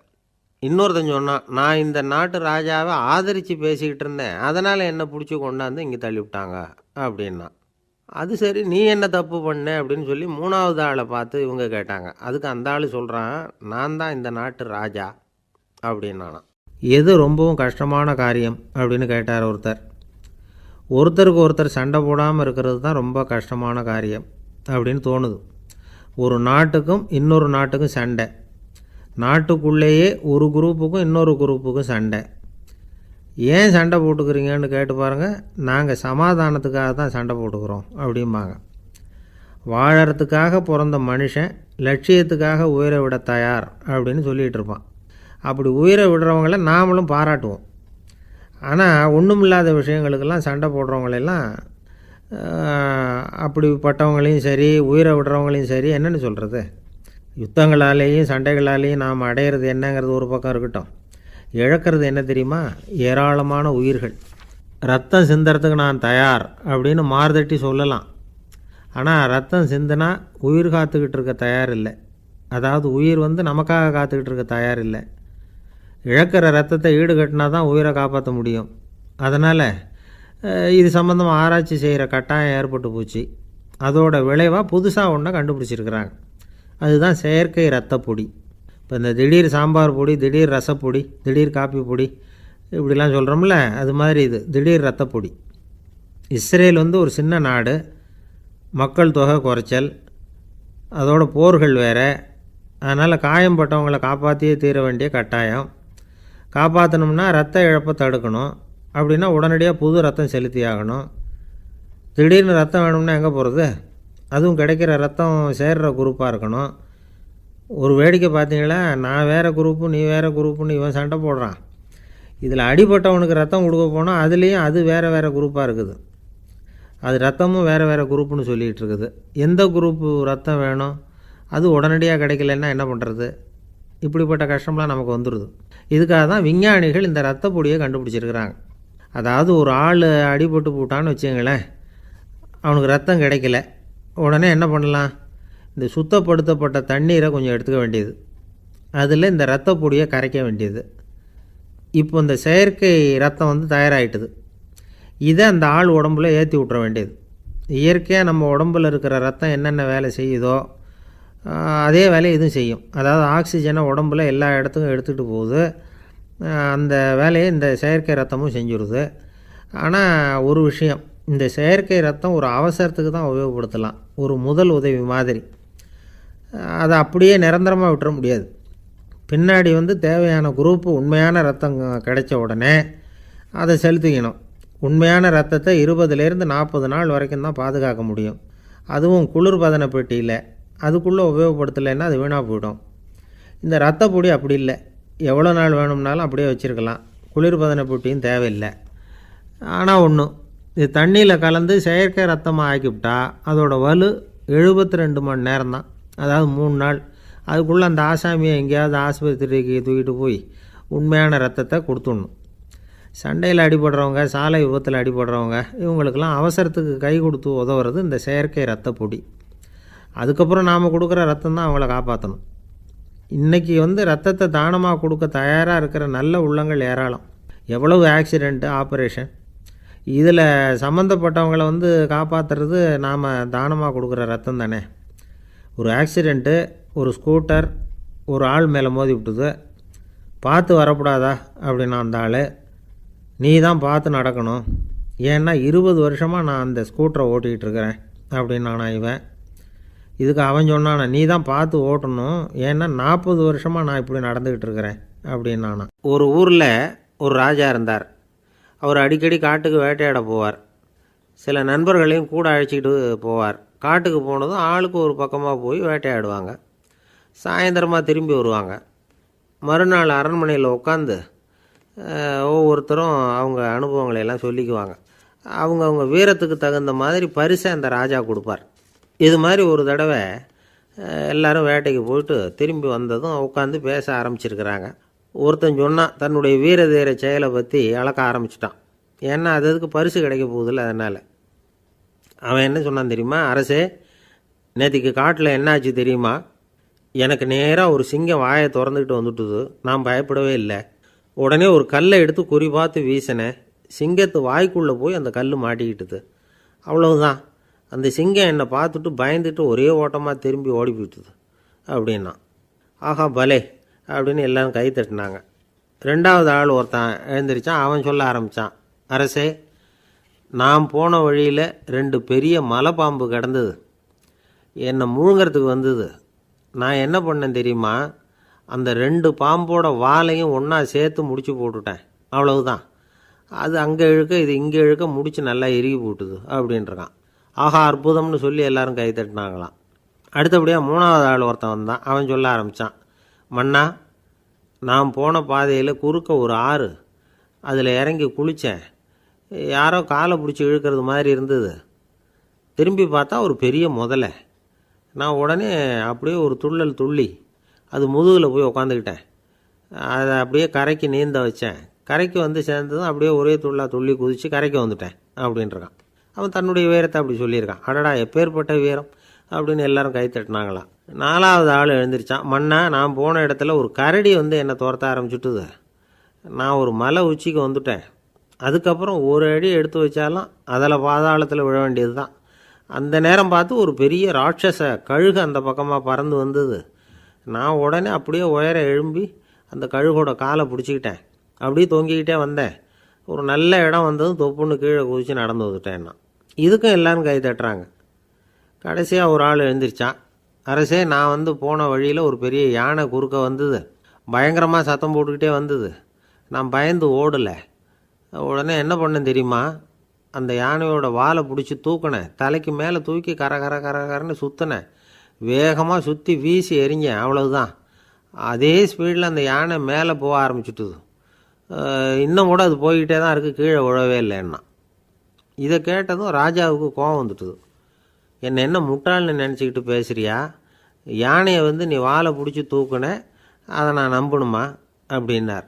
S1: இன்னொருத்தன் சொன்னான், நான் இந்த நாட்டு ராஜாவை ஆதரித்து பேசிக்கிட்டு இருந்தேன், அதனால் என்னை பிடிச்சி கொண்டாந்து இங்கே தள்ளிவிட்டாங்க அப்படின்னா. அது சரி, நீ என்ன தப்பு பண்ண அப்படின்னு சொல்லி 3வது ஆளை பார்த்து இவங்க கேட்டாங்க. அதுக்கு அந்த ஆள் சொல்கிறான், நான் தான் இந்த நாட்டு ராஜா அப்படின்னானா. எது ரொம்பவும் கஷ்டமான காரியம் அப்படின்னு கேட்டார் ஒருத்தர். ஒருத்தருக்கு ஒருத்தர் சண்டை போடாமல் இருக்கிறது தான் ரொம்ப கஷ்டமான காரியம் அப்படின்னு தோணுது. ஒரு நாட்டுக்கும் இன்னொரு நாட்டுக்கும் சண்டை, நாட்டுக்குள்ளேயே ஒரு குரூப்புக்கும் இன்னொரு குரூப்புக்கும் சண்டை. ஏன் சண்டை போட்டுக்கிறீங்கன்னு கேட்டு பாருங்கள். நாங்கள் சமாதானத்துக்காக தான் சண்டை போட்டுக்கிறோம் அப்படிம்பாங்க. வாழறதுக்காக பிறந்த மனுஷன் லட்சியத்துக்காக உயிரை விட தயார் அப்படின்னு சொல்லிகிட்டு இருப்பான். அப்படி உயிரை விடுறவங்கள நாமளும் பாராட்டுவோம். ஆனால் ஒன்றுமில்லாத விஷயங்களுக்கெல்லாம் சண்டை போடுறவங்களெல்லாம், அப்படிப்பட்டவங்களையும் சரி உயிரை விடுறவங்களையும் சரி என்னென்னு சொல்கிறது, யுத்தங்களாலேயும் சண்டைகளாலேயும் நாம் அடையிறது என்னங்கிறது ஒரு பக்கம் இருக்கட்டும், இழக்கிறது என்ன தெரியுமா? ஏராளமான உயிர்கள். ரத்தம் சிந்துறதுக்கு நான் தயார் அப்படின்னு மார்தட்டி சொல்லலாம். ஆனால் ரத்தம் சிந்தினா உயிர் காத்துக்கிட்டு இருக்க தயார் இல்லை. அதாவது உயிர் நமக்காக காத்துக்கிட்டு இருக்க தயார் இல்லை. இழக்கிற ரத்தத்தை ஈடுகட்டினா தான் உயிரை காப்பாற்ற முடியும். அதனால் இது சம்மந்தமாக ஆராய்ச்சி செய்கிற கட்டாயம் ஏற்பட்டு போச்சு. அதோட விளைவாக புதுசாக ஒன்றை கண்டுபிடிச்சிருக்கிறாங்க. அதுதான் செயற்கை இரத்தப்பொடி. இப்போ இந்த திடீர் சாம்பார் பொடி, திடீர் ரசப்பொடி, திடீர் காப்பி பொடி இப்படிலாம் சொல்கிறோம்ல, அது மாதிரி இது திடீர் இரத்தப்பொடி. இஸ்ரேல் ஒரு சின்ன நாடு, மக்கள் தொகை குறைச்சல், அதோட போர்கள் வேறு. அதனால் காயம்பட்டவங்களை காப்பாற்றியே தீர வேண்டிய கட்டாயம். காப்பாற்றணும்னா ரத்த இழப்பை தடுக்கணும். அப்படின்னா உடனடியாக புது ரத்தம் செலுத்தி ஆகணும். திடீர்னு ரத்தம் வேணும்னா எங்கே போகிறது? அதுவும் கிடைக்கிற ரத்தம் சேர்கிற குரூப்பாக இருக்கணும். ஒரு வேடிக்கை பார்த்தீங்களா, நான் வேறு குரூப்பு நீ வேறு குரூப்புன்னு இவன் சண்டை போடுறான். இதில் அடிபட்டவனுக்கு ரத்தம் கொடுக்க போனால் அதுலேயும் அது வேறு வேறு குரூப்பாக இருக்குது. அது ரத்தமும் வேறு வேறு குரூப்புன்னு சொல்லிகிட்டு இருக்குது. எந்த குரூப்பு ரத்தம் வேணும்? அது உடனடியாக கிடைக்கலன்னா என்ன பண்ணுறது? இப்படிப்பட்ட கஷ்டம்லாம் நமக்கு வந்துடுது. இதுக்காக தான் விஞ்ஞானிகள் இந்த ரத்த பொடியை கண்டுபிடிச்சிருக்கிறாங்க. அதாவது ஒரு ஆள் அடிபட்டு போட்டான்னு வச்சுங்களேன், அவனுக்கு ரத்தம் கிடைக்கல, உடனே என்ன பண்ணலாம்? இந்த சுத்தப்படுத்தப்பட்ட தண்ணீரை கொஞ்சம் எடுத்துக்க வேண்டியது, அதில் இந்த ரத்த பொடியை கரைக்க வேண்டியது. இப்போ இந்த செயற்கை ரத்தம் தயாராகிட்டுது. இதை அந்த ஆள் உடம்புல ஏற்றி விட்டுற வேண்டியது. இயற்கையாக நம்ம உடம்பில் இருக்கிற ரத்தம் என்னென்ன வேலை செய்யுதோ, அதே வேலையை இதுவும் செய்யும். அதாவது ஆக்சிஜனை உடம்புல எல்லா இடத்துக்கும் எடுத்துகிட்டு போகுது. அந்த வேலையை இந்த செயற்கை ரத்தமும் செஞ்சுருது. ஆனால் ஒரு விஷயம், இந்த செயற்கை ரத்தம் ஒரு அவசரத்துக்கு தான் உபயோகப்படுத்தலாம், ஒரு முதல் உதவி மாதிரி. அதை அப்படியே நிரந்தரமாக விட்டுற முடியாது. பின்னாடி தேவையான குரூப்பு உண்மையான ரத்தம் கிடைச்ச உடனே அதை செலுத்திக்கணும். உண்மையான ரத்தத்தை 20லேருந்து 40 நாள் வரைக்கும் தான் பாதுகாக்க முடியும். அதுவும் குளிர்பதன பெட்டியில். அதுக்குள்ளே உபயோகப்படுத்தலைன்னா அது வீணாக போயிடும். இந்த ரத்த பொடி அப்படி இல்லை, எவ்வளோ நாள் வேணும்னாலும் அப்படியே வச்சுருக்கலாம். குளிர்பதன பெட்டியும் தேவையில்லை. ஆனால் ஒன்று, இது தண்ணியில் கலந்து செயற்கை ரத்தமாக ஆக்கிவிட்டா அதோட வலு 72 மணி நேரம் தான், அதாவது 3 நாள். அதுக்குள்ளே அந்த ஆசாமியை எங்கேயாவது ஆஸ்பத்திரிக்கு தூக்கிட்டு போய் உண்மையான ரத்தத்தை கொடுத்துடணும். சண்டையில் அடிபடுறவங்க, சாலை விபத்தில் அடிபடுறவங்க, இவங்களுக்கெல்லாம் அவசரத்துக்கு கை கொடுத்து உதவுறது இந்த செயற்கை ரத்த பொடி. அதுக்கப்புறம் நாம் கொடுக்குற ரத்தம் தான் அவங்கள காப்பாற்றணும். இன்றைக்கி ரத்தத்தை தானமாக கொடுக்க தயாராக இருக்கிற நல்ல உள்ளங்கள் ஏராளம். எவ்வளவு ஆக்சிடெண்ட்டு, ஆப்ரேஷன், இதில் சம்மந்தப்பட்டவங்களை காப்பாற்றுறது நாம் தானமாக கொடுக்குற ரத்தம் தானே. ஒரு ஆக்சிடெண்ட்டு, ஒரு ஸ்கூட்டர் ஒரு ஆள் மேலே மோதி விட்டுது. பார்த்து வரக்கூடாதா அப்படின்னா அந்த ஆள், நீ தான் பார்த்து நடக்கணும், ஏன்னா 20 வருஷமாக நான் அந்த ஸ்கூட்டரை ஓட்டிகிட்டு இருக்கிறேன் அப்படின்னானா இவன். இதுக்கு அவன் சொன்னானா, நீ தான் பார்த்து ஓட்டணும், ஏன்னா 40 வருஷமாக நான் இப்படி நடந்துக்கிட்டு இருக்கிறேன் அப்படின்னானா. ஒரு ஊரில் ஒரு ராஜா இருந்தார். அவர் அடிக்கடி காட்டுக்கு வேட்டையாட போவார். சில நண்பர்களையும் கூட அழைச்சிக்கிட்டு போவார். காட்டுக்கு போனதும் ஆளுக்கு ஒரு பக்கமாக போய் வேட்டையாடுவாங்க. சாயந்தரமாக திரும்பி வருவாங்க. மறுநாள் அரண்மனையில் உட்காந்து ஒவ்வொருத்தரும் அவங்க அனுபவங்களை எல்லாம் சொல்லிக்குவாங்க. அவங்க வீரத்துக்கு தகுந்த மாதிரி பரிசை அந்த ராஜா கொடுப்பார். இது மாதிரி ஒரு தடவை எல்லோரும் வேட்டைக்கு போயிட்டு திரும்பி வந்ததும் உட்காந்து பேச ஆரம்பிச்சிருக்கிறாங்க. ஒருத்தன் சொன்னான், தன்னுடைய வீர தீர செயலை பற்றி அளக்க ஆரம்பிச்சிட்டான். ஏன்னா அதுக்கு பரிசு கிடைக்க போகுதில்ல, அதனால். அவன் என்ன சொன்னான் தெரியுமா? அரசே, நேற்றுக்கு காட்டில் என்னாச்சு தெரியுமா? எனக்கு நேராக ஒரு சிங்கம் வாயை திறந்துக்கிட்டு வந்துட்டுது. நான் பயப்படவே இல்லை. உடனே ஒரு கல்லை எடுத்து குறி பார்த்து வீசினேன். சிங்கத்து வாய்க்குள்ளே போய் அந்த கல் மாட்டிக்கிட்டுது. அவ்வளவுதான். அந்த சிங்கம் என்னை பார்த்துட்டு பயந்துட்டு ஒரே ஓட்டமாக திரும்பி ஓடி போயிட்டுது அப்படின்னா. ஆஹா பலே அப்படின்னு எல்லாரும் கை தட்டினாங்க. 2வது ஆள் ஒருத்தன் எழுந்திரிச்சான். அவன் சொல்ல ஆரம்பித்தான், அரசே, நான் போன வழியில் 2 பெரிய மலைப்பாம்பு கிடந்தது. என்னை முழுங்கிறதுக்கு வந்தது. நான் என்ன பண்ணேன் தெரியுமா? அந்த 2 பாம்போட வாலையும் ஒன்றா சேர்த்து முடிச்சு போட்டுட்டேன். அவ்வளவுதான். அது அங்கே இழுக்க, இது இங்கே இழுக்க, முடிச்சு நல்லா இறுகி போட்டுது அப்படின்றான். ஆஹா அற்புதம்னு சொல்லி எல்லாரும் கை தட்டினாங்களாம். அடுத்தபடியாக 3வது ஆள் ஒருத்தன் வந்தான். அவன் சொல்ல ஆரம்பித்தான், மன்னா, நான் போன பாதையில் குறுக்க ஒரு ஆறு, அதில் இறங்கி குளித்தேன். யாரோ காலை பிடிச்சி இழுக்கிறது மாதிரி இருந்தது. திரும்பி பார்த்தா ஒரு பெரிய முதலை. நான் உடனே அப்படியே ஒரு துள்ளல் துள்ளி அது முதுகில் போய் உக்காந்துக்கிட்டேன். அதை அப்படியே கரைக்கு நீந்த வச்சேன். கரைக்கு சேர்ந்ததும் அப்படியே ஒரே துள்ளி குதித்து கரைக்கு வந்துட்டேன் அப்படின்றான். அவன் தன்னுடைய வீரத்தை அப்படி சொல்லியிருக்கான். அடடா, எப்பேற்பட்ட வீரம் அப்படின்னு எல்லாரும் கை தட்டினாங்களாம். 4வது ஆள் எழுந்திரிச்சான். மன்னா, நான் போன இடத்துல ஒரு கரடி என்னை துரத்த ஆரம்பிச்சுட்டுது. நான் ஒரு மலை உச்சிக்கு வந்துட்டேன். அதுக்கப்புறம் ஒரு அடி எடுத்து வச்சாலும் அதில் பாதாளத்தில் விழ வேண்டியது தான். அந்த நேரம் பார்த்து ஒரு பெரிய ராட்சச கழுகு அந்த பக்கமாக பறந்து வந்தது. நான் உடனே அப்படியே உயர எழும்பி அந்த கழுகோட காலை பிடிச்சிக்கிட்டேன். அப்படியே தொங்கிக்கிட்டே வந்தேன். ஒரு நல்ல இடம் வந்ததும் தொப்புன்னு கீழே குதித்து நடந்து வந்துட்டேன்னா. இதுக்கும் எல்லோரும் கை தட்டுறாங்க. கடைசியாக ஒரு ஆள் எழுந்திரிச்சான். அரசே, நான் போன வழியில் ஒரு பெரிய யானை குறுக்க வந்தது. பயங்கரமாக சத்தம் போட்டுக்கிட்டே வந்தது. நான் பயந்து ஓடலை. உடனே என்ன பண்ணேன் தெரியுமா? அந்த யானையோட வாலை பிடிச்சி தூக்கினேன். தலைக்கு மேலே தூக்கி கரன்னு சுற்றினேன். வேகமாக சுற்றி வீசி எறிஞ்சேன். அவ்வளவுதான். அதே ஸ்பீடில் அந்த யானை மேலே போக ஆரம்பிச்சுட்டுது. இன்னும் கூட அது போய்கிட்டே தான் இருக்குது, கீழே விழவே இல்லைன்னா. இதை கேட்டதும் ராஜாவுக்கு கோபம் வந்துட்டுது. என்னை என்ன முட்டாள்னு நினச்சிக்கிட்டு பேசுகிறியா? யானையை நீ வாலை பிடிச்சி தூக்குன, அதை நான் நம்பணுமா அப்படின்னார்.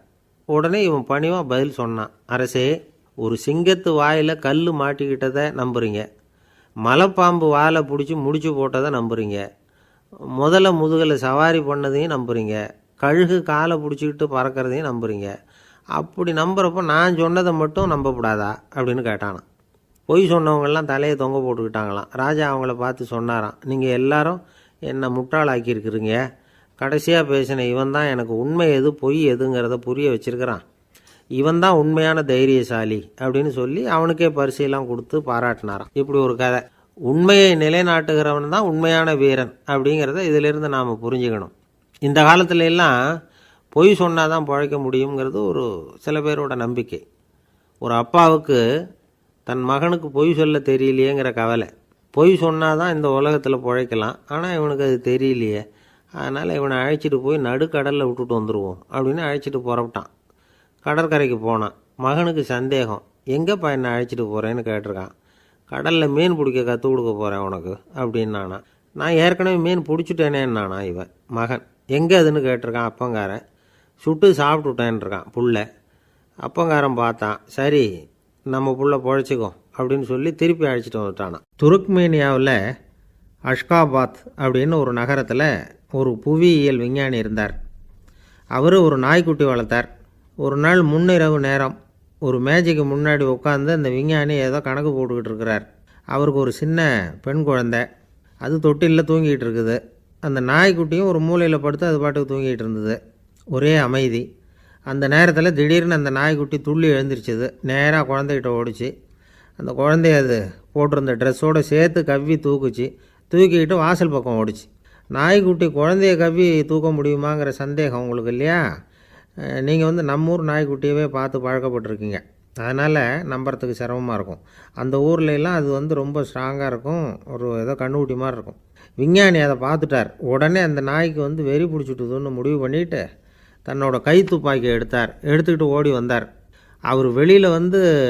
S1: உடனே இவன் பணிவாக பதில் சொன்னான். அரசே, ஒரு சிங்கத்து வாயில் கல் மாட்டிக்கிட்டதை நம்புறீங்க, மலைப்பாம்பு வாலை பிடிச்சி முடிச்சு போட்டதை நம்புறீங்க, முதல்ல முதுகில் சவாரி பண்ணதையும் நம்புறீங்க, கழுகு காலை பிடிச்சிக்கிட்டு பறக்கிறதையும் நம்புறீங்க. அப்படி நம்புறப்போ நான் சொன்னதை மட்டும் நம்பக்கூடாதா அப்படின்னு கேட்டானான். பொய் சொன்னவங்கெல்லாம் தலையை தொங்க போட்டுக்கிட்டாங்களாம். ராஜா அவங்கள பார்த்து சொன்னாராம், நீங்கள் எல்லாரும் என்னை முட்டாளாக்கியிருக்குறீங்க. கடைசியாக பேசின இவன் தான் எனக்கு உண்மை எது பொய் எதுங்கிறத புரிய வச்சிருக்கிறான். இவன் தான் உண்மையான தைரியசாலி அப்படின்னு சொல்லி அவனுக்கே பரிசெல்லாம் கொடுத்து பாராட்டினாராம். இப்படி ஒரு கதை. உண்மையை நிலைநாட்டுகிறவன் தான் உண்மையான வீரன் அப்படிங்கிறத இதிலிருந்து நாம் புரிஞ்சுக்கணும். இந்த காலத்துல எல்லாம் பொய் சொன்னால் தான் பிழைக்க முடியுங்கிறது ஒரு சில பேரோட நம்பிக்கை. ஒரு அப்பாவுக்கு தன் மகனுக்கு பொய் சொல்ல தெரியலையேங்கிற கவலை. பொய் சொன்னால் தான் இந்த உலகத்தில் பிழைக்கலாம், ஆனால் இவனுக்கு அது தெரியலையே, அதனால் இவனை அழைச்சிட்டு போய் நடுக்கடலில் விட்டுட்டு வந்துடுவோம் அப்படின்னு அழைச்சிட்டு புறப்பட்டான். கடற்கரைக்கு போனான். மகனுக்கு சந்தேகம், எங்கேப்பா என்னை அழைச்சிட்டு போகிறேன்னு கேட்டிருக்கான். கடலில் மீன் பிடிக்க கற்றுக் கொடுக்க போகிறேன் உனக்கு அப்படின்னானா. நான் ஏற்கனவே மீன் பிடிச்சிட்டேனேன்னானா இவன் மகன். எங்கே அதுன்னு கேட்டிருக்கான் அப்பங்காரன். சுட்டு சாப்பிட்டுட்டேன்ருக்கான் புள்ள. அப்பங்காரன் பார்த்தான், சரி நம்ம புள்ள பொழைச்சிக்கோ அப்படின்னு சொல்லி திருப்பி அழைச்சிட்டு வந்துட்டானா. துருக்மேனியாவில் அஷ்காபாத் அப்படின்னு ஒரு நகரத்தில் ஒரு புவியியல் விஞ்ஞானி இருந்தார். அவர் ஒரு நாய்க்குட்டி வளர்த்தார். ஒரு நாள் முன்னிரவு நேரம் ஒரு மேஜைக்கு முன்னாடி உட்காந்து அந்த விஞ்ஞானி ஏதோ கணக்கு போட்டுக்கிட்டு இருக்கிறார். அவருக்கு ஒரு சின்ன பெண் குழந்தை, அது தொட்டிலில் தூங்கிட்டு இருக்குது. அந்த நாய்க்குட்டியும் ஒரு மூலையில் படுத்து அது பாட்டுக்கு தூங்கிட்டு இருந்தது. ஒரே அமைதி. அந்த நேரத்தில் திடீர்னு அந்த நாய்க்குட்டி துள்ளி எழுந்திரிச்சிது. நேராக குழந்தைகிட்ட ஓடிச்சு. அந்த குழந்தைய அது போட்டிருந்த ட்ரெஸ்ஸோடு சேர்த்து கவ்வி தூக்குச்சு. தூக்கிக்கிட்டு வாசல் பக்கம் ஓடிச்சு. நாய்க்குட்டி குழந்தைய கவ்வி தூக்க முடியுமாங்கிற சந்தேகம் உங்களுக்கு இல்லையா? நீங்கள் நம்ம ஊர் நாய்க்குட்டியவே பார்த்து பழக்கப்பட்டிருக்கீங்க, அதனால் நம்புறதுக்கு சிரமமாக இருக்கும். அந்த ஊர்லெலாம் அது ரொம்ப ஸ்ட்ராங்காக இருக்கும், ஒரு ஏதோ கண்ணுக்குட்டி மாதிரி இருக்கும். விஞ்ஞானி அதை பார்த்துட்டார். உடனே அந்த நாய்க்கு வெறி பிடிச்சிட்டுதுன்னு முடிவு பண்ணிவிட்டு தன்னோட கை துப்பாக்கி எடுத்துக்கிட்டு ஓடி வந்தார். அவர் வெளியில்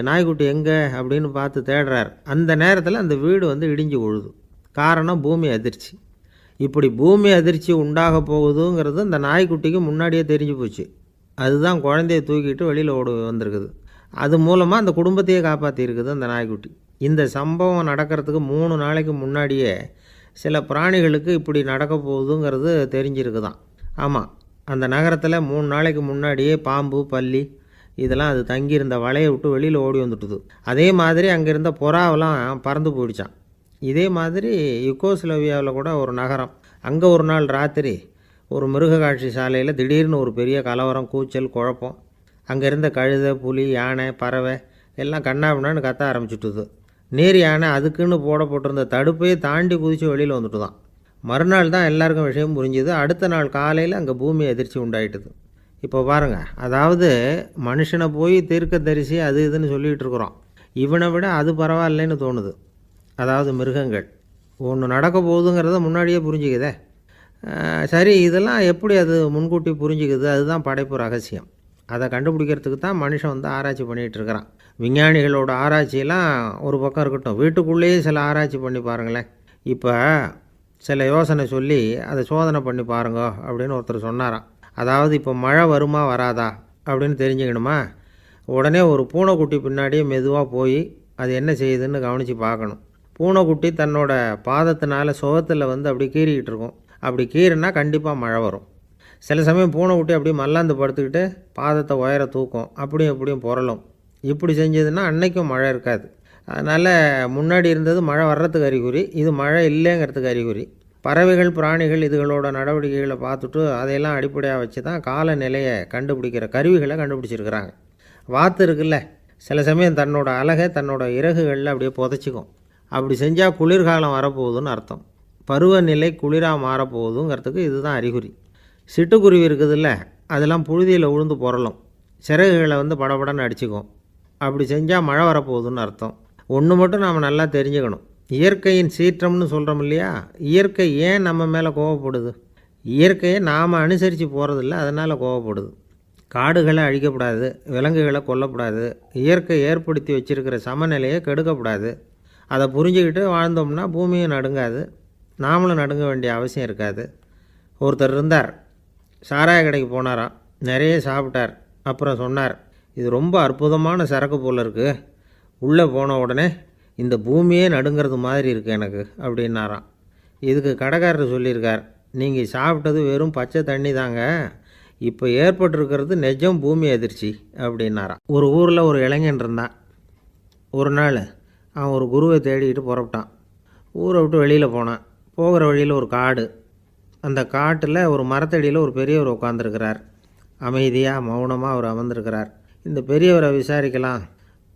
S1: நாய்க்குட்டி எங்கே அப்படின்னு பார்த்து தேடுறார். அந்த நேரத்தில் அந்த வீடு இடிஞ்சு விழுது. காரணம் பூமி அதிர்ச்சி. இப்படி பூமி அதிர்ச்சி உண்டாக போகுதுங்கிறது அந்த நாய்க்குட்டிக்கு முன்னாடியே தெரிஞ்சு போச்சு. அதுதான் குழந்தைய தூக்கிட்டு வெளியில் ஓடி வந்திருக்குது. அது மூலமாக அந்த குடும்பத்தையே காப்பாற்றிருக்குது அந்த நாய்க்குட்டி. இந்த சம்பவம் நடக்கிறதுக்கு 3 நாளைக்கு முன்னாடியே சில பிராணிகளுக்கு இப்படி நடக்க போகுதுங்கிறது தெரிஞ்சிருக்குதான். ஆமாம், அந்த நகரத்தில் 3 நாளைக்கு முன்னாடியே பாம்பு, பல்லி இதெல்லாம் அது தங்கியிருந்த வலையை விட்டு வெளியில் ஓடி வந்துட்டுது. அதே மாதிரி அங்கே இருந்த புறாவெல்லாம் பறந்து போயிடுச்சான். இதே மாதிரி யுகோஸ்லோவியாவில் கூட ஒரு நகரம், அங்கே ஒரு நாள் ராத்திரி ஒரு மிருக காட்சி சாலையில் திடீர்னு ஒரு பெரிய கலவரம், கூச்சல், குழப்பம். அங்கே இருந்த கழுதை, புலி, யானை, பறவை எல்லாம் கண்ணாபின்னான்னு கத்த ஆரம்பிச்சுட்டுது. நீர் யானை அதுக்குன்னு போடப்பட்டிருந்த தடுப்பையே தாண்டி குதித்து வெளியில் வந்துட்டு தான். மறுநாள் தான் எல்லாருக்கும் விஷயம் புரிஞ்சுது. அடுத்த நாள் காலையில் அங்கே பூமி அதிர்ச்சி உண்டாயிட்டுது. இப்போ பாருங்கள், அதாவது மனுஷனை போய் தீர்க்க தரிசி அது இதுன்னு சொல்லிகிட்டு இருக்கிறோம். இவனை விட அது பரவாயில்லைன்னு தோணுது. அதாவது மிருகங்கள் ஒன்று நடக்க போகுதுங்கிறத முன்னாடியே புரிஞ்சுக்குதே. சரி, இதெல்லாம் எப்படி அது முன்கூட்டி புரிஞ்சுக்குது? அதுதான் படைப்பு ரகசியம். அதை கண்டுபிடிக்கிறதுக்கு தான் மனுஷன் ஆராய்ச்சி பண்ணிகிட்டு இருக்கிறான். விஞ்ஞானிகளோட ஆராய்ச்சியெல்லாம் ஒரு பக்கம் இருக்கட்டும், வீட்டுக்குள்ளேயே சில ஆராய்ச்சி பண்ணி பாருங்களேன். இப்போ சில யோசனை சொல்லி அதை சோதனை பண்ணி பாருங்க அப்படின்னு ஒருத்தர் சொன்னாராம். அதாவது இப்போ மழை வருமா வராதா அப்படின்னு தெரிஞ்சுக்கணுமா, உடனே ஒரு பூனைக்குட்டி பின்னாடியே மெதுவாக போய் அது என்ன செய்யுதுன்னு கவனித்து பார்க்கணும். பூனைக்குட்டி தன்னோட பாதத்தினால சுகத்தில் அப்படி கீறிக்கிட்டு இருக்கும். அப்படி கீறினா கண்டிப்பாக மழை வரும். சில சமயம் பூனைக்குட்டி அப்படியே மல்லாந்து படுத்துக்கிட்டு பாதத்தை உயர தூக்கும், அப்படியும் இப்படியும் புரளும். இப்படி செஞ்சதுன்னா அன்னைக்கும் மழை இருக்காது. அதனால் முன்னாடி இருந்தது மழை வர்றதுக்கு அறிகுறி, இது மழை இல்லைங்கிறதுக்கு அறிகுறி. பறவைகள், பிராணிகள் இதுகளோட நடவடிக்கைகளை பார்த்துட்டு அதையெல்லாம் அடிப்படையாக வச்சு தான் காலநிலையை கண்டுபிடிக்கிற கருவிகளை கண்டுபிடிச்சிருக்கிறாங்க. வாத்து இருக்குல்ல, சில சமயம் தன்னோட அழகை தன்னோட இறகுகளில் அப்படியே புதைச்சிக்கும். அப்படி செஞ்சால் குளிர்காலம் வரப்போகுதுன்னு அர்த்தம். பருவநிலை குளிராக மாறப்போகுதுங்கிறதுக்கு இதுதான் அறிகுறி. சிட்டுக்குருவி இருக்குதுல்ல, அதெல்லாம் புழுதியில் விழுந்து புரளும், சிறகுகளை படபடன்னு அடிச்சுக்கும். அப்படி செஞ்சால் மழை வரப்போகுதுன்னு அர்த்தம். ஒன்று மட்டும் நாம் நல்லா தெரிஞ்சுக்கணும், இயற்கையின் சீற்றம்னு சொல்கிறோம் இல்லையா, இயற்கை ஏன் நம்ம மேலே கோவப்படுது? இயற்கையை நாம் அனுசரித்து போகிறதில்ல, அதனால் கோவப்படுது. காடுகளை அழிக்கப்படாது, விலங்குகளை கொல்லக்கூடாது, இயற்கை ஏற்படுத்தி வச்சுருக்கிற சமநிலையை கெடுக்கக்கூடாது. அதை புரிஞ்சுக்கிட்டு வாழ்ந்தோம்னா பூமியும் நடுங்காது, நாமளும் நடுங்க வேண்டிய அவசியம் இருக்காது. ஒருத்தர் இருந்தார், சாராய கடைக்கு போனாராம், நிறைய சாப்பிட்டார். அப்புறம் சொன்னார், இது ரொம்ப அற்புதமான சரக்கு போல் இருக்குது, உள்ளே போன உடனே இந்த பூமியே நடுங்கிறது மாதிரி இருக்குது எனக்கு அப்படின்னாராம். இதுக்கு கடைக்காரர் சொல்லியிருக்கார், நீங்கள் சாப்பிட்டது வெறும் பச்சை தண்ணி தாங்க, இப்போ ஏற்பட்டிருக்கிறது நிஜம் பூமி அதிர்ச்சி அப்படின்னாராம். ஒரு ஊரில் ஒரு இளைஞன் இருந்தான். ஒரு நாள் அவன் ஒரு குருவை தேடிக்கிட்டு புறப்பட்டான். ஊரை விட்டு வெளியில் போனான். போகிற வழியில் ஒரு காடு, அந்த காட்டில் ஒரு மரத்தடியில் ஒரு பெரியவர் உட்காந்துருக்கிறார். அமைதியாக மௌனமாக அவர் அமர்ந்திருக்கிறார். இந்த பெரியவரை விசாரிக்கலாம்,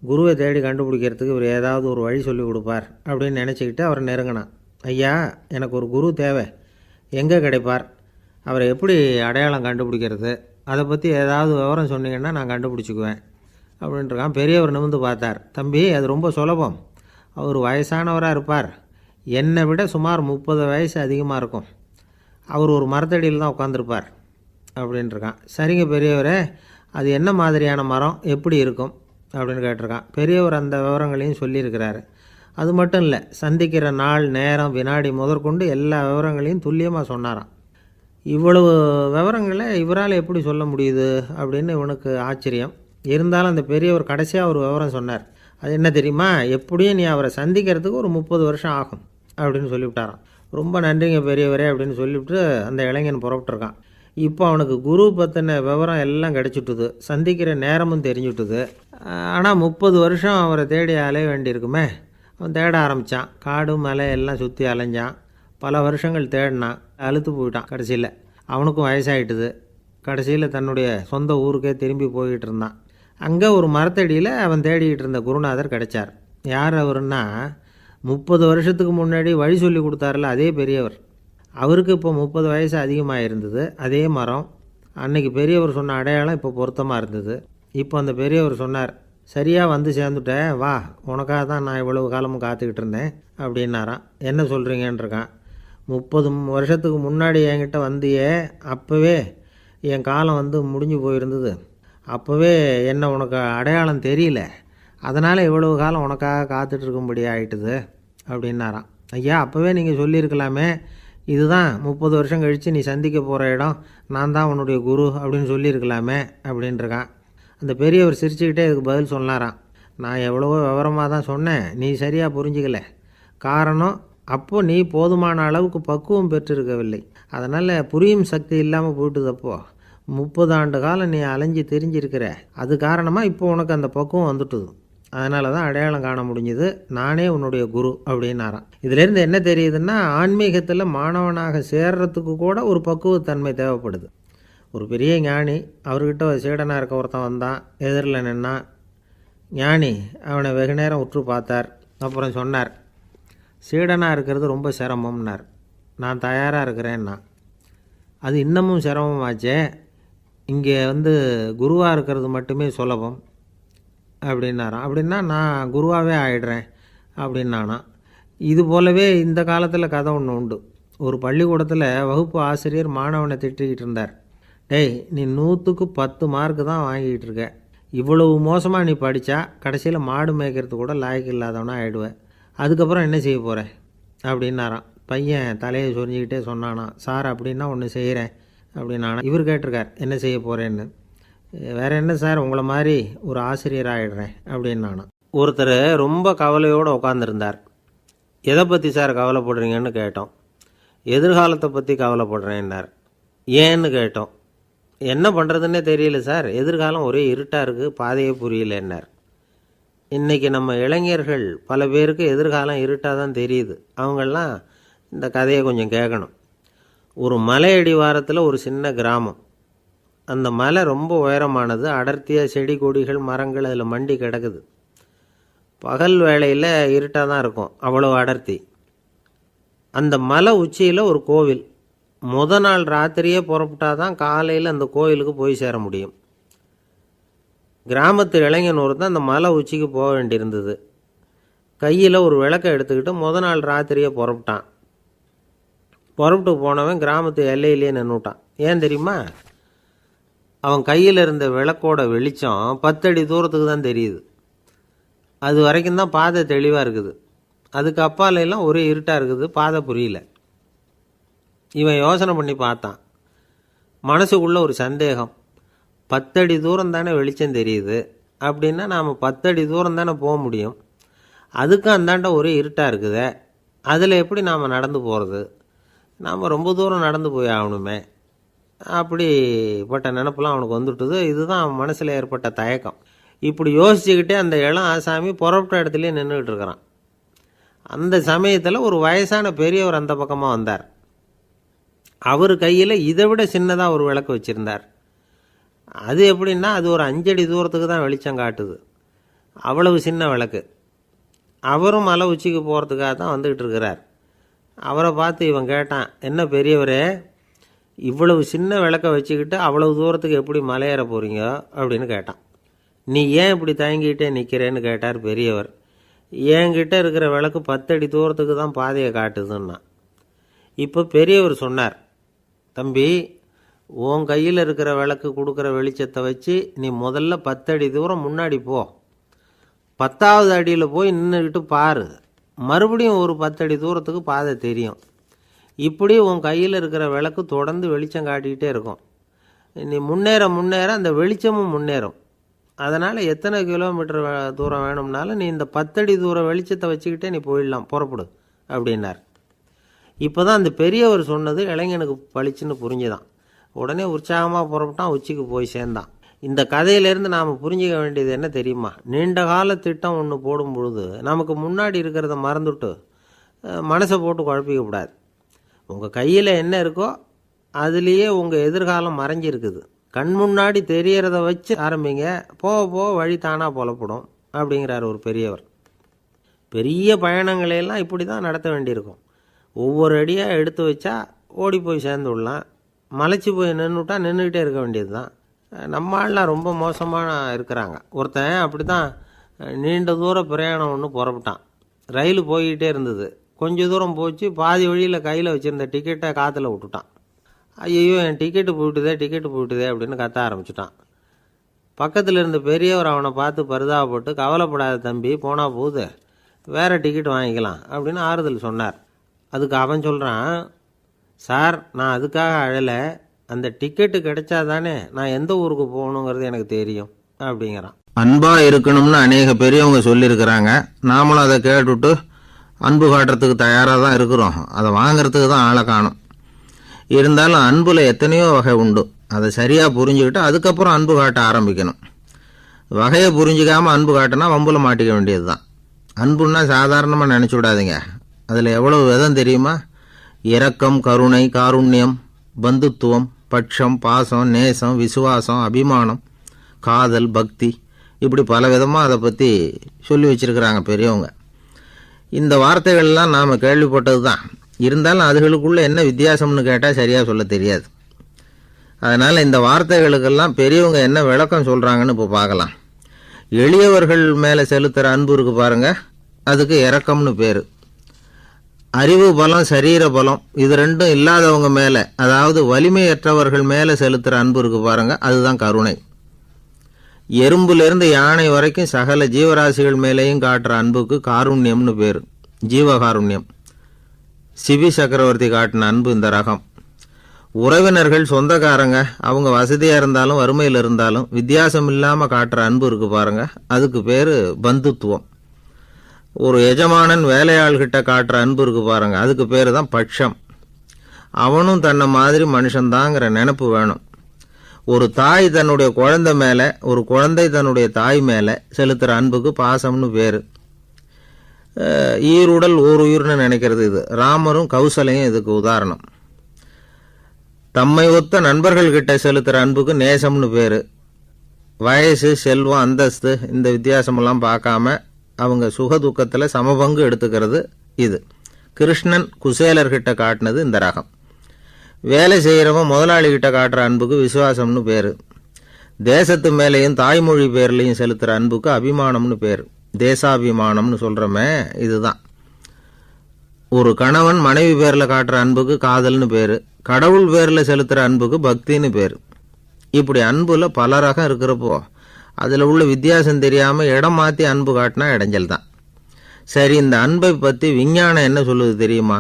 S1: குருவை தேடி கண்டுபிடிக்கிறதுக்கு இவர் ஏதாவது ஒரு வழி சொல்லி கொடுப்பார் அப்படின்னு நினச்சிக்கிட்டு அவரை நெருங்கினான். ஐயா, எனக்கு ஒரு குரு தேவை, எங்கே கிடைப்பார், அவரை எப்படி அடையாளம் கண்டுபிடிக்கிறது, அதை பற்றி ஏதாவது விவரம் சொன்னீங்கன்னா நான் கண்டுபிடிச்சிக்குவேன் அப்படின்ட்டுருக்கான். பெரியவர் நிமிர்ந்து பார்த்தார். தம்பி, அது ரொம்ப சுலபம். அவர் வயசானவராக இருப்பார், என்னை விட சுமார் 30 வயசு அதிகமாக இருக்கும். அவர் ஒரு மரத்தடியில் தான் உட்காந்துருப்பார் அப்படின்ட்டுருக்கான். சரிங்க பெரியவரே, அது என்ன மாதிரியான மரம், எப்படி இருக்கும் அப்படின்னு கேட்டிருக்கான். பெரியவர் அந்த விவரங்களையும் சொல்லியிருக்கிறாரு. அது மட்டும் இல்லை, சந்திக்கிற நாள், நேரம், வினாடி முதற்கொண்டு எல்லா விவரங்களையும் துல்லியமாக சொன்னாராம். இவ்வளவு விவரங்களை இவரால் எப்படி சொல்ல முடியுது அப்படின்னு இவனுக்கு ஆச்சரியம். இருந்தாலும் அந்த பெரியவர் கடைசியாக ஒரு விவரம் சொன்னார். அது என்ன தெரியுமா, எப்படியும் நீ அவரை சந்திக்கிறதுக்கு ஒரு 30 வருஷம் ஆகும் அப்படின்னு சொல்லிவிட்டாராம். ரொம்ப நன்றிங்க பெரியவரே அப்படின்னு சொல்லிவிட்டு அந்த இளைஞன் புறப்பட்டுருக்கான். இப்போ அவனுக்கு குரு பற்றின விவரம் எல்லாம் கிடச்சிட்டுது, சந்திக்கிற நேரமும் தெரிஞ்சுட்டுது. ஆனால் 30 வருஷம் அவரை தேடி அலைய வேண்டியிருக்குமே. அவன் தேட ஆரம்பித்தான். காடு மலை எல்லாம் சுற்றி அலைஞ்சான். பல வருஷங்கள் தேடினான், அழுத்து போயிட்டான். கடைசியில் அவனுக்கும் வயசாகிட்டுது. கடைசியில் தன்னுடைய சொந்த ஊருக்கே திரும்பி போய்கிட்டு இருந்தான். அங்கே ஒரு மரத்தடியில் அவன் தேடிக்கிட்டு இருந்த குருநாதர் கிடைச்சார். யார் அவருன்னா, 30 வருஷத்துக்கு முன்னாடி வழி சொல்லி கொடுத்தாருல அதே பெரியவர். அவருக்கு இப்போ 30 வயசு அதிகமாக இருந்தது. அதே மரம், அன்னைக்கு பெரியவர் சொன்ன அடையாளம் இப்போ பொருத்தமாக இருந்தது. இப்போ அந்த பெரியவர் சொன்னார், சரியாக வந்து சேர்ந்துட்டேன், வா, உனக்காக தான் நான் இவ்வளவு காலமும் காத்துக்கிட்டு இருந்தேன் அப்படின்னாராம். என்ன சொல்கிறீங்கன்றிருக்கான். 30 வருஷத்துக்கு முன்னாடி என்கிட்ட வந்தியே, அப்போவே என் காலம் வந்து முடிஞ்சு போயிருந்தது. அப்போவே என்ன உனக்கு அடையாளம் தெரியல, அதனால் இவ்வளவு காலம் உனக்காக காத்துட்ருக்கும்படி ஆகிட்டுது அப்படின்னாராம். ஐயா, அப்போவே நீங்கள் சொல்லியிருக்கலாமே, இதுதான் 30 வருஷம் கழித்து நீ சந்திக்க போகிற இடம், நான் தான் உன்னுடைய குரு அப்படின்னு சொல்லியிருக்கலாமே அப்படின்ட்டுருக்கான். அந்த பெரியவர் சிரிச்சுக்கிட்டே இதுக்கு பதில் சொன்னாராம். நான் எவ்வளவோ விவரமாக தான் சொன்னேன், நீ சரியாக புரிஞ்சிக்கல. காரணம், அப்போது நீ போதுமான அளவுக்கு பக்குவம் பெற்றிருக்கவில்லை, அதனால் புரியும் சக்தி இல்லாமல் போயிட்டுது. அப்போது 30 ஆண்டு காலம் நீ அலைஞ்சி தெரிஞ்சிருக்கிற, அது காரணமாக இப்போ உனக்கு அந்த பக்குவம் வந்துட்டுது. அதனால தான் அடையாளம் காண முடிஞ்சுது, நானே உன்னுடைய குரு அப்படின்னாராம். இதிலேருந்து என்ன தெரியுதுன்னா, ஆன்மீகத்தில் மாணவனாக சேர்றதுக்கு கூட ஒரு பக்குவத்தன்மை தேவைப்படுது. ஒரு பெரிய ஞானி, அவர்கிட்ட ஒரு சீடனாக இருக்க ஒருத்தன் வந்தான், எதிரில் நின்னான். ஞானி அவனை வெகு நேரம் உற்று பார்த்தார். அப்புறம் சொன்னார், சீடனாக இருக்கிறது ரொம்ப சிரமம்னார். நான் தயாராக இருக்கிறேன்னா. அது இன்னமும் சிரமமாச்சே, இங்கே வந்து குருவாக இருக்கிறது மட்டுமே சுலபம் அப்படின்னாராம். அப்படின்னா நான் குருவாகவே ஆகிடுறேன் அப்படின்னானா. இது போலவே இந்த காலத்தில் கதை ஒன்று உண்டு. ஒரு பள்ளிக்கூடத்தில் வகுப்பு ஆசிரியர் மாணவனை திட்டிக்கிட்டு இருந்தார். டேய், நீ 100க்கு 10 மார்க்கு தான் வாங்கிக்கிட்டு இருக்க, இவ்வளவு மோசமாக நீ படித்தா கடைசியில் மாடு மேய்க்கிறது கூட லாய்க்கு இல்லாதவனா ஆகிடுவேன், அதுக்கப்புறம் என்ன செய்ய போகிறேன் அப்படின்னாராம். பையன் தலையை சொரிஞ்சிக்கிட்டே சொன்னானா, சார் அப்படின்னா ஒன்று செய்கிறேன் அப்படின்னானா. இவர் கேட்டிருக்கார், என்ன செய்ய போகிறேன்னு. வேறு என்ன சார், உங்களை மாதிரி ஒரு ஆசிரியர் ஆகிடுறேன் அப்படின்னானா. ஒருத்தர் ரொம்ப கவலையோடு உட்காந்துருந்தார். எதை பற்றி சார் கவலைப்படுறீங்கன்னு கேட்டோம். எதிர்காலத்தை பற்றி கவலைப்படுறேன்னார். ஏன்னு கேட்டோம். என்ன பண்ணுறதுன்னே தெரியல சார், எதிர்காலம் ஒரே இருட்டாக இருக்குது, பாதையே புரியலன்னார். இன்றைக்கி நம்ம இளைஞர்கள் பல பேருக்கு எதிர்காலம் இருட்டாக தான் தெரியுது. அவங்கெல்லாம் இந்த கதையை கொஞ்சம் கேட்கணும். ஒரு மலை அடிவாரத்தில் ஒரு சின்ன கிராமம். அந்த மலை ரொம்ப உயரமானது, அடர்த்தியாக செடி கொடிகள் மரங்கள் அதில் மண்டி கிடக்குது. பகல் வேளையில் இருட்டாக தான் இருக்கும், அவ்வளோ அடர்த்தி. அந்த மலை உச்சியில் ஒரு கோவில். நாள் ராத்திரியே புறப்பட்டால் தான் காலையில் அந்த கோவிலுக்கு போய் சேர முடியும். கிராமத்து இளைஞன் ஒருத்தன் அந்த மலை உச்சிக்கு போக வேண்டியிருந்தது. கையில் ஒரு விளக்கை எடுத்துக்கிட்டு நாள் ராத்திரியே புறப்பட்டான். புறப்பட்டு போனவன் கிராமத்து எல்லையிலேயே நின்றுட்டான். ஏன் தெரியுமா? அவன் கையில் இருந்த விளக்கோட வெளிச்சம் 10 அடி தூரத்துக்கு தான் தெரியுது. அது வரைக்கும் தான் பாதை தெளிவாக இருக்குது. அதுக்கு அப்பாலெல்லாம் ஒரே இருட்டாக இருக்குது, பாதை புரியல. இவன் யோசனை பண்ணி பார்த்தான். மனசுக்குள்ளே ஒரு சந்தேகம். 10 அடி தூரம் தானே வெளிச்சம் தெரியுது, அப்படின்னா நாம் 10 அடி தூரம் தானே போக முடியும். அதுக்கும் அந்தாண்ட ஒரே இருட்டாக இருக்குதே, அதில் எப்படி நாம் நடந்து போகிறது? நாம் ரொம்ப தூரம் நடந்து போய் ஆகணுமே. அப்படிப்பட்ட நினப்பெல்லாம் அவனுக்கு வந்துட்டுது. இதுதான் அவன் மனசில் ஏற்பட்ட தயக்கம். இப்படி யோசிச்சுக்கிட்டே அந்த இளம் ஆசாமி புறப்பட்ட இடத்துலையே நின்றுக்கிட்டு இருக்கிறான். அந்த சமயத்தில் ஒரு வயசான பெரியவர் அந்த பக்கமாக வந்தார். அவர் கையில் இதை விட சின்னதாக ஒரு விளக்கு வச்சுருந்தார். அது எப்படின்னா அது ஒரு 5 அடி தூரத்துக்கு தான் வெளிச்சம் காட்டுது. அவ்வளவு சின்ன விளக்கு. அவரும் மலை உச்சிக்கு போகிறதுக்காக தான் வந்துக்கிட்டு இருக்கிறார். அவரை பார்த்து இவன் கேட்டான், என்ன பெரியவரே, இவ்வளவு சின்ன விளக்கை வச்சுக்கிட்டு அவ்வளவு தூரத்துக்கு எப்படி மலையேற போகிறீங்க அப்படின்னு கேட்டான். நீ ஏன் இப்படி தயங்கிட்டே நிற்கிறேன்னு கேட்டார் பெரியவர். என்கிட்ட இருக்கிற விளக்கு 10 அடி தூரத்துக்கு தான் பாதையை காட்டுதுன்னா. இப்போ பெரியவர் சொன்னார், தம்பி, உன் கையில் இருக்கிற விளக்கு கொடுக்குற வெளிச்சத்தை வச்சு நீ முதல்ல 10 அடி தூரம் முன்னாடி போ. 10வது அடியில் போய் நின்றுக்கிட்டு பாரு. மறுபடியும் ஒரு 10 அடி தூரத்துக்கு பாதை தெரியும். இப்படி உன் கையில் இருக்கிற விளக்கு தொடர்ந்து வெளிச்சம் காட்டிக்கிட்டே இருக்கும். நீ முன்னேற முன்னேற அந்த வெளிச்சமும் முன்னேறும். அதனால் எத்தனை கிலோமீட்டர் தூரம் வேணும்னாலும் நீ இந்த 10 அடி தூரம் வெளிச்சத்தை வச்சுக்கிட்டே நீ போயிடலாம், புறப்படு அப்படின்னார். இப்போ தான் அந்த பெரியவர் சொன்னது இளைஞனுக்கு பளிச்சுன்னு புரிஞ்சுதான். உடனே உற்சாகமாக புறப்பட்டான், உச்சிக்கு போய் சேர்ந்தான். இந்த கதையிலேருந்து நாம் புரிஞ்சிக்க வேண்டியது என்ன தெரியுமா? நீண்ட கால திட்டம் ஒன்று போடும் பொழுது நமக்கு முன்னாடி இருக்கிறத மறந்துட்டு மனசை போட்டு குழப்பிக்கக்கூடாது. உங்கள் கையில் என்ன இருக்கோ அதுலேயே உங்கள் எதிர்காலம் மறைஞ்சிருக்குது. கண் முன்னாடி தெரியறத வச்சு ஆரம்பிங்க, போக போக வழி தானாக புலப்படும் அப்படிங்கிறார் ஒரு பெரியவர். பெரிய பயணங்களையெல்லாம் இப்படி தான் நடத்த வேண்டியிருக்கும். ஒவ்வொரு அடியாக எடுத்து வச்சா ஓடி போய் சேர்ந்து விடலாம். மலைச்சி போய் நின்றுட்டா நின்றுக்கிட்டே இருக்க வேண்டியது தான். நம்ம ஆள்லாம் ரொம்ப மோசமான இருக்கிறாங்க. ஒருத்தன் அப்படி தான் நீண்ட தூர பிரயாணம் ஒன்று புறப்பட்டான். ரயில் போய்கிட்டே இருந்தது. கொஞ்சம் தூரம் போச்சு, பாதி வழியில் கையில் வச்சுருந்த டிக்கெட்டை காற்றுல விட்டுட்டான். ஐயோ, என் டிக்கெட்டு போயிட்டுதே அப்படின்னு கத்த ஆரம்பிச்சிட்டான். பக்கத்தில் இருந்த பெரியவர் அவனை பார்த்து பரிதாபப்பட்டு, கவலைப்படாத தம்பி, போனால் போகுது, வேறு டிக்கெட் வாங்கிக்கலாம் அப்படின்னு ஆறுதல் சொன்னார். அதுக்கு அவன் சொல்கிறான், சார், நான் அதுக்காக அழலை, அந்த டிக்கெட்டு கிடைச்சா தானே நான் எந்த ஊருக்கு போகணுங்கிறது எனக்கு தெரியும் அப்படிங்கிறான்.
S2: அன்பாக இருக்கணும்னு அநேக பெரியவங்க சொல்லியிருக்கிறாங்க. நாமளும் அதை கேட்டுவிட்டு அன்பு காட்டுறதுக்கு தயாராக தான் இருக்கிறோம். அதை வாங்கிறதுக்கு தான் ஆளை காணும். இருந்தாலும் அன்பில் எத்தனையோ வகை உண்டு. அதை சரியாக புரிஞ்சுக்கிட்டு அதுக்கப்புறம் அன்பு காட்ட ஆரம்பிக்கணும். வகையை புரிஞ்சிக்காமல் அன்பு காட்டினா வம்புல மாட்டிக்க வேண்டியது தான். அன்புன்னா சாதாரணமாக நினச்சி விடாதீங்க. அதில் எவ்வளவு விதம் தெரியுமா? இரக்கம், கருணை, காருண்யம், பந்துத்துவம், பட்சம், பாசம், நேசம், விசுவாசம், அபிமானம், காதல், பக்தி, இப்படி பல விதமாக அதை பற்றி சொல்லி வச்சுருக்கிறாங்க பெரியவங்க. இந்த வார்த்தைகள்லாம் நாம் கேள்விப்பட்டது தான். இருந்தாலும் அதுகளுக்குள்ளே என்ன வித்தியாசம்னு கேட்டால் சரியாக சொல்ல தெரியாது. அதனால் இந்த வார்த்தைகளுக்கெல்லாம் பெரியவங்க என்ன விளக்கம் சொல்கிறாங்கன்னு இப்போ பார்க்கலாம். எளியவர்கள் மேலே செலுத்துகிற அன்பு இருக்கு பாருங்கள், அதுக்கு இரக்கம்னு பேர். அறிவு பலம், சரீர பலம், இது ரெண்டும் இல்லாதவங்க மேலே, அதாவது வலிமையற்றவர்கள் மேலே செலுத்துகிற அன்பு இருக்கு பாருங்கள், அதுதான் கருணை. எறும்புலேருந்து யானை வரைக்கும் சகல ஜீவராசிகள் மேலேயும் காட்டுற அன்புக்கு காருண்யம்னு பேர், ஜீவகாருண்யம். சிவி சக்கரவர்த்தி காட்டின அன்பு இந்த ரகம். உறவினர்கள், சொந்தக்காரங்க, அவங்க வசதியாக இருந்தாலும் வறுமையில் இருந்தாலும் வித்தியாசம் இல்லாமல் காட்டுற அன்பு இருக்கு பாருங்க, அதுக்கு பேர் பந்துத்துவம். ஒரு எஜமானன் வேலையாள்கிட்ட காட்டுற அன்பு இருக்கு பாருங்க, அதுக்கு பேர் தான் பட்சம். அவனும் தன்னை மாதிரி மனுஷன்தாங்கிற நினப்பு வேணும். ஒரு தாய் தன்னுடைய குழந்தை மேலே, ஒரு குழந்தை தன்னுடைய தாய் மேலே செலுத்துகிற அன்புக்கு பாசம்னு பேர். ஈருடல் ஓர் உயிர்னு நினைக்கிறது இது. ராமரும் கௌசலையும் இதுக்கு உதாரணம். தம்மை ஒத்த நண்பர்கள்கிட்ட செலுத்துகிற அன்புக்கு நேசம்னு பேர். வயசு, செல்வம், அந்தஸ்து, இந்த வித்தியாசமெல்லாம் பார்க்காம அவங்க சுக துக்கத்தில் சமபங்கு எடுத்துக்கிறது இது. கிருஷ்ணன் குசேலர்கிட்ட காட்டினது இந்த ரகம். வேலை செய்கிறவன் முதலாளிகிட்ட காட்டுற அன்புக்கு விசுவாசம்னு பேர். தேசத்து மேலேயும் தாய்மொழி பேர்லையும் செலுத்துகிற அன்புக்கு அபிமானம்னு பேர். தேசாபிமானம்னு சொல்கிறோமே, இதுதான். ஒரு கணவன் மனைவி பேரில் காட்டுற அன்புக்கு காதல்னு பேர். கடவுள் பேரில் செலுத்துகிற அன்புக்கு பக்தின்னு பேர். இப்படி அன்புல பல ரகம் இருக்கிறப்போ அதில் உள்ள வித்தியாசம் தெரியாமல் இடம் மாற்றி அன்பு காட்டினா இடைஞ்சல் தான். சரி, இந்த அன்பை பற்றி விஞ்ஞானம் என்ன சொல்லுது தெரியுமா?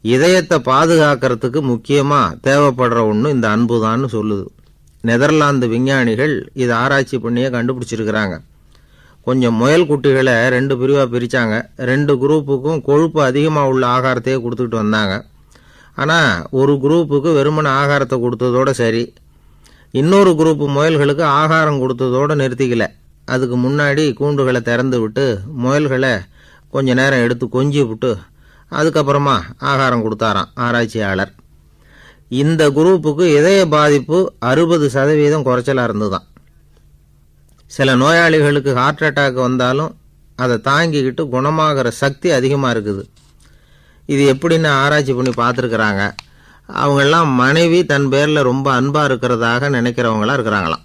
S2: இதயத்தை பாதுகாக்கிறதுக்கு முக்கியமாக தேவைப்படுற ஒன்று இந்த அன்பு தான்னு சொல்லுது. நெதர்லாந்து விஞ்ஞானிகள் இதை ஆராய்ச்சி பண்ணியே கண்டுபிடிச்சிருக்கிறாங்க. கொஞ்சம் முயல் குட்டிகளை 2 பிரிவாக பிரித்தாங்க. 2 குரூப்புக்கும் கொழுப்பு அதிகமாக உள்ள ஆகாரத்தையே கொடுத்துக்கிட்டு வந்தாங்க. ஆனால் ஒரு குரூப்புக்கு வெறுமன ஆகாரத்தை கொடுத்ததோடு சரி, இன்னொரு குரூப்பு முயல்களுக்கு ஆகாரம் கொடுத்ததோடு நிறுத்திக்கல. அதுக்கு முன்னாடி கூண்டுகளை திறந்து விட்டு முயல்களை கொஞ்ச நேரம் எடுத்து கொஞ்சி விட்டு அதுக்கப்புறமா ஆகாரம் கொடுத்தாராம் ஆராய்ச்சியாளர். இந்த குரூப்புக்கு இதய பாதிப்பு 60% குறைச்சலாக இருந்துதான். சில நோயாளிகளுக்கு ஹார்ட் அட்டாக் வந்தாலும் அதை தாங்கிக்கிட்டு குணமாகிற சக்தி அதிகமாக இருக்குது. இது எப்படின்னு ஆராய்ச்சி பண்ணி பார்த்துருக்குறாங்க. அவங்கெல்லாம் மனைவி தன் பேரில் ரொம்ப அன்பாக இருக்கிறதாக நினைக்கிறவங்களா இருக்கிறாங்களாம்.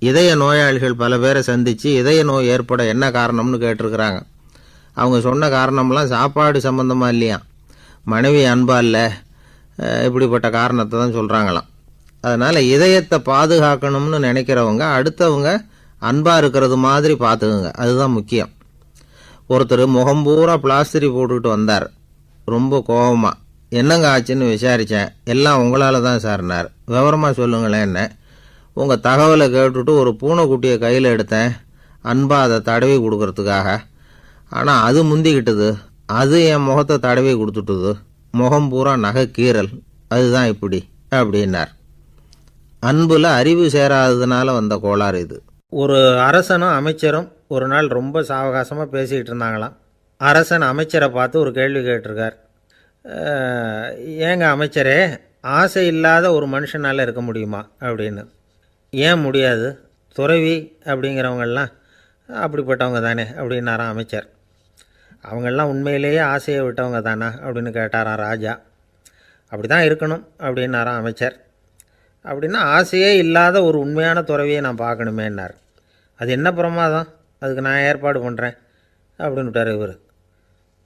S2: இதய நோயாளிகள் பல பேரை சந்தித்து இதய நோய் ஏற்பட என்ன காரணம்னு கேட்டிருக்கிறாங்க. அவங்க சொன்ன காரணம்லாம் சாப்பாடு சம்மந்தமாக இல்லையா, மனைவி அன்பா இல்லை, இப்படிப்பட்ட காரணத்தை தான் சொல்கிறாங்களாம். அதனால் இதயத்தை பாதுகாக்கணும்னு நினைக்கிறவங்க அடுத்தவங்க அன்பாக இருக்கிறது மாதிரி பார்த்துக்குங்க, அதுதான் முக்கியம். ஒருத்தர் முகம் பூரா பிளாஸ்டரி போட்டுக்கிட்டு வந்தார், ரொம்ப கோபமாக. என்னங்க ஆச்சுன்னு விசாரித்தேன். எல்லாம் உங்களால் தான் சார்னார். விவரமாக சொல்லுங்களேன். என்ன உங்கள் தகவலை கேட்டுட்டு ஒரு பூனைக்குட்டியை கையில் எடுத்தேன், அன்பாக அதை தடவி கொடுக்கறதுக்காக. ஆனால் அது முந்திக்கிட்டது, அது என் முகத்தை தடவி கொடுத்துட்டுது, முகம் பூரா நகை கீறல், அதுதான் இப்படி அப்படின்னார். அன்புல அறிவு சேராததுனால வந்த கோளாறு இது.
S1: ஒரு அரசனும் அமைச்சரும் ஒரு நாள் ரொம்ப சாவகாசமாக பேசிக்கிட்டு இருந்தாங்களாம். அரசன் அமைச்சரை பார்த்து ஒரு கேள்வி கேட்டிருக்கார். ஏங்க அமைச்சரே, ஆசை இல்லாத ஒரு மனுஷனால் இருக்க முடியுமா அப்படின்னு. ஏன் முடியாது, துறவி அப்படிங்கிறவங்கெல்லாம் அப்படிப்பட்டவங்க தானே அப்படின்னாராம் அமைச்சர். அவங்கெல்லாம் உண்மையிலேயே ஆசையை விட்டவங்க தானா அப்படின்னு கேட்டாராம் ராஜா. அப்படி தான் இருக்கணும் அப்படின்னாராம் அமைச்சர். அப்படின்னா ஆசையே இல்லாத ஒரு உண்மையான துறவியை நான் பார்க்கணுமேன்னார். அது என்ன பிரமாதம், அதுக்கு நான் ஏற்பாடு பண்ணுறேன் அப்படின்னு விட்டார் இவர்.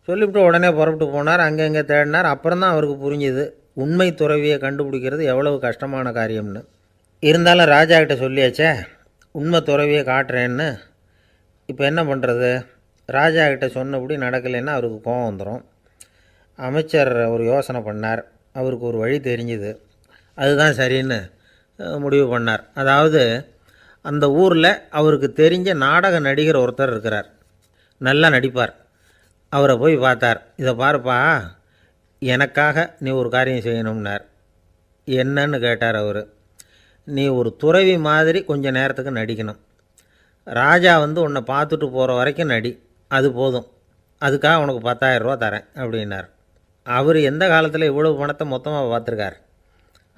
S1: சொல்லிவிட்டு உடனே புறப்பட்டு போனார். அங்கே தேடினார். அப்புறம் தான் அவருக்கு புரிஞ்சுது உண்மை துறவியை கண்டுபிடிக்கிறது எவ்வளவு கஷ்டமான காரியம்னு. இருந்தாலும் ராஜா கிட்ட சொல்லியாச்சே, உண்மை துறவியை காட்டுறேன்னு. இப்போ என்ன பண்ணுறது, ராஜா கிட்ட சொன்னபடி நடக்கலைன்னா அவருக்கு கோபம் வந்துடும். அமைச்சர் ஒரு யோசனை பண்ணார். அவருக்கு ஒரு வழி தெரிஞ்சுது. அதுதான் சரின்னு முடிவு பண்ணார். அதாவது அந்த ஊரில் அவருக்கு தெரிஞ்ச நாடக நடிகர் ஒருத்தர் இருக்கிறார், நல்லா நடிப்பார். அவரை போய் பார்த்தார். இதை பாருப்பா, எனக்காக நீ ஒரு காரியம் செய்யணும்னார். என்னன்னு கேட்டார் அவர். நீ ஒரு துறவி மாதிரி கொஞ்ச நேரத்துக்கு நடிக்கணும். ராஜா உன்னை பார்த்துட்டு போகிற வரைக்கும் நடி, அது போதும். அதுக்காக உனக்கு 10,000 ரூபா தரேன் அப்படின்னார். அவர் எந்த காலத்தில் இவ்வளவு பணத்தை மொத்தமாக பார்த்துருக்கார்.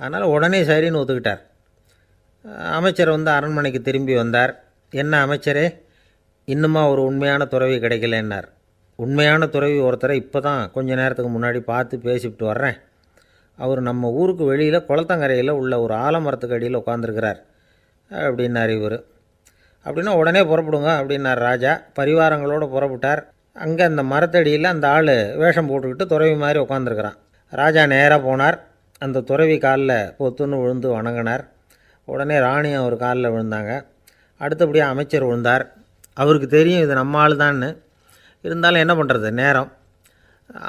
S1: அதனால் உடனே சரின்னு ஒத்துக்கிட்டார். அமைச்சர் அரண்மனைக்கு திரும்பி வந்தார். என்ன அமைச்சரே, இன்னுமா ஒரு உண்மையான துறவி கிடைக்கலன்னார். உண்மையான துறவி ஒருத்தரை இப்போ தான் கொஞ்ச நேரத்துக்கு முன்னாடி பார்த்து பேசிவிட்டு வர்றேன். அவர் நம்ம ஊருக்கு வெளியில் குளத்தங்கரையில் உள்ள ஒரு ஆலமரத்துக்கு அடியில் உட்காந்துருக்கிறார் அப்படின்னார் இவர். அப்படின்னா உடனே புறப்படுங்க அப்படின்னார் ராஜா. பரிவாரங்களோடு புறப்பட்டார். அங்கே அந்த மரத்தடியில் அந்த ஆள் வேஷம் போட்டுக்கிட்டு துறவி மாதிரி உட்காந்துருக்கிறான். ராஜா நேராக போனார். அந்த துறவி காலில் பொத்துன்னு விழுந்து வணங்கினார். உடனே ராணியும் அவர் காலில் விழுந்தாங்க. அடுத்தபடியாக அமைச்சர் விழுந்தார். அவருக்கு தெரியும் இது நம்ம ஆள் தான்னு. இருந்தாலும் என்ன பண்ணுறது, நேரம்.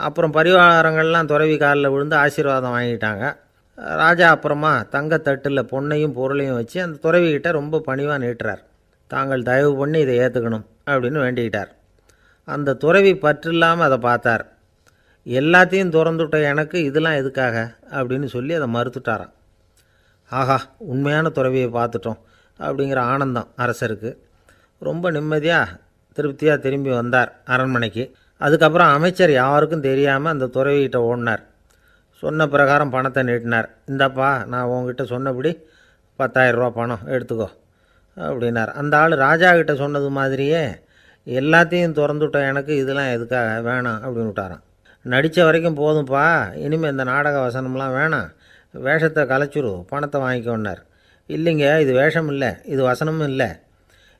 S1: அப்புறம் பரிவாரங்கள்லாம் துறவி காலில் விழுந்து ஆசீர்வாதம் வாங்கிட்டாங்க. ராஜா அப்புறமா தங்கத்தட்டில் பொன்னையும் பொருளையும் வச்சு அந்த துறவிக்கிட்ட ரொம்ப பணிவாக நீட்டுறார். தாங்கள் தயவு பண்ணி இதை ஏற்றுக்கணும் அப்படின்னு வேண்டிக்கிட்டார். அந்த துறவி பற்றில்லாமல் அதை பார்த்தார். எல்லாத்தையும் திறந்துவிட்ட எனக்கு இதெல்லாம் எதுக்காக அப்படின்னு சொல்லி அதை மறுத்துட்டாராம். ஆஹா, உண்மையான துறவியை பார்த்துட்டோம் அப்படிங்கிற ஆனந்தம் அரசருக்கு. ரொம்ப நிம்மதியாக திருப்தியாக திரும்பி வந்தார் அரண்மனைக்கு. அதுக்கப்புறம் அமைச்சர் யாருக்கும் தெரியாமல் அந்த துறவிகிட்ட ஓடினார். சொன்ன பிரகாரம் பணத்தை நீட்டினார். இந்தப்பா, நான் உங்ககிட்ட சொன்னபடி 10,000 ரூபா பணம் எடுத்துக்கோ அப்படின்னார். அந்த ஆள் ராஜா கிட்ட சொன்னது மாதிரியே எல்லாத்தையும் திறந்துவிட்ட எனக்கு இதெல்லாம் எதுக்காக வேணாம் அப்படின்னு விட்டாரான். நடித்த வரைக்கும் போதும்ப்பா, இனிமேல் இந்த நாடக வசனம்லாம் வேணாம், வேஷத்தை கலைச்சிரு, பணத்தை வாங்கிக்கோன்னார். இல்லைங்க, இது வேஷம் இல்லை, இது வசனமும் இல்லை,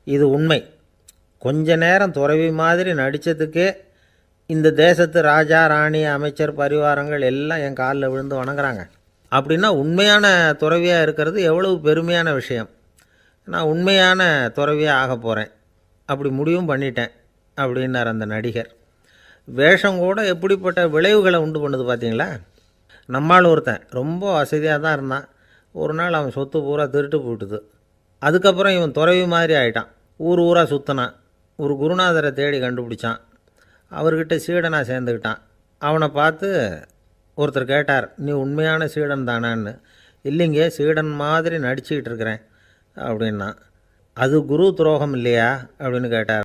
S1: இது உண்மை. கொஞ்ச நேரம் துறவி மாதிரி நடித்ததுக்கே இந்த தேசத்து ராஜா, ராணி, அமைச்சர், பரிவாரங்கள் எல்லாம் என் காலில் விழுந்து வணங்குறாங்க. அப்படின்னா உண்மையான துறவியாக இருக்கிறது எவ்வளவு பெருமையான விஷயம். நான் உண்மையான துறவியாக ஆக போகிறேன், அப்படி முடிவும் பண்ணிட்டேன் அப்படின்னார் அந்த நடிகர். வேஷம் கூட எப்படிப்பட்ட விளைவுகளை உண்டு பண்ணுது பார்த்தீங்களா. நம்மால் ஒருத்தன் ரொம்ப வசதியாக தான் இருந்தான். ஒரு நாள் அவன் சொத்து பூரா திருட்டு போட்டுது. அதுக்கப்புறம் இவன் துறவி மாதிரி ஆகிட்டான். ஊர் ஊராக சுற்றினான். ஒரு குருநாதரை தேடி கண்டுபிடிச்சான். அவர்கிட்ட சீடனாக சேர்ந்துக்கிட்டான். அவனை பார்த்து ஒருத்தர் கேட்டார், நீ உண்மையான சீடன் தானான்னு. இல்லைங்க, சீடன் மாதிரி நடிச்சுக்கிட்டு இருக்கிறேன் அப்படின்னா. அது குரு துரோகம் இல்லையா அப்படின்னு கேட்டார்.